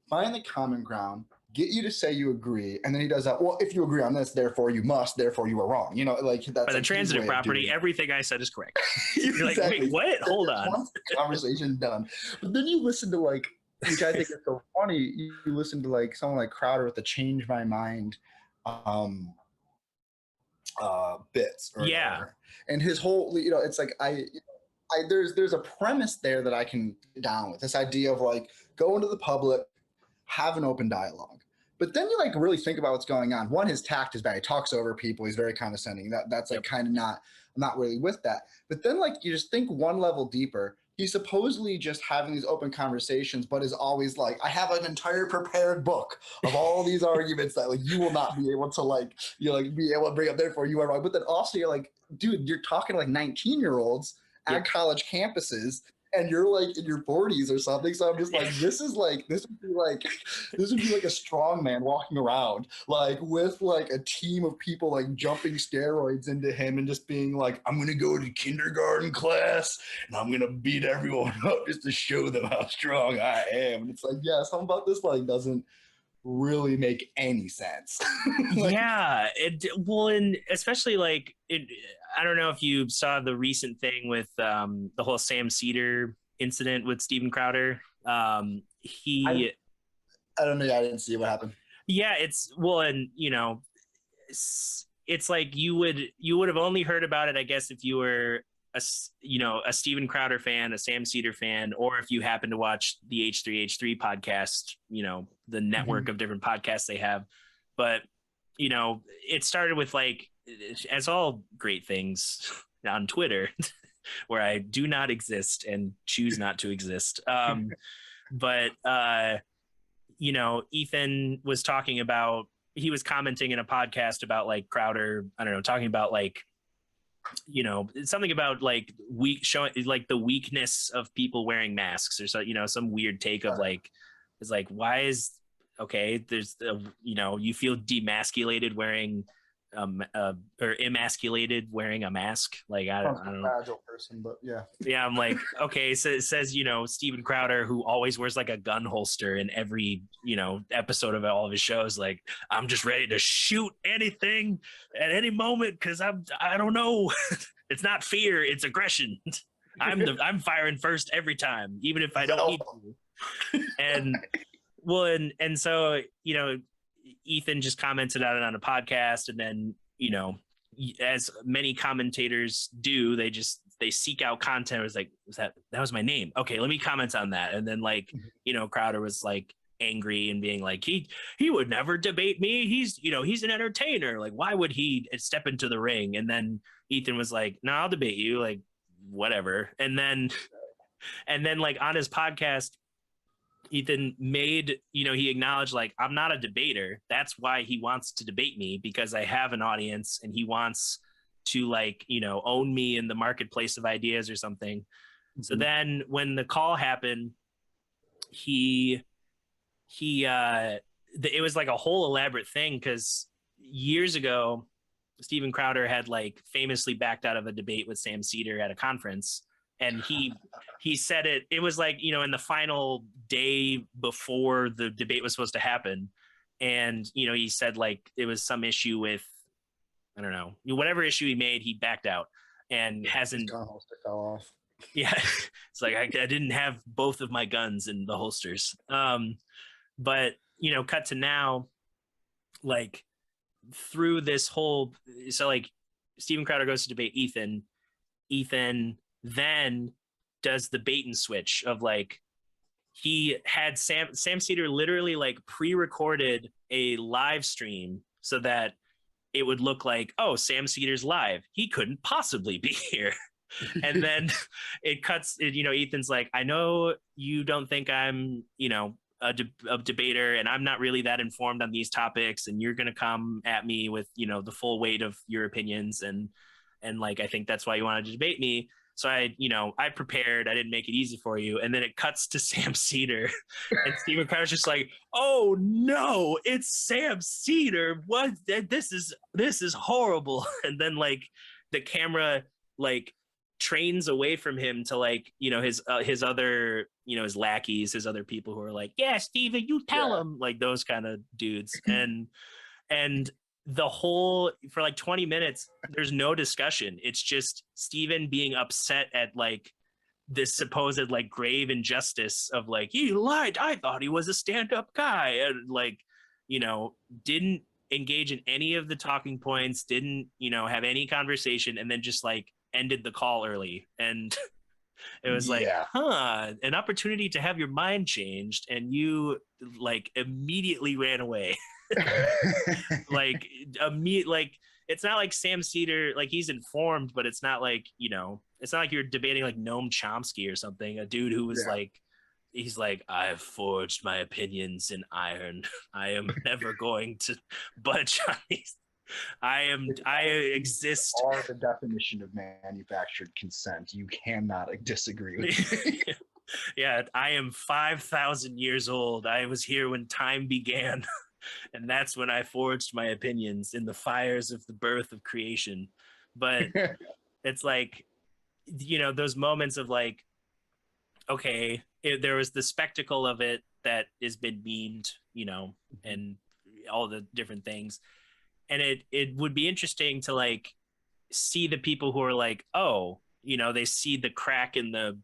find the common ground, get you to say you agree, and then he does that. Well, if you agree on this, therefore you must, therefore you are wrong. Like that's by the transitive property, everything I said is correct. You're exactly. like, wait, what? Hold on. Once the conversation done, but then you listen to like, which I think is so funny. You listen to like someone like Crowder with the "Change My Mind" bits, or whatever. And his whole, it's like there's a premise there that I can get down with, this idea of like go into the public, have an open dialogue. But then you like really think about what's going on. One, his tact is bad. He talks over people. He's very condescending. That's like kind of I'm not really with that. But then like you just think one level deeper. He's supposedly just having these open conversations, but is always like, I have an entire prepared book of all these arguments that like you will not be able to be able to bring up. Therefore, you are wrong. But then also you're like, dude, you're talking like 19-year-olds at college campuses, and you're like in your 40s or something. So I'm just like, this would be like a strong man walking around like with like a team of people like jumping steroids into him and just being like, I'm gonna go to kindergarten class and I'm gonna beat everyone up just to show them how strong I am. And it's like, yeah, something about this like doesn't really make any sense. And especially like I don't know if you saw the recent thing with the whole Sam Cedar incident with Steven Crowder. I don't know. I didn't see what happened. Yeah, it's like you would have only heard about it, I guess, if you were a Steven Crowder fan, a Sam Cedar fan, or if you happen to watch the H3H3 podcast, the network of different podcasts they have. But it started with like, as all great things on Twitter, where I do not exist and choose not to exist. But Ethan was talking about, he was commenting in a podcast about like Crowder, I don't know, talking about like, something about like showing like the weakness of people wearing masks, or so, some weird take of like, it's like, why is there's you feel demasculated wearing or emasculated wearing a mask. Like I don't know. Fragile person, but yeah. I'm like, okay, so it says Steven Crowder, who always wears like a gun holster in every episode of all of his shows, like, I'm just ready to shoot anything at any moment because I don't know. It's not fear, it's aggression. I'm firing first every time, even if I don't need to. And and so Ethan just commented on it on a podcast, and then as many commentators do, they seek out content. It was like, that was my name, okay, let me comment on that. And then like Crowder was like, angry and being like, he would never debate me. He's an entertainer. Like, why would he step into the ring? And then Ethan was like, no, I'll debate you, like, whatever. And then like on his podcast, Ethan made, he acknowledged, like, I'm not a debater. That's why he wants to debate me, because I have an audience and he wants to, like, own me in the marketplace of ideas or something. Mm-hmm. So then when the call happened, it was like a whole elaborate thing, because years ago, Steven Crowder had, like, famously backed out of a debate with Sam Seder at a conference. And he said it was like, in the final day before the debate was supposed to happen. And, he said, like, it was some issue with, I don't know, whatever issue he made, he backed out and hasn't. Gun holster fell off. Yeah. It's like, I didn't have both of my guns in the holsters. But, cut to now, like, through this whole, so, like, Steven Crowder goes to debate Ethan then does the bait and switch of, like, he had Sam Seder literally, like, pre-recorded a live stream so that it would look like, oh, Sam Seder's live. He couldn't possibly be here. And then it cuts, Ethan's like, I know you don't think I'm, a debater, and I'm not really that informed on these topics, and you're going to come at me with, the full weight of your opinions. And like, I think that's why you wanted to debate me. So I prepared. I didn't make it easy for you. And then it cuts to Sam Seder, and Steven Crowder's just like, "Oh no, it's Sam Seder! What? This is horrible." And then, like, the camera, like, trains away from him to, like, his other, his lackeys, his other people who are like, "Yeah, Steven, you tell him," like, those kind of dudes. And the whole, for like 20 minutes, there's no discussion. It's just Steven being upset at, like, this supposed, like, grave injustice of, like, he lied. I thought he was a stand-up guy. And, like, didn't engage in any of the talking points, didn't, have any conversation, and then just, like, ended the call early. And it was like, an opportunity to have your mind changed, and you, like, immediately ran away. Like, it's not like Sam Seder, like, he's informed, but it's not like, it's not like you're debating, like, Noam Chomsky or something, a dude who was like, he's like, I've forged my opinions in iron. I am never going to budge on these. I exist. Are the definition of manufactured consent. You cannot disagree with me. Yeah, I am 5,000 years old. I was here when time began. And that's when I forged my opinions in the fires of the birth of creation. But it's like, those moments of, like, okay, there was the spectacle of it that has been memed, and all the different things. And it would be interesting to, like, see the people who are like, oh, they see the crack in the,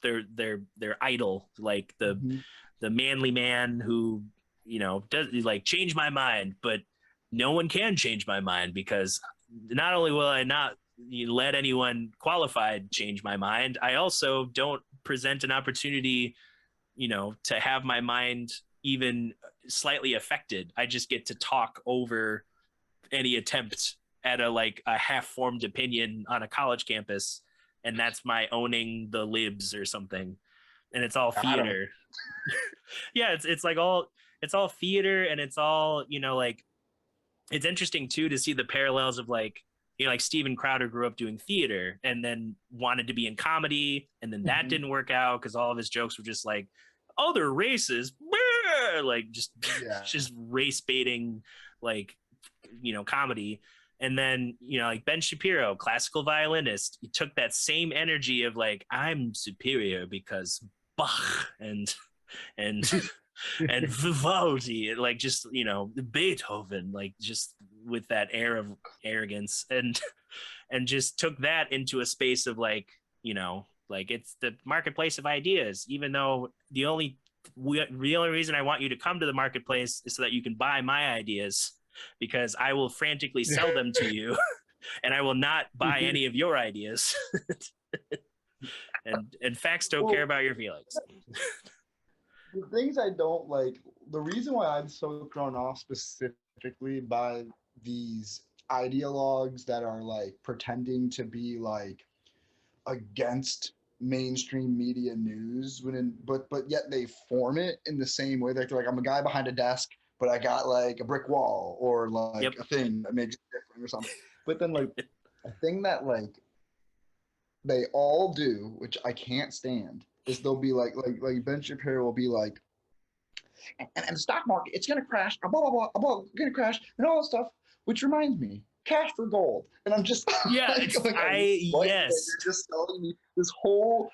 their idol, like the manly man who, does, like, change my mind. But no one can change my mind, because not only will I not let anyone qualified change my mind, I also don't present an opportunity, to have my mind even slightly affected. I just get to talk over any attempt at a half-formed opinion on a college campus, and that's my owning the libs or something. And it's all theater. Yeah, it's all theater, and it's all, like, it's interesting too to see the parallels of, like, like, Steven Crowder grew up doing theater and then wanted to be in comedy, and then that didn't work out because all of his jokes were just like, other races, like, just race baiting, like, comedy. And then, like, Ben Shapiro, classical violinist, he took that same energy of, like, I'm superior because Bach and Vivaldi, like, just, Beethoven, like, just with that air of arrogance, and just took that into a space of, like, like, it's the marketplace of ideas, even though the only reason I want you to come to the marketplace is so that you can buy my ideas, because I will frantically sell them to you and I will not buy any of your ideas. And facts don't care about your feelings. the things I don't like, the reason why I'm so thrown off specifically by these ideologues that are like pretending to be like against mainstream media news but yet they form it in the same way. They're like, I'm a guy behind a desk, but I got like a brick wall or like Yep. a thing that makes it different or something. But then like a thing that like they all do, which I can't stand, is they'll be like Ben Shapiro will be like, and the stock market, it's gonna crash, blah blah blah, gonna crash, and all that stuff. Which reminds me, cash for gold. And I'm just Yeah, yes. you're just telling me this whole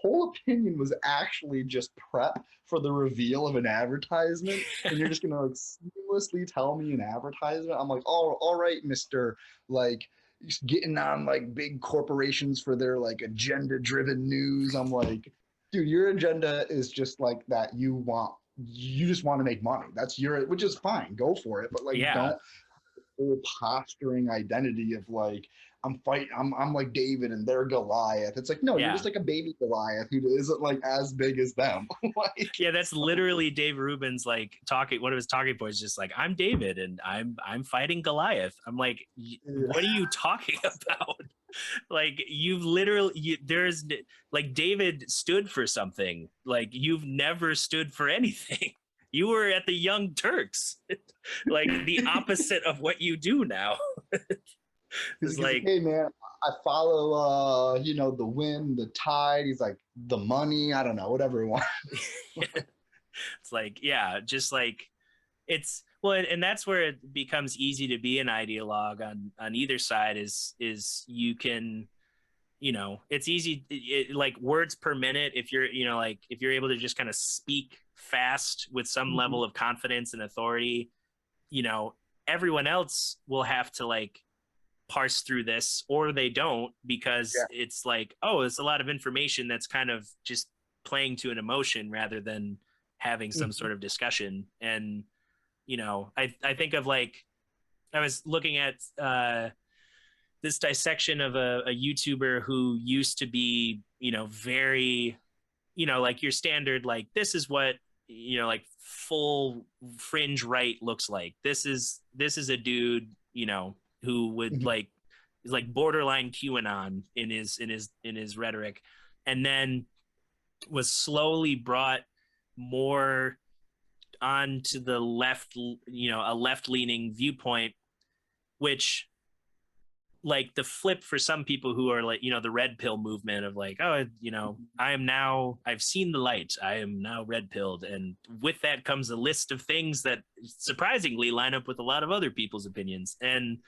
opinion was actually just prep for the reveal of an advertisement, and you're just gonna like seamlessly tell me an advertisement. I'm like, all right, Mister, like getting on like big corporations for their like agenda driven news. I'm like, dude, your agenda is just like that. You just want to make money. That's which is fine. Go for it. But like, Yeah. don't whole posturing identity of like, I'm like David and they're Goliath. It's like, no, Yeah. you're just like a baby Goliath who isn't like as big as them. Like, Yeah, that's literally Dave Rubin's like talking. One of his talking points, just like, I'm David and I'm fighting Goliath. I'm like, what are you talking about? Like, you've literally there's like David stood for something. Like, you've never stood for anything. You were at the Young Turks, like the opposite of what you do now. It's like, hey man, I follow the wind, the tide. He's like, the money, I don't know, whatever he wants. it's like, yeah, just like it's well, and that's where it becomes easy to be an ideologue on either side is you can, it's easy, like words per minute. If you're, like if you're able to just kind of speak fast with some level of confidence and authority, everyone else will have to like parse through this, or they don't, because it's like, oh, it's a lot of information that's kind of just playing to an emotion rather than having some sort of discussion. And I think of like, I was looking at this dissection of a YouTuber who used to be, very, like your standard, like this is what, like full fringe right looks like. This is a dude, who would like is like borderline QAnon in his rhetoric, and then was slowly brought more onto the left, a left leaning viewpoint, which like the flip for some people who are like, the red pill movement of like, oh, I've seen the light, I am now red pilled. And with that comes a list of things that surprisingly line up with a lot of other people's opinions. And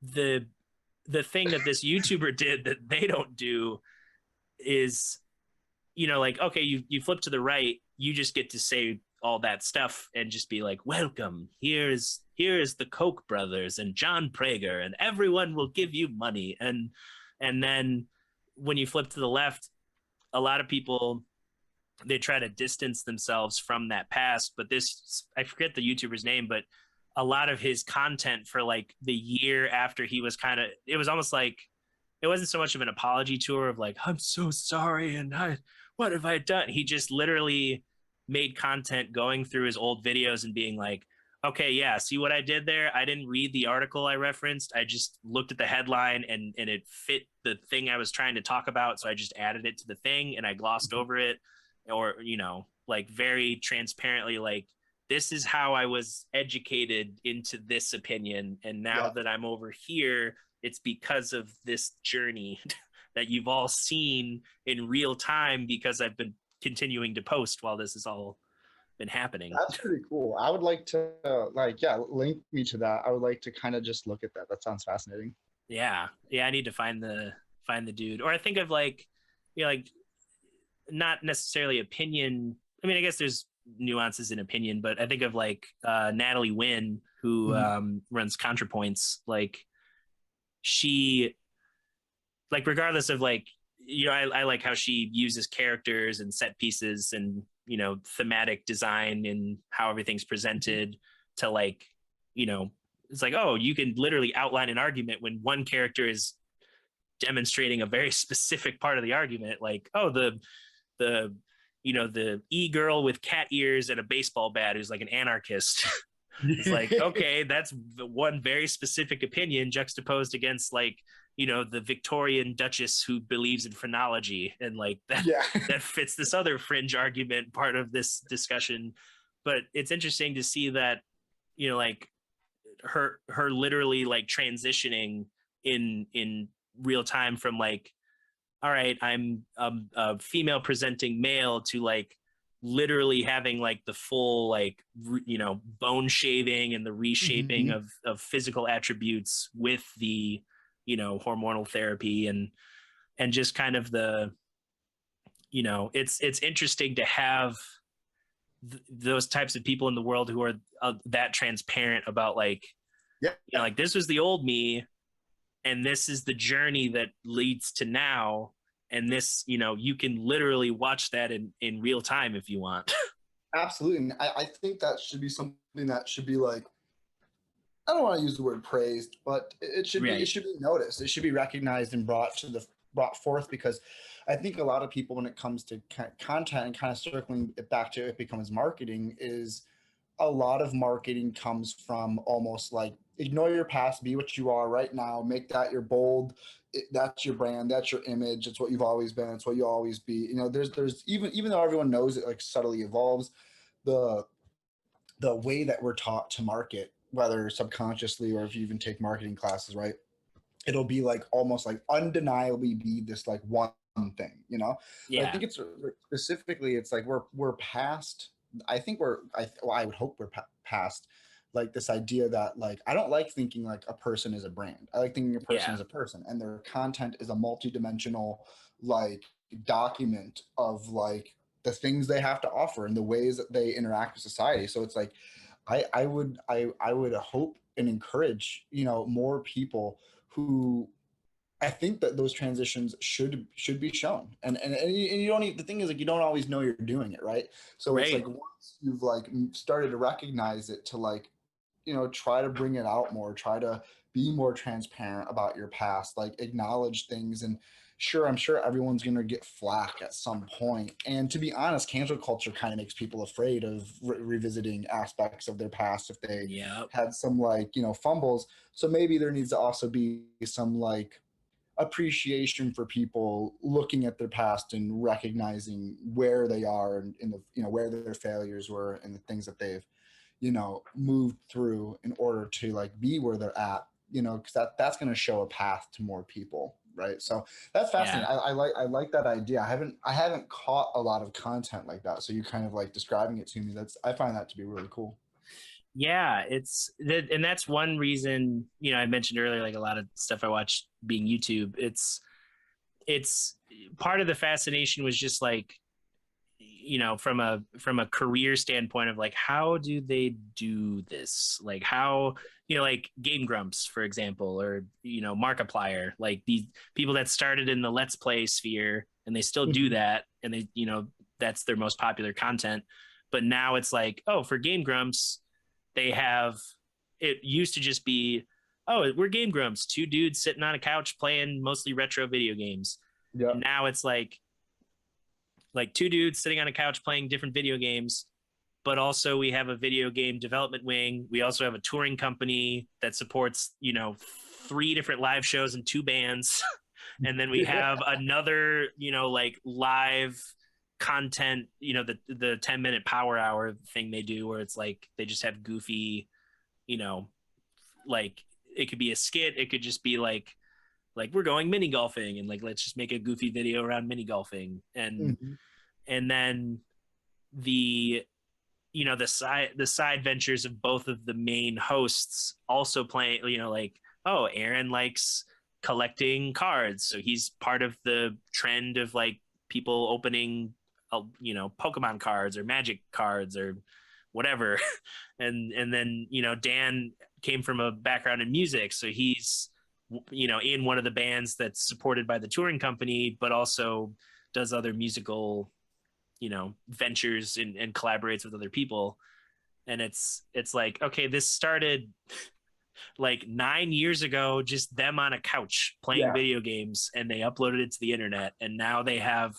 the thing that this YouTuber did that they don't do is, like, okay, you flip to the right, you just get to say all that stuff and just be like, welcome, here is the Koch brothers and John Prager, and everyone will give you money. And then when you flip to the left, a lot of people, they try to distance themselves from that past. But this, I forget the YouTuber's name, but a lot of his content for like the year after he was kind of, it was almost like, it wasn't so much of an apology tour of like, I'm so sorry and what have I done? He just literally made content going through his old videos and being like, okay, yeah, see what I did there? I didn't read the article I referenced. I just looked at the headline and it fit the thing I was trying to talk about. So I just added it to the thing and I glossed over it. Or, like very transparently, like, this is how I was educated into this opinion. And now that I'm over here, it's because of this journey that you've all seen in real time, because I've been continuing to post while this has all been happening. That's pretty cool. I would like to link me to that. I would like to kind of just look at that. That sounds fascinating. Yeah. I need to find the dude. Or I think of like, like not necessarily opinion. I mean, I guess there's nuances in opinion, but I think of like Natalie Wynn, who runs ContraPoints. Like, she, like, regardless of like, I like how she uses characters and set pieces and, thematic design and how everything's presented to like, it's like, oh, you can literally outline an argument when one character is demonstrating a very specific part of the argument. Like, oh, the the e-girl with cat ears and a baseball bat who's like an anarchist. It's like, okay, that's the one very specific opinion juxtaposed against like, the Victorian Duchess who believes in phrenology, and like that Yeah. that fits this other fringe argument part of this discussion. But it's interesting to see that, like her literally like transitioning in real time from like, all right, I'm a female presenting male, to like literally having like the full like bone shaving and the reshaping Mhm. of physical attributes with the hormonal therapy, and just kind of the it's interesting to have those types of people in the world who are that transparent about like, Yeah. like this was the old me and this is the journey that leads to now, and this you can literally watch that in real time if you want. Absolutely. And I think that should be something that should be like, I don't want to use the word praised, but it should be, it Right. should be noticed. It should be recognized and brought forth, because I think a lot of people, when it comes to content and kind of circling it back to it becomes marketing, is a lot of marketing comes from almost like ignore your past, be what you are right now, make that your bold. That's your brand, that's your image, it's what you've always been, it's what you always be. There's even though everyone knows it like subtly evolves, the the way that we're taught to market, whether subconsciously or if you even take marketing classes, right? It'll be like almost like undeniably be this like one thing. But I Yeah. think it's specifically, it's like we're past. I think well, I would hope we're past like this idea that like I don't like thinking like a person is a brand. I like thinking a person Yeah. is a person, and their content is a multi-dimensional like document of like the things they have to offer and the ways that they interact with society. So it's like I would hope and encourage more people who I think that those transitions should be shown, and you don't the thing is like you don't always know you're doing it right. So it's Right. like once you've like started to recognize it, to like try to bring it out more, try to be more transparent about your past, like acknowledge things. And sure, I'm sure everyone's going to get flack at some point, and to be honest, cancel culture kind of makes people afraid of revisiting aspects of their past if they Yep. had some like fumbles. So maybe there needs to also be some like appreciation for people looking at their past and recognizing where they are and in the where their failures were and the things that they've moved through in order to like be where they're at, because that's going to show a path to more people, right? So that's Yeah. fascinating. I like that idea. I haven't caught a lot of content like that, so you kind of like describing it to me, I find that to be really cool. Yeah, it's that, and that's one reason, I mentioned earlier, like a lot of stuff I watch being YouTube. It's part of the fascination was just like, from a career standpoint of like, how do they do this? Like how, like Game Grumps, for example, or Markiplier, like these people that started in the Let's Play sphere and they still do Mhm. that, and they, that's their most popular content. But now it's like, oh, for Game Grumps, they have, it used to just be, oh, we're Game Grumps, two dudes sitting on a couch playing mostly retro video games. Yeah. And now it's like two dudes sitting on a couch playing different video games, but also we have a video game development wing. We also have a touring company that supports, three different live shows and two bands. And then we have another, like live content, the 10-minute power hour thing they do, where it's like they just have goofy, you know, like it could be a skit, it could just be like we're going mini golfing, and like let's just make a goofy video around mini golfing. and Mhm. and then the the side ventures of both of the main hosts also playing, like, oh, Aaron likes collecting cards, so he's part of the trend of like people opening Pokemon cards or Magic cards or whatever. And then Dan came from a background in music, so he's in one of the bands that's supported by the touring company, but also does other musical ventures, and collaborates with other people. And it's like, okay, this started like 9 years ago, just them on a couch playing Yeah. video games, and they uploaded it to the internet, and now they have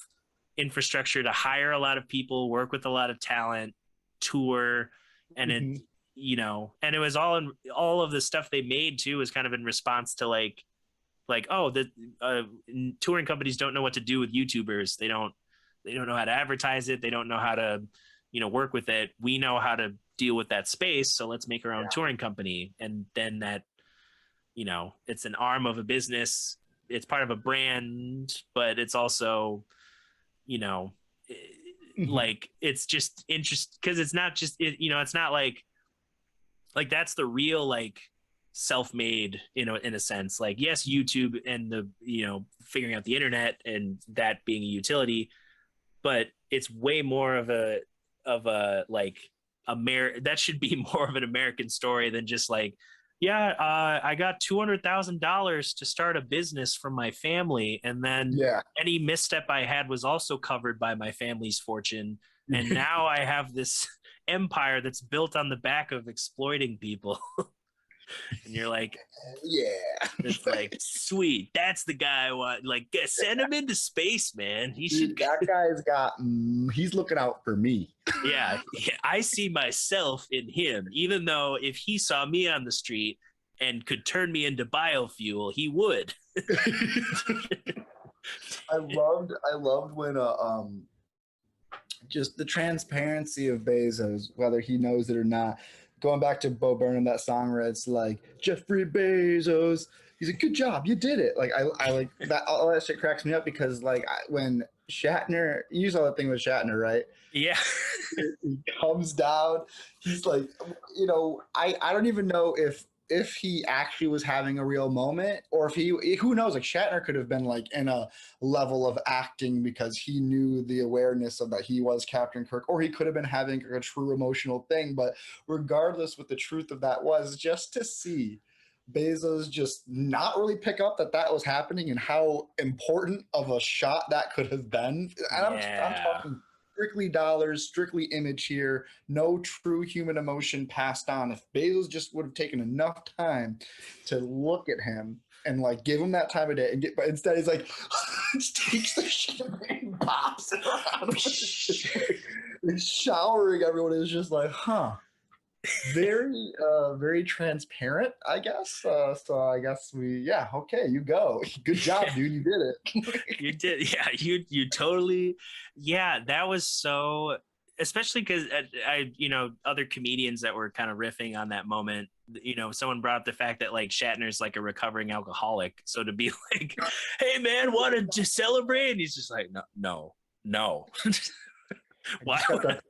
infrastructure to hire a lot of people, work with a lot of talent, tour, and it, you know, and it was all of the stuff they made too was kind of in response to like oh, the touring companies don't know what to do with YouTubers. They don't know how to advertise it. They don't know how to, you know, work with it. We know how to deal with that space, so let's make our own touring company. And then that, you know, it's an arm of a business. It's part of a brand, but it's also, you know, like it's just interesting because it's not just you know, it's not like that's the real like self-made, you know, in a sense. Like, yes, YouTube and the, you know, figuring out the internet and that being a utility, but it's way more of a like that should be more of an American story than just like, yeah, I got $200,000 to start a business from my family, and then any misstep I had was also covered by my family's fortune, and now I have this empire that's built on the back of exploiting people. And you're like, it's like, sweet, that's the guy I want. Like, send him into space, man. He should. That guy's got. He's looking out for me. Yeah, I see myself in him. Even though if he saw me on the street and could turn me into biofuel, he would. I loved when just the transparency of Bezos, whether he knows it or not. Going back to Bo Burnham, that song where it's like, Jeffrey Bezos, he's like, good job, you did it. Like, I like that, all that shit cracks me up because like when Shatner, you saw that thing with Shatner, right? Yeah. He comes down, he's like, you know, I don't even know if he actually was having a real moment, or if he, who knows, like Shatner could have been like in a level of acting because he knew the awareness of that he was Captain Kirk, or he could have been having a true emotional thing. But regardless what the truth of that was, just to see Bezos just not really pick up that was happening and how important of a shot that could have been. And I'm talking strictly dollars, strictly image here, no true human emotion passed on. If Bezos just would have taken enough time to look at him and like give him that time of day, and but instead he's like, just takes the shit and pops it around. He's showering everyone. Is just like, very transparent, I guess. So I guess okay, you go. Good job, dude. You did it. You did. Yeah, you totally. Yeah, that was so, especially because I, you know, other comedians that were kind of riffing on that moment, you know, someone brought up the fact that like Shatner's like a recovering alcoholic. So to be like, hey man, wanted to celebrate? And he's just like, no. Why? That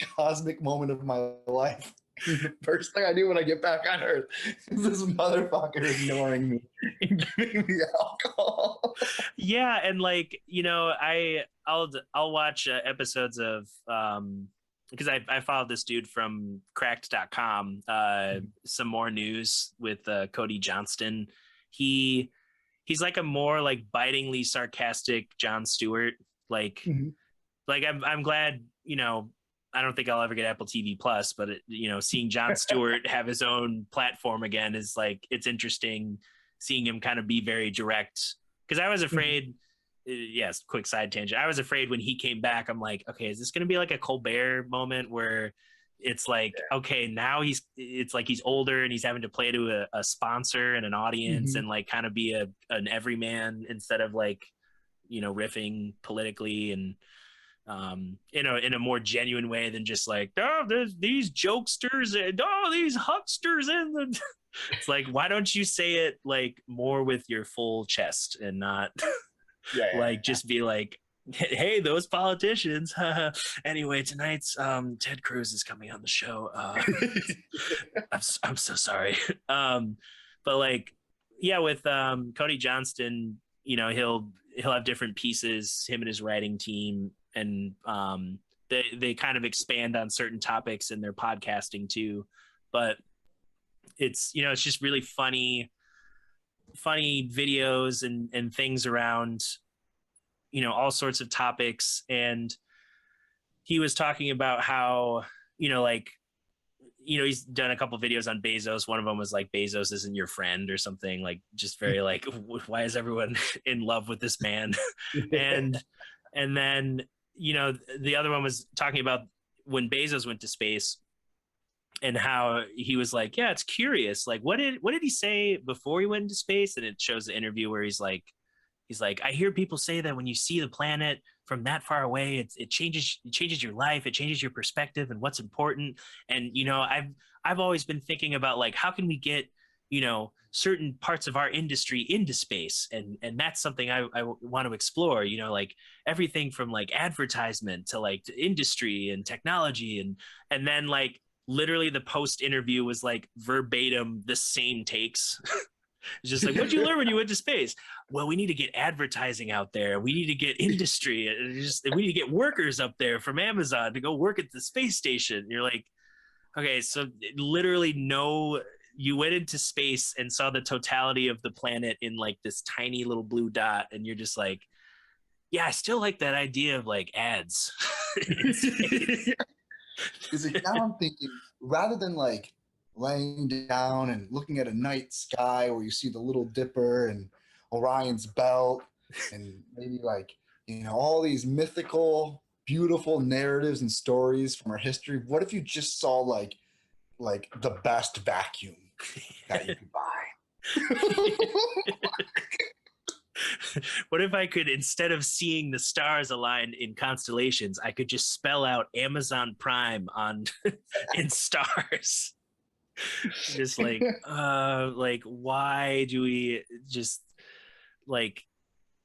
cosmic moment of my life. The first thing I do when I get back on Earth is this motherfucker ignoring me and giving me alcohol. Yeah, and like, you know, I'll watch episodes of because I followed this dude from cracked.com, some more news with Cody Johnston. He's like a more like bitingly sarcastic Jon Stewart. Like like I'm glad, you know, I don't think I'll ever get Apple TV Plus, but you know, seeing Jon Stewart have his own platform again is like, it's interesting seeing him kind of be very direct. Because I was afraid, yes, quick side tangent. I was afraid when he came back, I'm like, okay, is this going to be like a Colbert moment where it's like, okay, now it's like he's older and he's having to play to a sponsor and an audience and like kind of be an everyman instead of like, you know, riffing politically and in a more genuine way than just like, oh, there's these jokesters and these hucksters in the. It's like, why don't you say it like more with your full chest and not just be like, hey, those politicians. Anyway, tonight's Ted Cruz is coming on the show. I'm so sorry. But like, yeah, with Cody Johnston, you know, he'll have different pieces, him and his writing team, and they kind of expand on certain topics in their podcasting too. But it's, you know, it's just really funny videos and things around, you know, all sorts of topics. And he was talking about how, you know, like, you know, he's done a couple videos on Bezos. One of them was like, Bezos isn't your friend or something, like just very like, why is everyone in love with this man? And And then, the other one was talking about when Bezos went to space and how he was like, yeah, it's curious. Like, what did he say before he went into space? And it shows the interview where he's like, I hear people say that when you see the planet from that far away, it changes your life, it changes your perspective and what's important. And I've always been thinking about like, how can we get certain parts of our industry into space, and that's something I want to explore. Like everything from like advertisement to like to industry and technology, and then like literally the post interview was like verbatim the same takes. It's just like, what'd you learn when you went to space? Well, we need to get advertising out there. We need to get industry. And we need to get workers up there from Amazon to go work at the space station. And you're like, okay, so literally you went into space and saw the totality of the planet in like this tiny little blue dot. And you're just like, yeah, I still like that idea of like ads. Because now I'm thinking, rather than like laying down and looking at a night sky where you see the Little Dipper and Orion's Belt and maybe like, all these mythical, beautiful narratives and stories from our history, what if you just saw like the best vacuum that you could buy? What if I could, instead of seeing the stars aligned in constellations, I could just spell out Amazon Prime in stars? Just like why do we just like,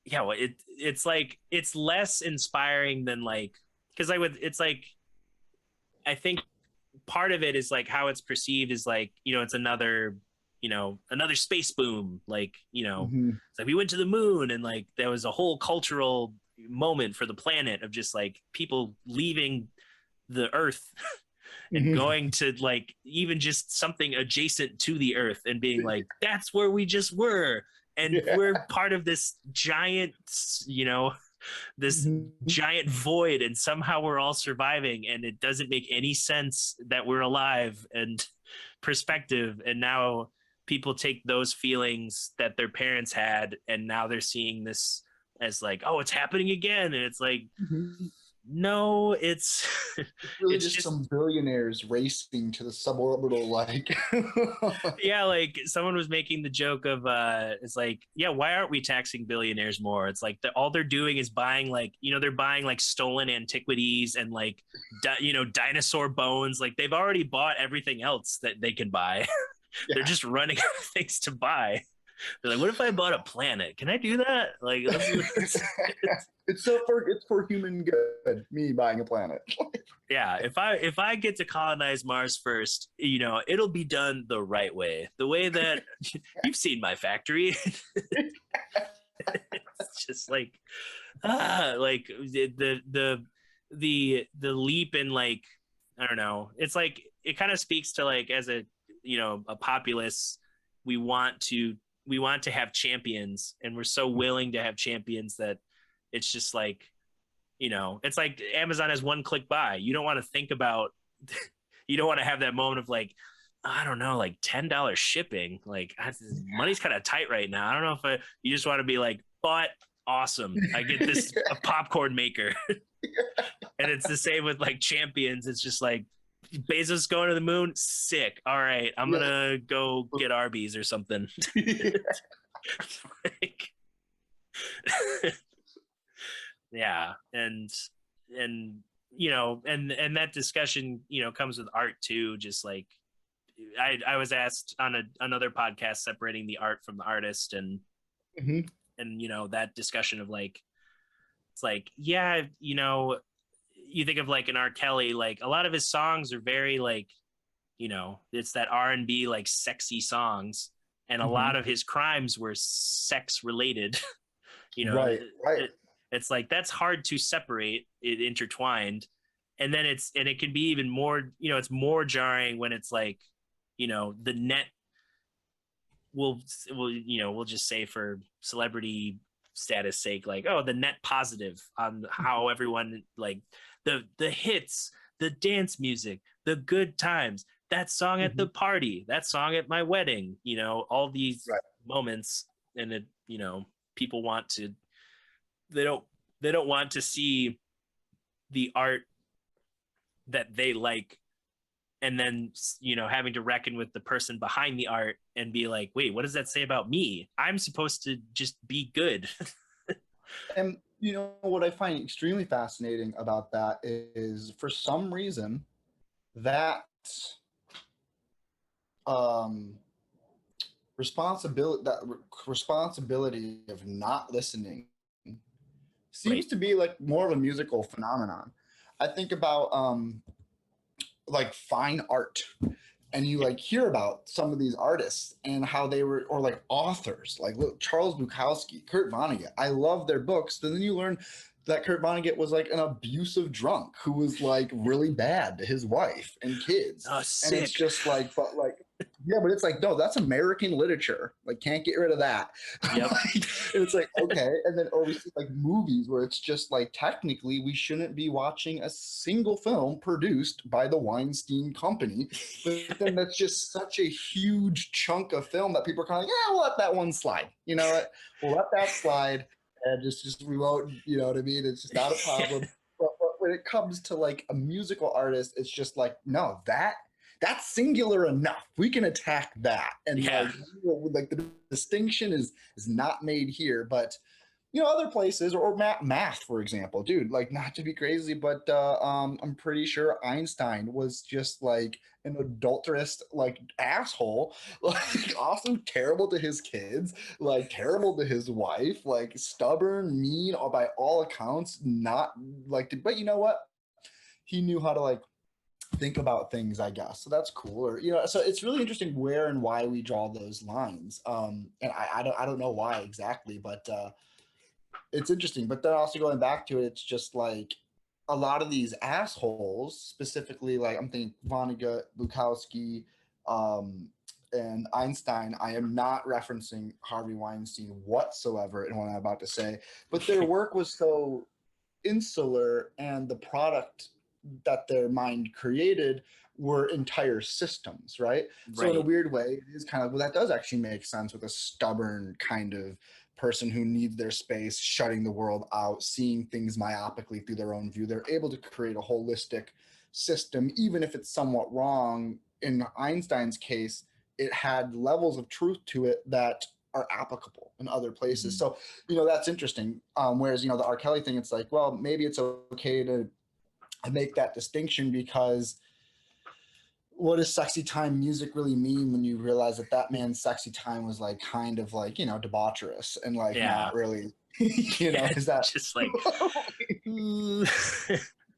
yeah, well, it's like it's less inspiring than like, because it's like, I think part of it is like how it's perceived is like, it's another space boom, like, Mhm. it's like we went to the moon, and like there was a whole cultural moment for the planet of just like people leaving the earth and Mhm. going to like even just something adjacent to the earth and being like, that's where we just were, and Yeah. we're part of this giant this Mhm. giant void, and somehow we're all surviving, and it doesn't make any sense that we're alive and perspective. And now people take those feelings that their parents had, and now they're seeing this as like, oh, it's happening again. And it's like, Mhm. no, it's Really it's just just, some billionaires racing to the suborbital, like. yeah, like someone was making the joke of it's like, yeah, why aren't we taxing billionaires more? It's like all they're doing is buying like, they're buying like stolen antiquities and like dinosaur bones. Like they've already bought everything else that they can buy. They're Yeah. just running out of things to buy. They're like, what if I bought a planet? Can I do that? Like It's for human good, me buying a planet. yeah, if I get to colonize Mars first, it'll be done the right way, the way that you've seen my factory. It's just like like the leap in like, I don't know. It's like it kind of speaks to like, as a a populace, we want to have champions, and we're so willing to have champions that it's just like, it's like Amazon has one click buy. You don't want to think about, you don't want to have that moment of like, I don't know, like $10 shipping. Like money's kind of tight right now. I don't know if you just want to be like, but awesome, I get this a popcorn maker. And it's the same with like champions. It's just like Bezos going to the moon, sick. All right, I'm gonna go get Arby's or something. Like, yeah, and and that discussion comes with art too. Just like I was asked on another podcast separating the art from the artist, and Mhm. that discussion of like, it's like, yeah, you think of like an R. Kelly, like a lot of his songs are very like, it's that R&B like sexy songs, and a lot Mhm. of his crimes were sex related. Right. It's like that's hard to separate it intertwined. And then it can be even more, it's more jarring when it's like, the net we'll just say, for celebrity status sake, like, oh, the net positive on how everyone like the hits, the dance music, the good times, that song at the Mhm. party, that song at my wedding, all these Right. moments. And it, people want to, they don't they don't want to see the art that they like, and then, you know, having to reckon with the person behind the art and be like, wait, what does that say about me? I'm supposed to just be good. And you know what I find extremely fascinating about that is, for some reason, that um, responsibility of not listening seems Right. to be like more of a musical phenomenon. I think about like fine art, and you like hear about some of these artists and how they were, or like authors like look, Charles Bukowski, Kurt Vonnegut. I love their books, but then you learn that Kurt Vonnegut was like an abusive drunk who was like really bad to his wife and kids. Oh, And it's sick. just like, but like, yeah, but it's like, no, that's American literature. Like, can't get rid of that. Yep. Like, and it's like, okay. And then, or we see like movies where it's just like, technically, we shouldn't be watching a single film produced by the Weinstein Company. But then that's just such a huge chunk of film that people are kind of like, yeah, we'll let that one slide. You know what? We'll let that slide, and just we won't, you know what I mean? It's just not a problem. But when it comes to like a musical artist, it's just like, no, that's singular enough. We can attack that. And Yeah. like the distinction is not made here, but you know, other places, or math, for example, dude, like, not to be crazy, but I'm pretty sure Einstein was just like an adulterous, like, asshole, like also terrible to his kids, like terrible to his wife, like stubborn, mean, or by all accounts, not like, but you know what? He knew how to like think about things, I guess. So that's cool. Or you know, so it's really interesting where and why we draw those lines. And I don't know why exactly, but it's interesting. But then also going back to it, it's just like a lot of these assholes, specifically like I'm thinking Vonnegut, Bukowski, um, and Einstein. I am not referencing Harvey Weinstein whatsoever in what I'm about to say, but their work was so insular, and the product that their mind created were entire systems, right? So in a Right. weird way, it is kind of, well, that does actually make sense with a stubborn kind of person who needs their space, shutting the world out, seeing things myopically through their own view. They're able to create a holistic system, even if it's somewhat wrong. In Einstein's case, it had levels of truth to it that are applicable in other places. Mhm. So, you know, that's interesting. Whereas, you know, the R. Kelly thing, it's like, well, maybe it's okay to make that distinction, because what does sexy time music really mean when you realize that that man's sexy time was like kind of like, you know, debaucherous and like Yeah. not really, you know, Yeah, is that just like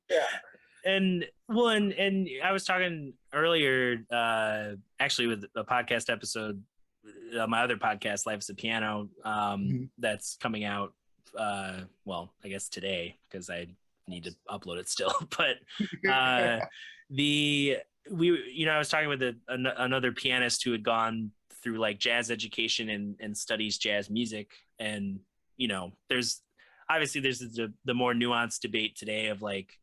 yeah. and well, and I was talking earlier, actually with a podcast episode, my other podcast, Life is a Piano, Mhm. that's coming out, well, I guess today, because I need to upload it still. But the we, you know, I was talking with another pianist who had gone through like jazz education and studies jazz music, and you know, there's obviously there's the more nuanced debate today of like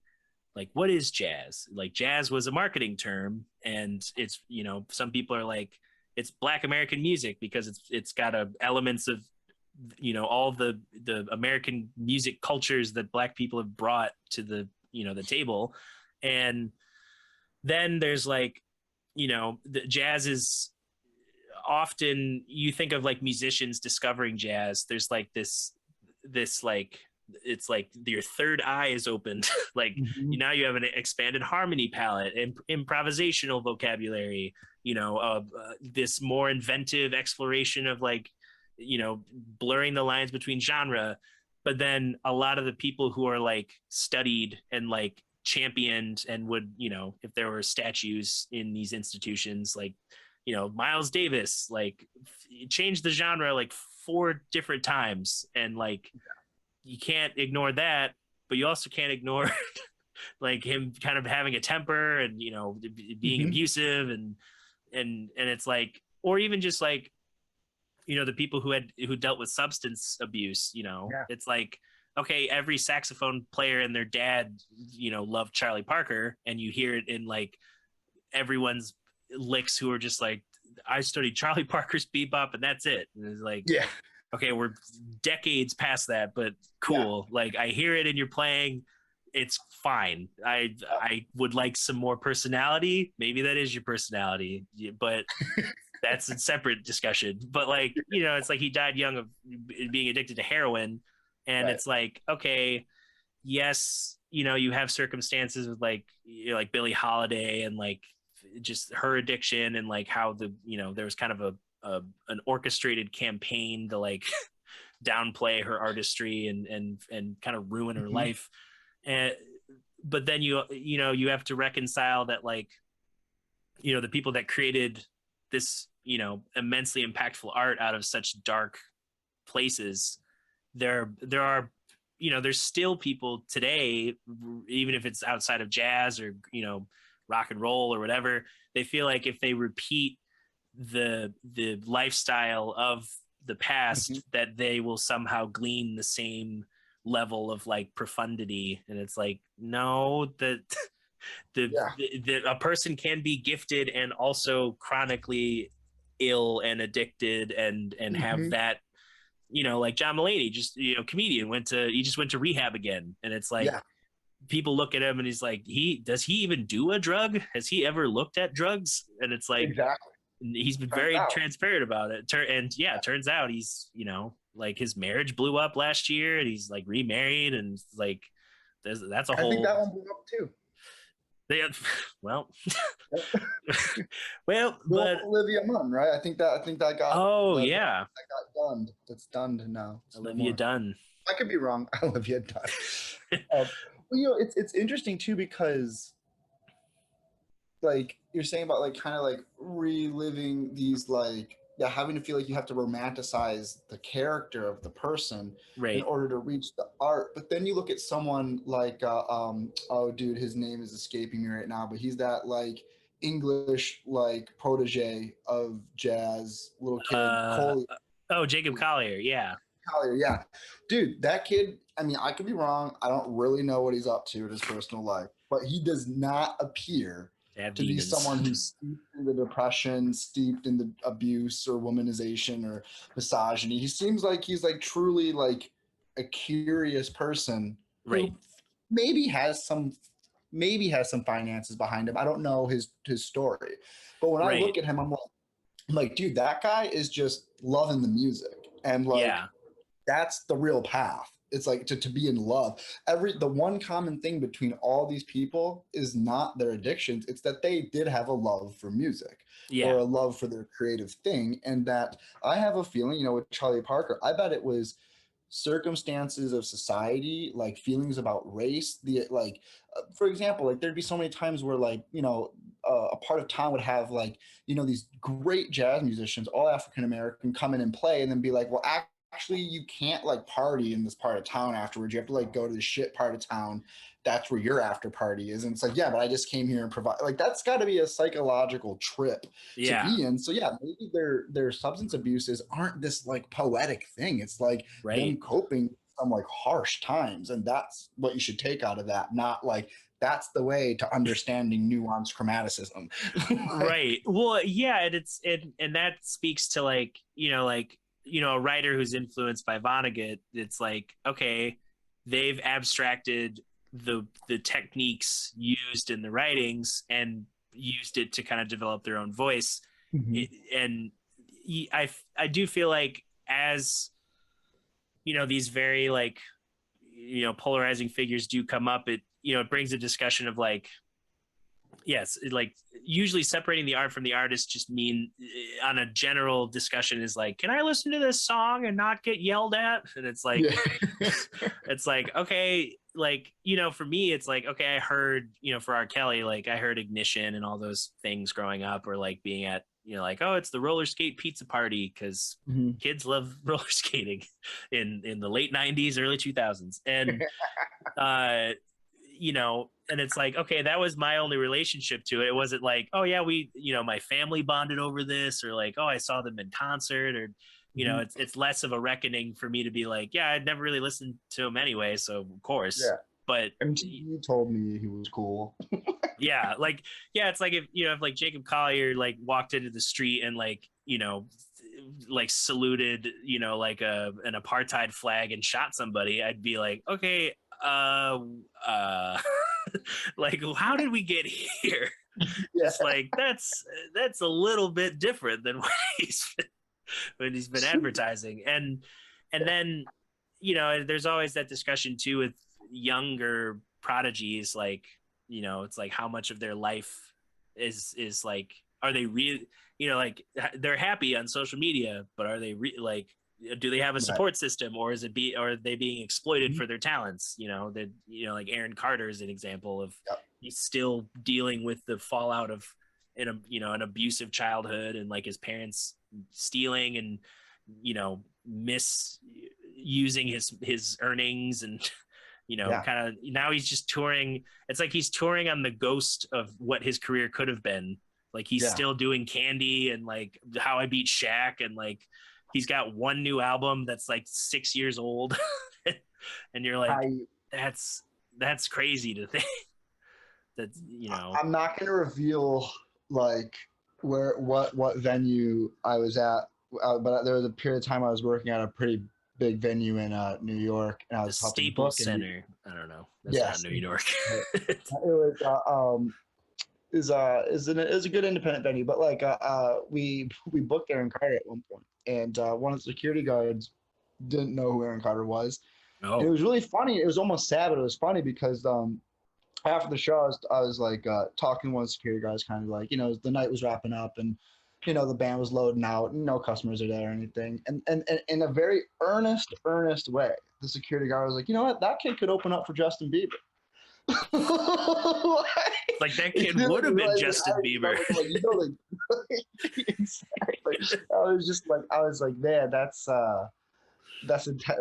what is jazz. Like jazz was a marketing term, and it's, you know, some people are like it's Black American music because it's got elements of, you know, all the American music cultures that Black people have brought to the, you know, the table. And then there's like, you know, the jazz is often, you think of like musicians discovering jazz, there's like this like, it's like your third eye is opened. Like Mhm. now you have an expanded harmony palette and improvisational vocabulary, you know, this more inventive exploration of like, you know, blurring the lines between genre. But then a lot of the people who are like studied and like championed and would, you know, if there were statues in these institutions, like, you know, Miles Davis, like changed the genre like 4 different times. And like, you can't ignore that, but you also can't ignore like him kind of having a temper and, you know, being Mhm. abusive and it's like, or even just like, you know, the people who dealt with substance abuse, you know, Yeah. it's like, okay, every saxophone player and their dad, you know, loved Charlie Parker, and you hear it in like everyone's licks who are just like, I studied Charlie Parker's bebop and that's it. And it's like, Yeah. okay, we're decades past that, but cool. Like I hear it and you're playing, it's fine. I would like some more personality. Maybe that is your personality, but that's a separate discussion. But like, you know, it's like he died young of being addicted to heroin, and Right. it's like, okay, yes, you know, you have circumstances with like, you know, like Billie Holiday and like just her addiction and like how the, you know, there was kind of an orchestrated campaign to like downplay her artistry and kind of ruin her Mhm. life. And but then you know, you have to reconcile that, like, you know, the people that created this, you know, immensely impactful art out of such dark places, there are, you know, there's still people today, even if it's outside of jazz or, you know, rock and roll or whatever, they feel like if they repeat the lifestyle of the Mhm. past, that they will somehow glean the same level of like profundity. And it's like, no, that Yeah. a person can be gifted and also chronically ill and addicted and have Mhm. that, you know, like John Mulaney, just, you know, comedian, he just went to rehab again. And it's like, Yeah. people look at him and he's like, does he even do a drug? Has he ever looked at drugs? And it's like, Exactly. he's been Turns very out. transparent about it. And yeah, it turns out he's, you know, like his marriage blew up last year and he's like remarried, and like, that's a I think whole, that one blew up too. they, well, Yep. well, Well, but Olivia Munn, right? I think that got oh that yeah, got done. That's done now. It's no Olivia more. Dunn. I could be wrong. Olivia Dunn. Well, it's interesting too because like you're saying about like kind of like reliving these like yeah having to feel like you have to romanticize the character of the person in Right. order to reach the art, but then you look at someone like oh dude, his name is escaping me right now, but he's that like English like protege of jazz, little kid Uh, Coley oh, Jacob Collier. Yeah. Collier, yeah, dude, that kid, I mean, I could be wrong, I don't really know what he's up to in his personal life, but he does not appear They have to be demons. someone who's steeped in the depression, steeped in the abuse or womanization or misogyny. He seems like he's like truly like a curious person Right. who maybe has some finances behind him. I don't know his story, but when I Right. look at him, I'm like, dude, that guy is just loving the music, and like Yeah. that's the real path. It's like to be in love. The one common thing between all these people is not their addictions. It's that they did have a love for music or Yeah. a love for their creative thing. And that I have a feeling, with Charlie Parker, I bet it was circumstances of society, like feelings about race, the like for example, like there'd be so many times where like a part of town would have like these great jazz musicians, all African American, come in and play, and then be like, well, actually you can't like party in this part of town afterwards, you have to like go to the shit part of town, that's where your after party is. And it's like, yeah, but I just came here and provide, like, that's got to be a psychological trip to Yeah. be in. So yeah, maybe their substance abuses aren't this like poetic thing, it's like them Right. coping with some like harsh times, and that's what you should take out of that, not like that's the way to understanding nuanced chromaticism. Like, Right. Well, yeah, and and that speaks to like, you know, like, you know, a writer who's influenced by Vonnegut. It's like, okay, they've abstracted the techniques used in the writings and used it to kind of develop their own voice. mhm, And I do feel like, as you know, these very like, you know, polarizing figures do come up, it, you know, it brings a discussion of like, yes, like usually separating the art from the artist just mean, on a general discussion, is like, can I listen to this song and not get yelled at? And it's like, yeah. it's like, okay, like, you know, for me, it's like, okay, I heard, you know, for R. Kelly, like I heard Ignition and all those things growing up, or like being at, you know, like, oh, it's the roller skate pizza party because Mhm. kids love roller skating in the late 90s, early 2000s. And uh you know, and it's like, okay, that was my only relationship to it. It wasn't like, oh yeah, we, you know, my family bonded over this, or like, oh, I saw them in concert, or, you know, Mhm. it's less of a reckoning for me to be like, yeah, I'd never really listened to him anyway, so of course. Yeah. But MTV told me he was cool. yeah, like, yeah, it's like, if, you know, if like Jacob Collier like walked into the street and like, you know, like saluted, like an apartheid flag and shot somebody, I'd be like, okay, uh like, how did we get here? Yeah. Just like that's a little bit different than what he's been advertising. And then, there's always that discussion too with younger prodigies, like, it's like how much of their life is like, are they really, like, they're happy on social media, but are they like, do they have a Right. support system, or or are they being exploited Mhm. for their talents? That, like Aaron Carter is an example of, Yep. he's still dealing with the fallout of an abusive childhood, and like his parents stealing and misusing his earnings, and Yeah. kind of now he's just touring. It's like he's touring on the ghost of what his career could have been. Like he's Yeah. still doing Candy and like How I Beat Shaq, and like he's got one new album that's like 6 years old. And you're like, I that's crazy to think that, I'm not going to reveal like what venue I was at, but there was a period of time I was working at a pretty big venue in New York, and I the was helping Staples book. Center. I don't know. That's not Yes, New York. it was is a good independent venue, but like we booked Aaron Carter at one point, and one of the security guards didn't know who Aaron Carter was, and it Oh, was really funny. It was almost sad, but it was funny because after the show, I was like talking to one of the security guys, kind of like, the night was wrapping up, and the band was loading out, and no customers are there or anything, and in a very earnest way, the security guard was like, you know what, that kid could open up for Justin Bieber. like that kid would have been Justin Bieber. Exactly. I was like, man, that's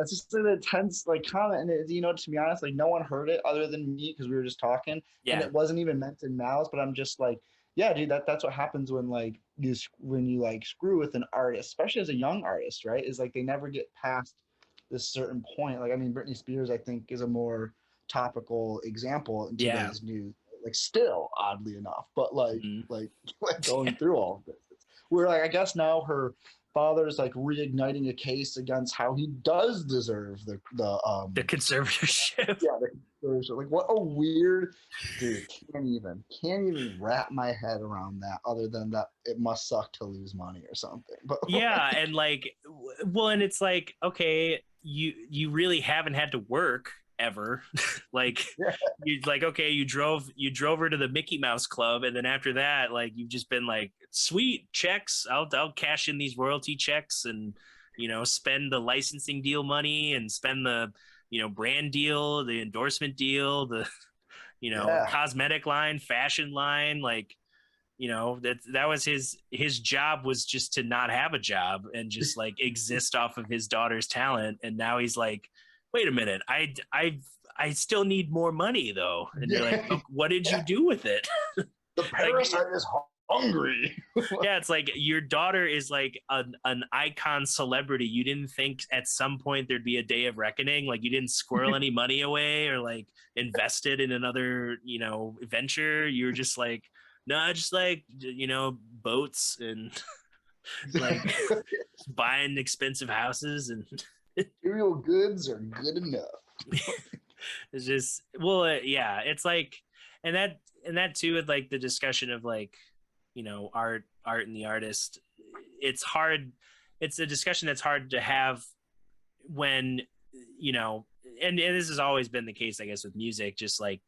just an intense like comment, and to be honest, like no one heard it other than me because we were just talking, and Yeah. it wasn't even meant in malice. But I'm just like, yeah, dude, that's what happens when you like screw with an artist, especially as a young artist, right? Is like they never get past this certain point. Like I mean, Britney Spears, I think, is a more topical example in Yeah. today's news. Like still, oddly enough, but Mhm. like going through all of this, where like I guess now her father's like reigniting a case against how he does deserve the conservatorship. yeah, the conservatorship. Like what a weird dude. Can't even wrap my head around that, other than that it must suck to lose money or something. But Yeah, and like, well, and it's like, okay, you really haven't had to work ever. Like, yeah, you like, okay, you drove her to the Mickey Mouse Club, and then after that, like, you've just been like, sweet checks, I'll cash in these royalty checks, and spend the licensing deal money, and spend the brand deal, the endorsement deal, the yeah, cosmetic line, fashion line, like, that was his job, was just to not have a job and just like exist off of his daughter's talent. And now he's like, wait a minute, I still need more money though. And you're like, yeah. oh, what did you do with it? The Like, parasite is hungry. yeah, it's like your daughter is like an icon celebrity. You didn't think at some point there'd be a day of reckoning? Like, you didn't squirrel any money away or like invest it in another venture? You were just like, no, just like boats and like buying expensive houses, and Material goods are good enough. it's just, well, yeah, it's like, and that too, with like the discussion of like art and the artist. It's hard. It's a discussion that's hard to have when and this has always been the case, I guess, with music, just like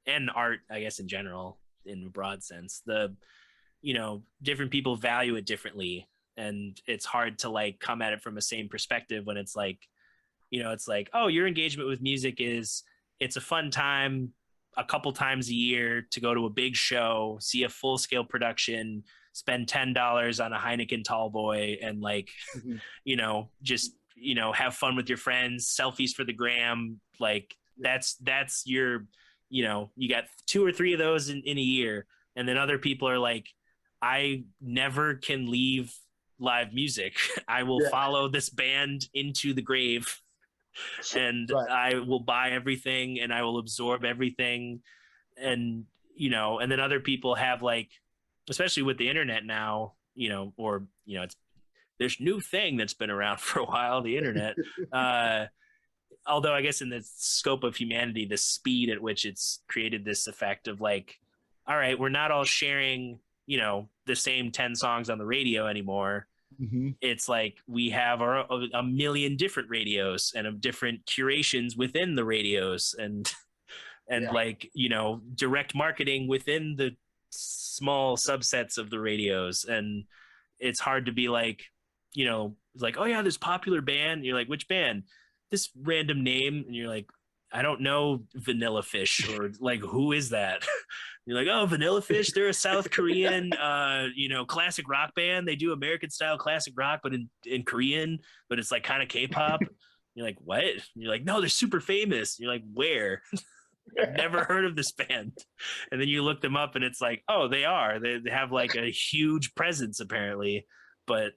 and art, I guess, in general, in a broad sense. Different people value it differently, and it's hard to like come at it from the same perspective when it's like, it's like, oh, your engagement with music is, it's a fun time a couple times a year to go to a big show, see a full scale production, spend $10 on a Heineken tall boy, and like, Mhm. just have fun with your friends, selfies for the gram. Like, that's your, you got 2 or 3 of those in a year. And then other people are like, I never can leave live music. I will Yeah, follow this band into the grave, and right. I will buy everything, and I will absorb everything. And and then other people have like, especially with the internet now, or it's this new thing that's been around for a while, the internet. Although I guess in the scope of humanity, the speed at which it's created this effect of like, all right, we're not all sharing, the same 10 songs on the radio anymore. Mm-hmm. It's like we have a million different radios and of different curations within the radios, and like, direct marketing within the small subsets of the radios. And it's hard to be like, it's like, oh yeah, this popular band. And you're like, which band? This random name. And you're like, I don't know Vanilla Fish, or like, who is that? You're like, oh, Vanilla Fish, they're a South Korean, classic rock band. They do American style classic rock, but in Korean, but it's like kind of K-pop. You're like, what? And you're like, no, they're super famous. You're like, where? I've never heard of this band. And then you look them up and it's like, oh, they are. They have like a huge presence apparently. But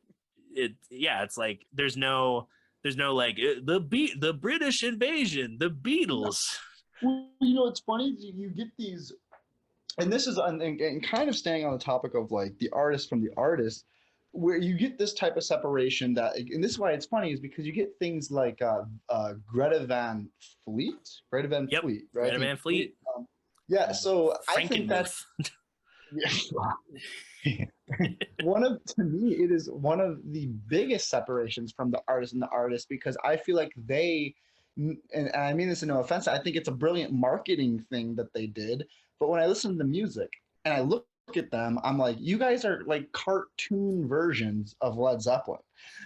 it's like there's no like the British invasion, the Beatles. Well, it's funny, you get these, and this is and kind of staying on the topic of like the artist from the artist, where you get this type of separation that, and this is why it's funny, is because you get things like Greta Van Fleet, right? Greta Van Fleet. Yeah, so I think that's to me, it is one of the biggest separations from the artist and the artist, because I feel like they, and I mean this in no offense, I think it's a brilliant marketing thing that they did. But when I listen to the music and I look at them, I'm like, you guys are like cartoon versions of Led Zeppelin.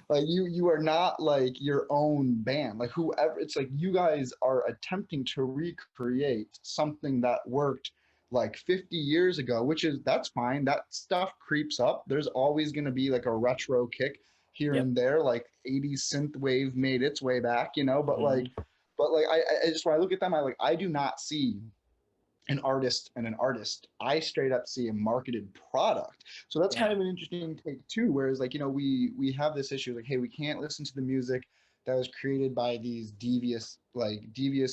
Like you are not like your own band. Like whoever, it's like you guys are attempting to recreate something that worked like 50 years ago, that's fine. That stuff creeps up. There's always going to be like a retro kick here and there, like 80s synth wave made its way back, but like I just, when I look at them, I do not see an artist and an artist. I straight up see a marketed product. So that's kind of an interesting take too, whereas like, we have this issue like, hey, we can't listen to the music that was created by these devious,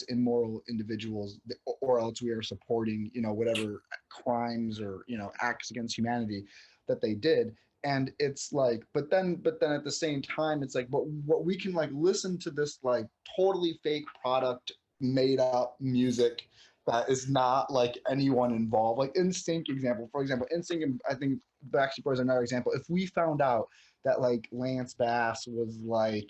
immoral individuals, or else we are supporting, whatever crimes or, acts against humanity that they did. And it's like, but then at the same time, it's like, but what we can like listen to this like totally fake product, made up music that is not like anyone involved. Like NSYNC for example, NSYNC, and I think Backstreet Boys are another example. If we found out that like Lance Bass was like,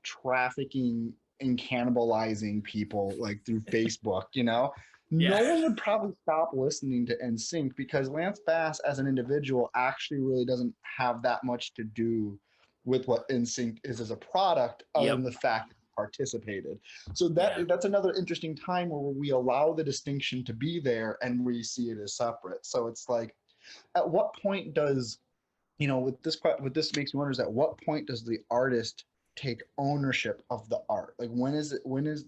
trafficking and cannibalizing people like through Facebook, no one would probably stop listening to NSYNC, because Lance Bass as an individual actually really doesn't have that much to do with what NSYNC is as a product, other than the fact that he participated. So that's another interesting time where we allow the distinction to be there and we see it as separate. So it's like, at what point does, what this makes me wonder is, at what point does the artist take ownership of the art? Like when is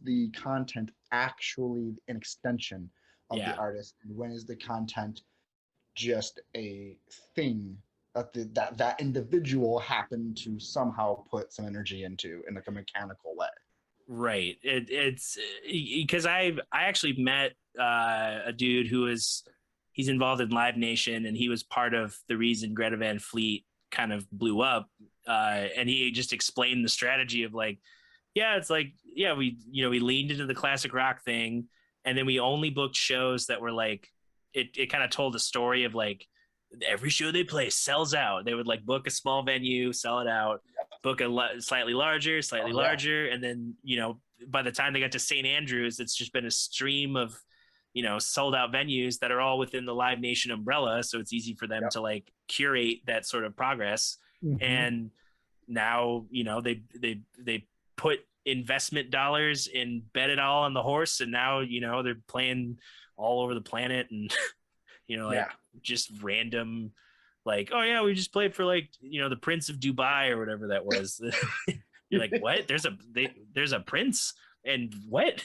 the content actually an extension of the artist, and when is the content just a thing that that individual happened to somehow put some energy into in like a mechanical way? Right. It's because I actually met a dude he's involved in Live Nation, and he was part of the reason Greta Van Fleet kind of blew up. And he just explained the strategy of like, it's like, we leaned into the classic rock thing, and then we only booked shows that were like, it kind of told the story of like, every show they play sells out. They would like book a small venue, sell it out, book a slightly larger, and then by the time they got to St. Andrews, it's just been a stream of sold out venues that are all within the Live Nation umbrella, so it's easy for them to like curate that sort of progress. And now they put investment dollars and bet it all on the horse, and now they're playing all over the planet, and just random, like, oh yeah, we just played for like the Prince of Dubai or whatever that was. You're like, what? There's a prince, and what?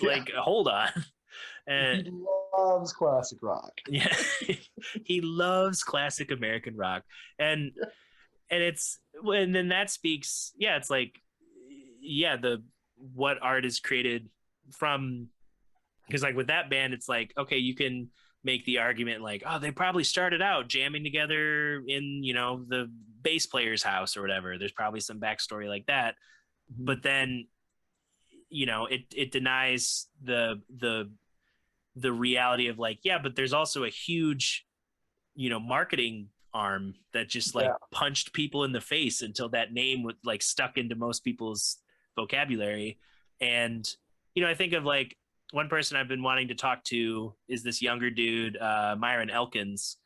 Like, hold on. And he loves classic rock. Yeah, he loves classic American rock, and then that speaks. Yeah, it's like, what art is created from, because like with that band, it's like, okay, you can make the argument like, oh, they probably started out jamming together in the bass player's house or whatever. There's probably some backstory like that. Mhm. But then, it denies the reality of like, yeah, but there's also a huge, marketing arm that just like Yeah. punched people in the face until that name was like stuck into most people's vocabulary. And, I think of like one person I've been wanting to talk to is this younger dude, Myron Elkins.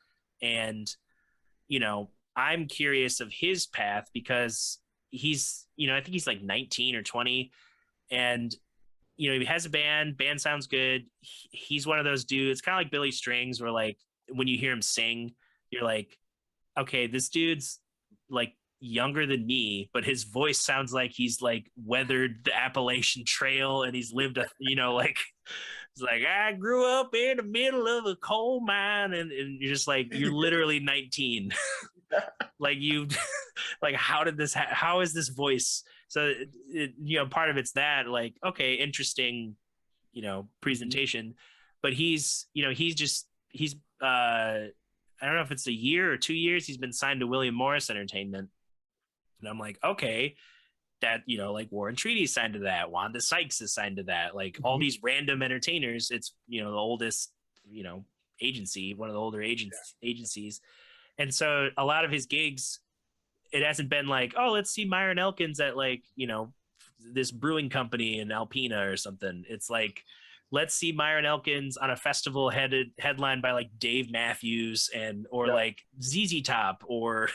And, I'm curious of his path because he's, I think he's like 19 or 20. And he has a band sounds good. He's one of those dudes, kind of like Billy Strings, where like when you hear him sing, you're like, okay, this dude's like younger than me, but his voice sounds like he's like weathered the Appalachian Trail and he's lived a, like, it's like, I grew up in the middle of a coal mine, and you're just like, you're literally 19. Like you, like, how is this voice? So, part of it's that, like, okay, interesting, presentation, but I don't know if it's a year or 2 years, he's been signed to William Morris Entertainment. And I'm like, okay, that, like Warren Treaty signed to that. Wanda Sykes is signed to that. Like all these random entertainers, it's, the oldest, agency, one of the older agencies. And so a lot of his gigs, it hasn't been like, oh, let's see Myron Elkins at like, this brewing company in Alpena or something. It's like, let's see Myron Elkins on a festival headlined by like Dave Matthews or like ZZ Top or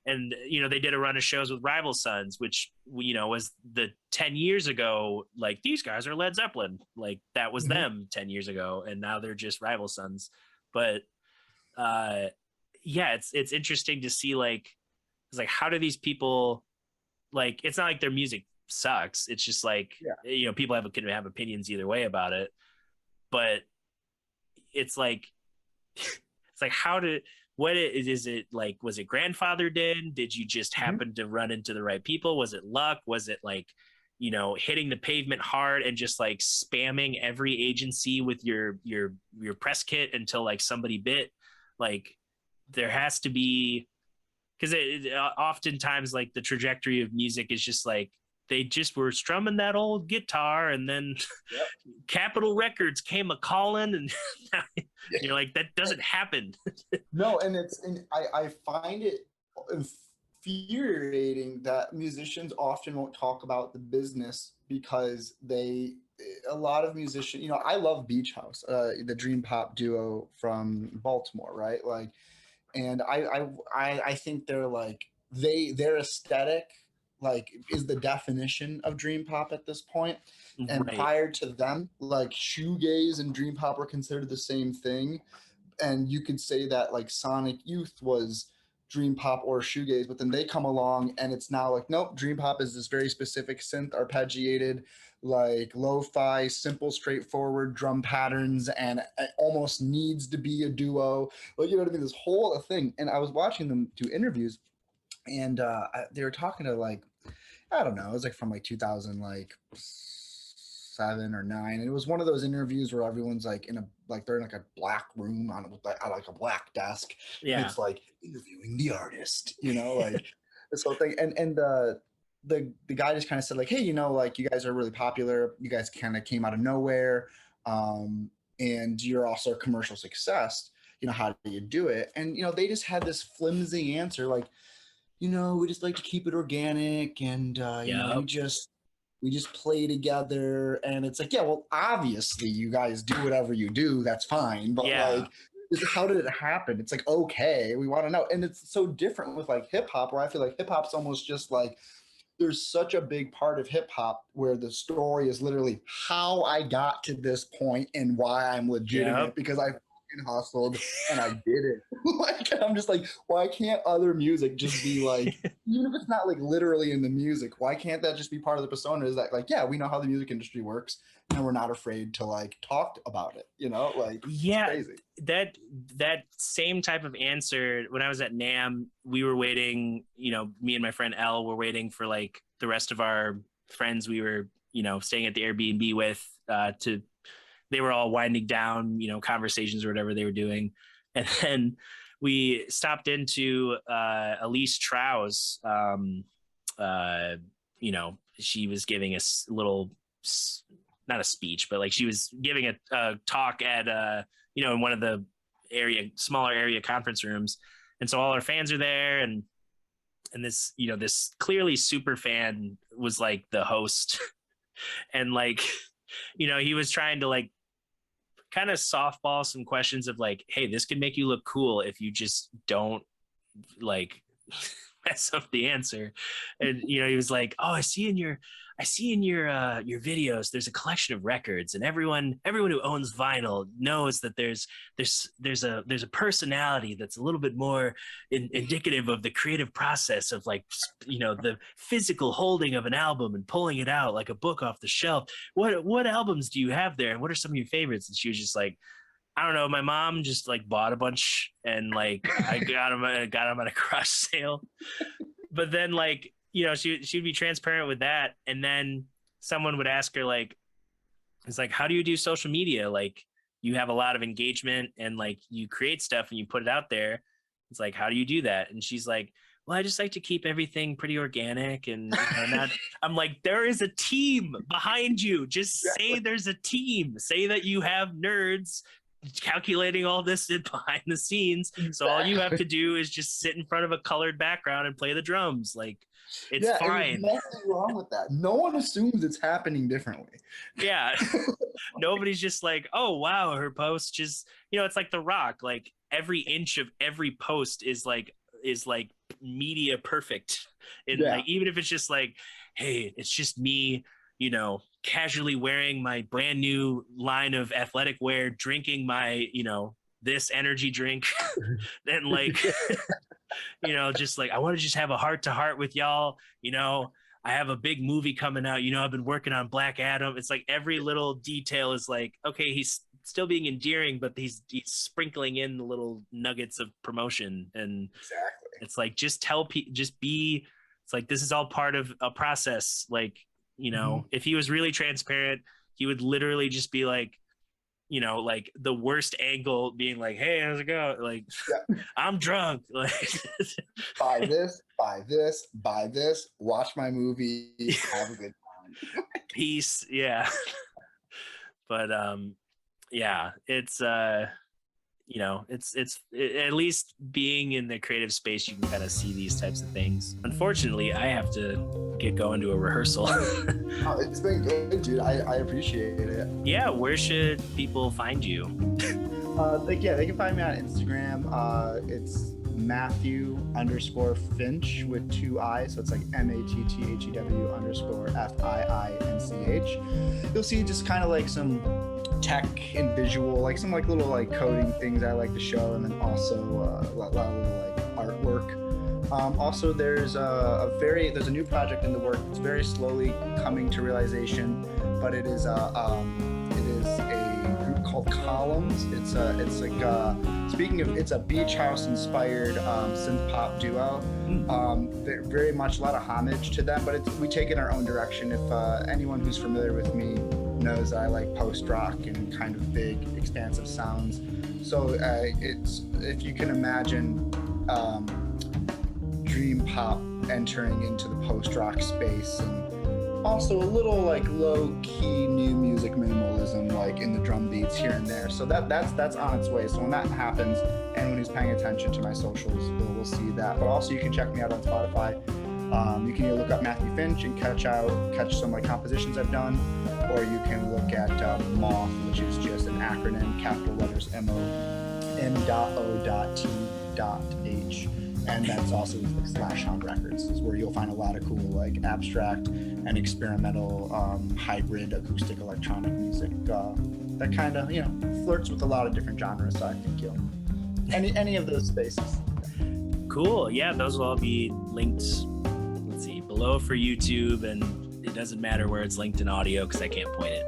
and they did a run of shows with Rival Sons, which was the 10 years ago, like these guys are Led Zeppelin, like that was them 10 years ago, and now they're just Rival Sons. But yeah, it's interesting to see like, it's like, how do these people, like, it's not like their music sucks, it's just like, people can have opinions either way about it, but it's like is it like, was it grandfathered in? Did you just happen to run into the right people? Was it luck? Was it like, hitting the pavement hard and just like spamming every agency with your press kit until like somebody bit? Like there has to be, because oftentimes like the trajectory of music is just like, they just were strumming that old guitar and then Capitol Records came a calling, and you're like, that doesn't happen. No, and I find it infuriating that musicians often won't talk about the business because a lot of musicians, I love Beach House, the dream pop duo from Baltimore, right? Like, and I think they're like, their aesthetic like is the definition of dream pop at this point. And Right. prior to them, like shoegaze and dream pop were considered the same thing. And you could say that like Sonic Youth was dream pop or shoegaze, but then they come along and it's now like, nope, dream pop is this very specific synth arpeggiated, like lo-fi, simple, straightforward drum patterns, and it almost needs to be a duo. Like, you know what I mean? This whole thing. And I was watching them do interviews, and they were talking to like, I don't know, it was like from like 2000, like 7 or 9, and it was one of those interviews where everyone's like they're in like a black room on like a black desk. Yeah. And it's like interviewing the artist, like this whole thing. And the guy just kind of said like, hey, like you guys are really popular, you guys kind of came out of nowhere, and you're also a commercial success, how do you do it? And they just had this flimsy answer like, we just like to keep it organic, and we just play together. And it's like, yeah, well, obviously you guys do whatever you do, that's fine, but like, how did it happen? It's like, okay, we want to know. And it's so different with like hip hop, where I feel like hip hop's almost just like, there's such a big part of hip hop where the story is literally how I got to this point and why I'm legitimate, because I hustled and I did it. Like, I'm just like, why can't other music just be like, even if it's not like literally in the music, why can't that just be part of the persona? Is that like, yeah, we know how the music industry works and we're not afraid to like talk about it, like, yeah, it's crazy. that same type of answer. When I was at NAMM, we were waiting, me and my friend Elle were waiting for like the rest of our friends we were, staying at the Airbnb with, they were all winding down, conversations or whatever they were doing. And then we stopped into Elise Trow's, she was giving us a little, not a speech, but like she was giving a talk at, in one of the smaller area conference rooms. And so all our fans are there, and this, this clearly super fan was like the host. And like, he was trying to like kind of softball some questions of like, hey, this could make you look cool if you just don't like mess up the answer. And he was like, oh, I see in your videos there's a collection of records, and everyone who owns vinyl knows that there's a personality that's a little bit more indicative of the creative process of like, the physical holding of an album and pulling it out like a book off the shelf. What albums do you have there, and what are some of your favorites? And she was just like, I don't know, my mom just like bought a bunch, and like I got them at a garage sale. But then like, she'd be transparent with that. And then someone would ask her like, it's like, how do you do social media? Like, you have a lot of engagement and like you create stuff and you put it out there. It's like, how do you do that? And she's like, well, I just like to keep everything pretty organic and not. I'm like, there is a team behind you. Just say there's a team. Say that you have nerds calculating all this behind the scenes. Exactly. So all you have to do is just sit in front of a colored background and play the drums. Like, it's fine. There's nothing wrong with that. No one assumes it's happening differently. Yeah. Nobody's just like, oh wow, her post just, it's like The Rock. Like every inch of every post is like media perfect. And like, even if it's just like, hey, it's just me, casually wearing my brand new line of athletic wear, drinking my, this energy drink. Then like, just like, I want to just have a heart to heart with y'all. I have a big movie coming out. I've been working on Black Adam. It's like every little detail is like, okay, he's still being endearing, but he's sprinkling in the little nuggets of promotion. And it's like, just tell people, it's like, this is all part of a process. Like, if he was really transparent, he would literally just be like, like the worst angle being like, hey, how's it going? Like, I'm drunk. Like, buy this, watch my movie, have a good time. Peace. Yeah. But, it's, it's at least being in the creative space, you can kind of see these types of things. Unfortunately, I have to get going to a rehearsal. It's been good, dude. I appreciate it. Yeah, where should people find you? They can find me on Instagram. It's Matthew_Finch with 2 I's, so it's like MATTHEW_FIINCH. You'll see just kind of like some tech and visual, like some like little like coding things I like to show, and then also a lot of little like artwork. Also, there's a new project in the work. It's very slowly coming to realization, but it is a group called Columns. It's a beach house inspired synth pop duo. Very much a lot of homage to them, but we take it in our own direction. If anyone who's familiar with me knows I like post rock and kind of big, expansive sounds. So it's, if you can imagine dream pop entering into the post rock space, and also a little like low key new music minimalism, like in the drum beats here and there. So that's on its way. So when that happens, anyone who's paying attention to my socials will see that. But also you can check me out on Spotify. You can either look up Matthew Finch and catch some of my compositions I've done, or you can look at m.o.t.h, which is just an acronym, capital letters m.o.t.h, and that's also like Slash on Records, is where you'll find a lot of cool like abstract and experimental hybrid acoustic electronic music that kind of flirts with a lot of different genres. So I think you'll any of those spaces. Cool. Yeah, those will all be linked, let's see, below for YouTube, and it doesn't matter where it's linked in audio because I can't point it.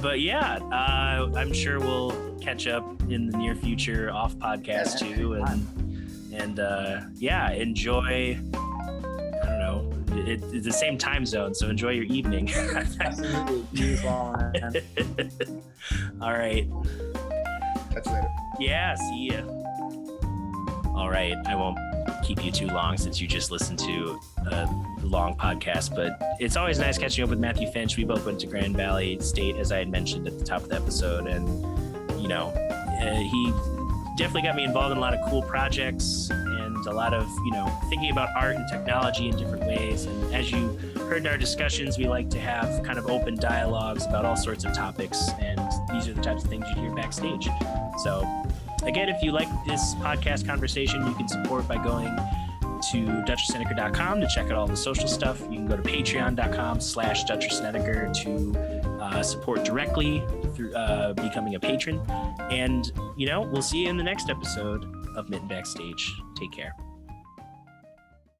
But yeah, I'm sure we'll catch up in the near future off podcast too, and enjoy, I don't know, it's the same time zone, so enjoy your evening. Absolutely. Beautiful, man. All right. Catch you later. Yeah, see ya. All right, I won't keep you too long since you just listened to a long podcast, but it's always nice catching up with Matthew Finch. We both went to Grand Valley State, as I had mentioned at the top of the episode, and he definitely got me involved in a lot of cool projects and a lot of thinking about art and technology in different ways. And as you heard in our discussions, we like to have kind of open dialogues about all sorts of topics, and these are the types of things you hear backstage. So again, if you like this podcast conversation, you can support by going to DutcherSnedeker.com to check out all the social stuff. You can go to patreon.com/DutcherSnedeker to support directly through becoming a patron. And, we'll see you in the next episode of Mitten Backstage. Take care.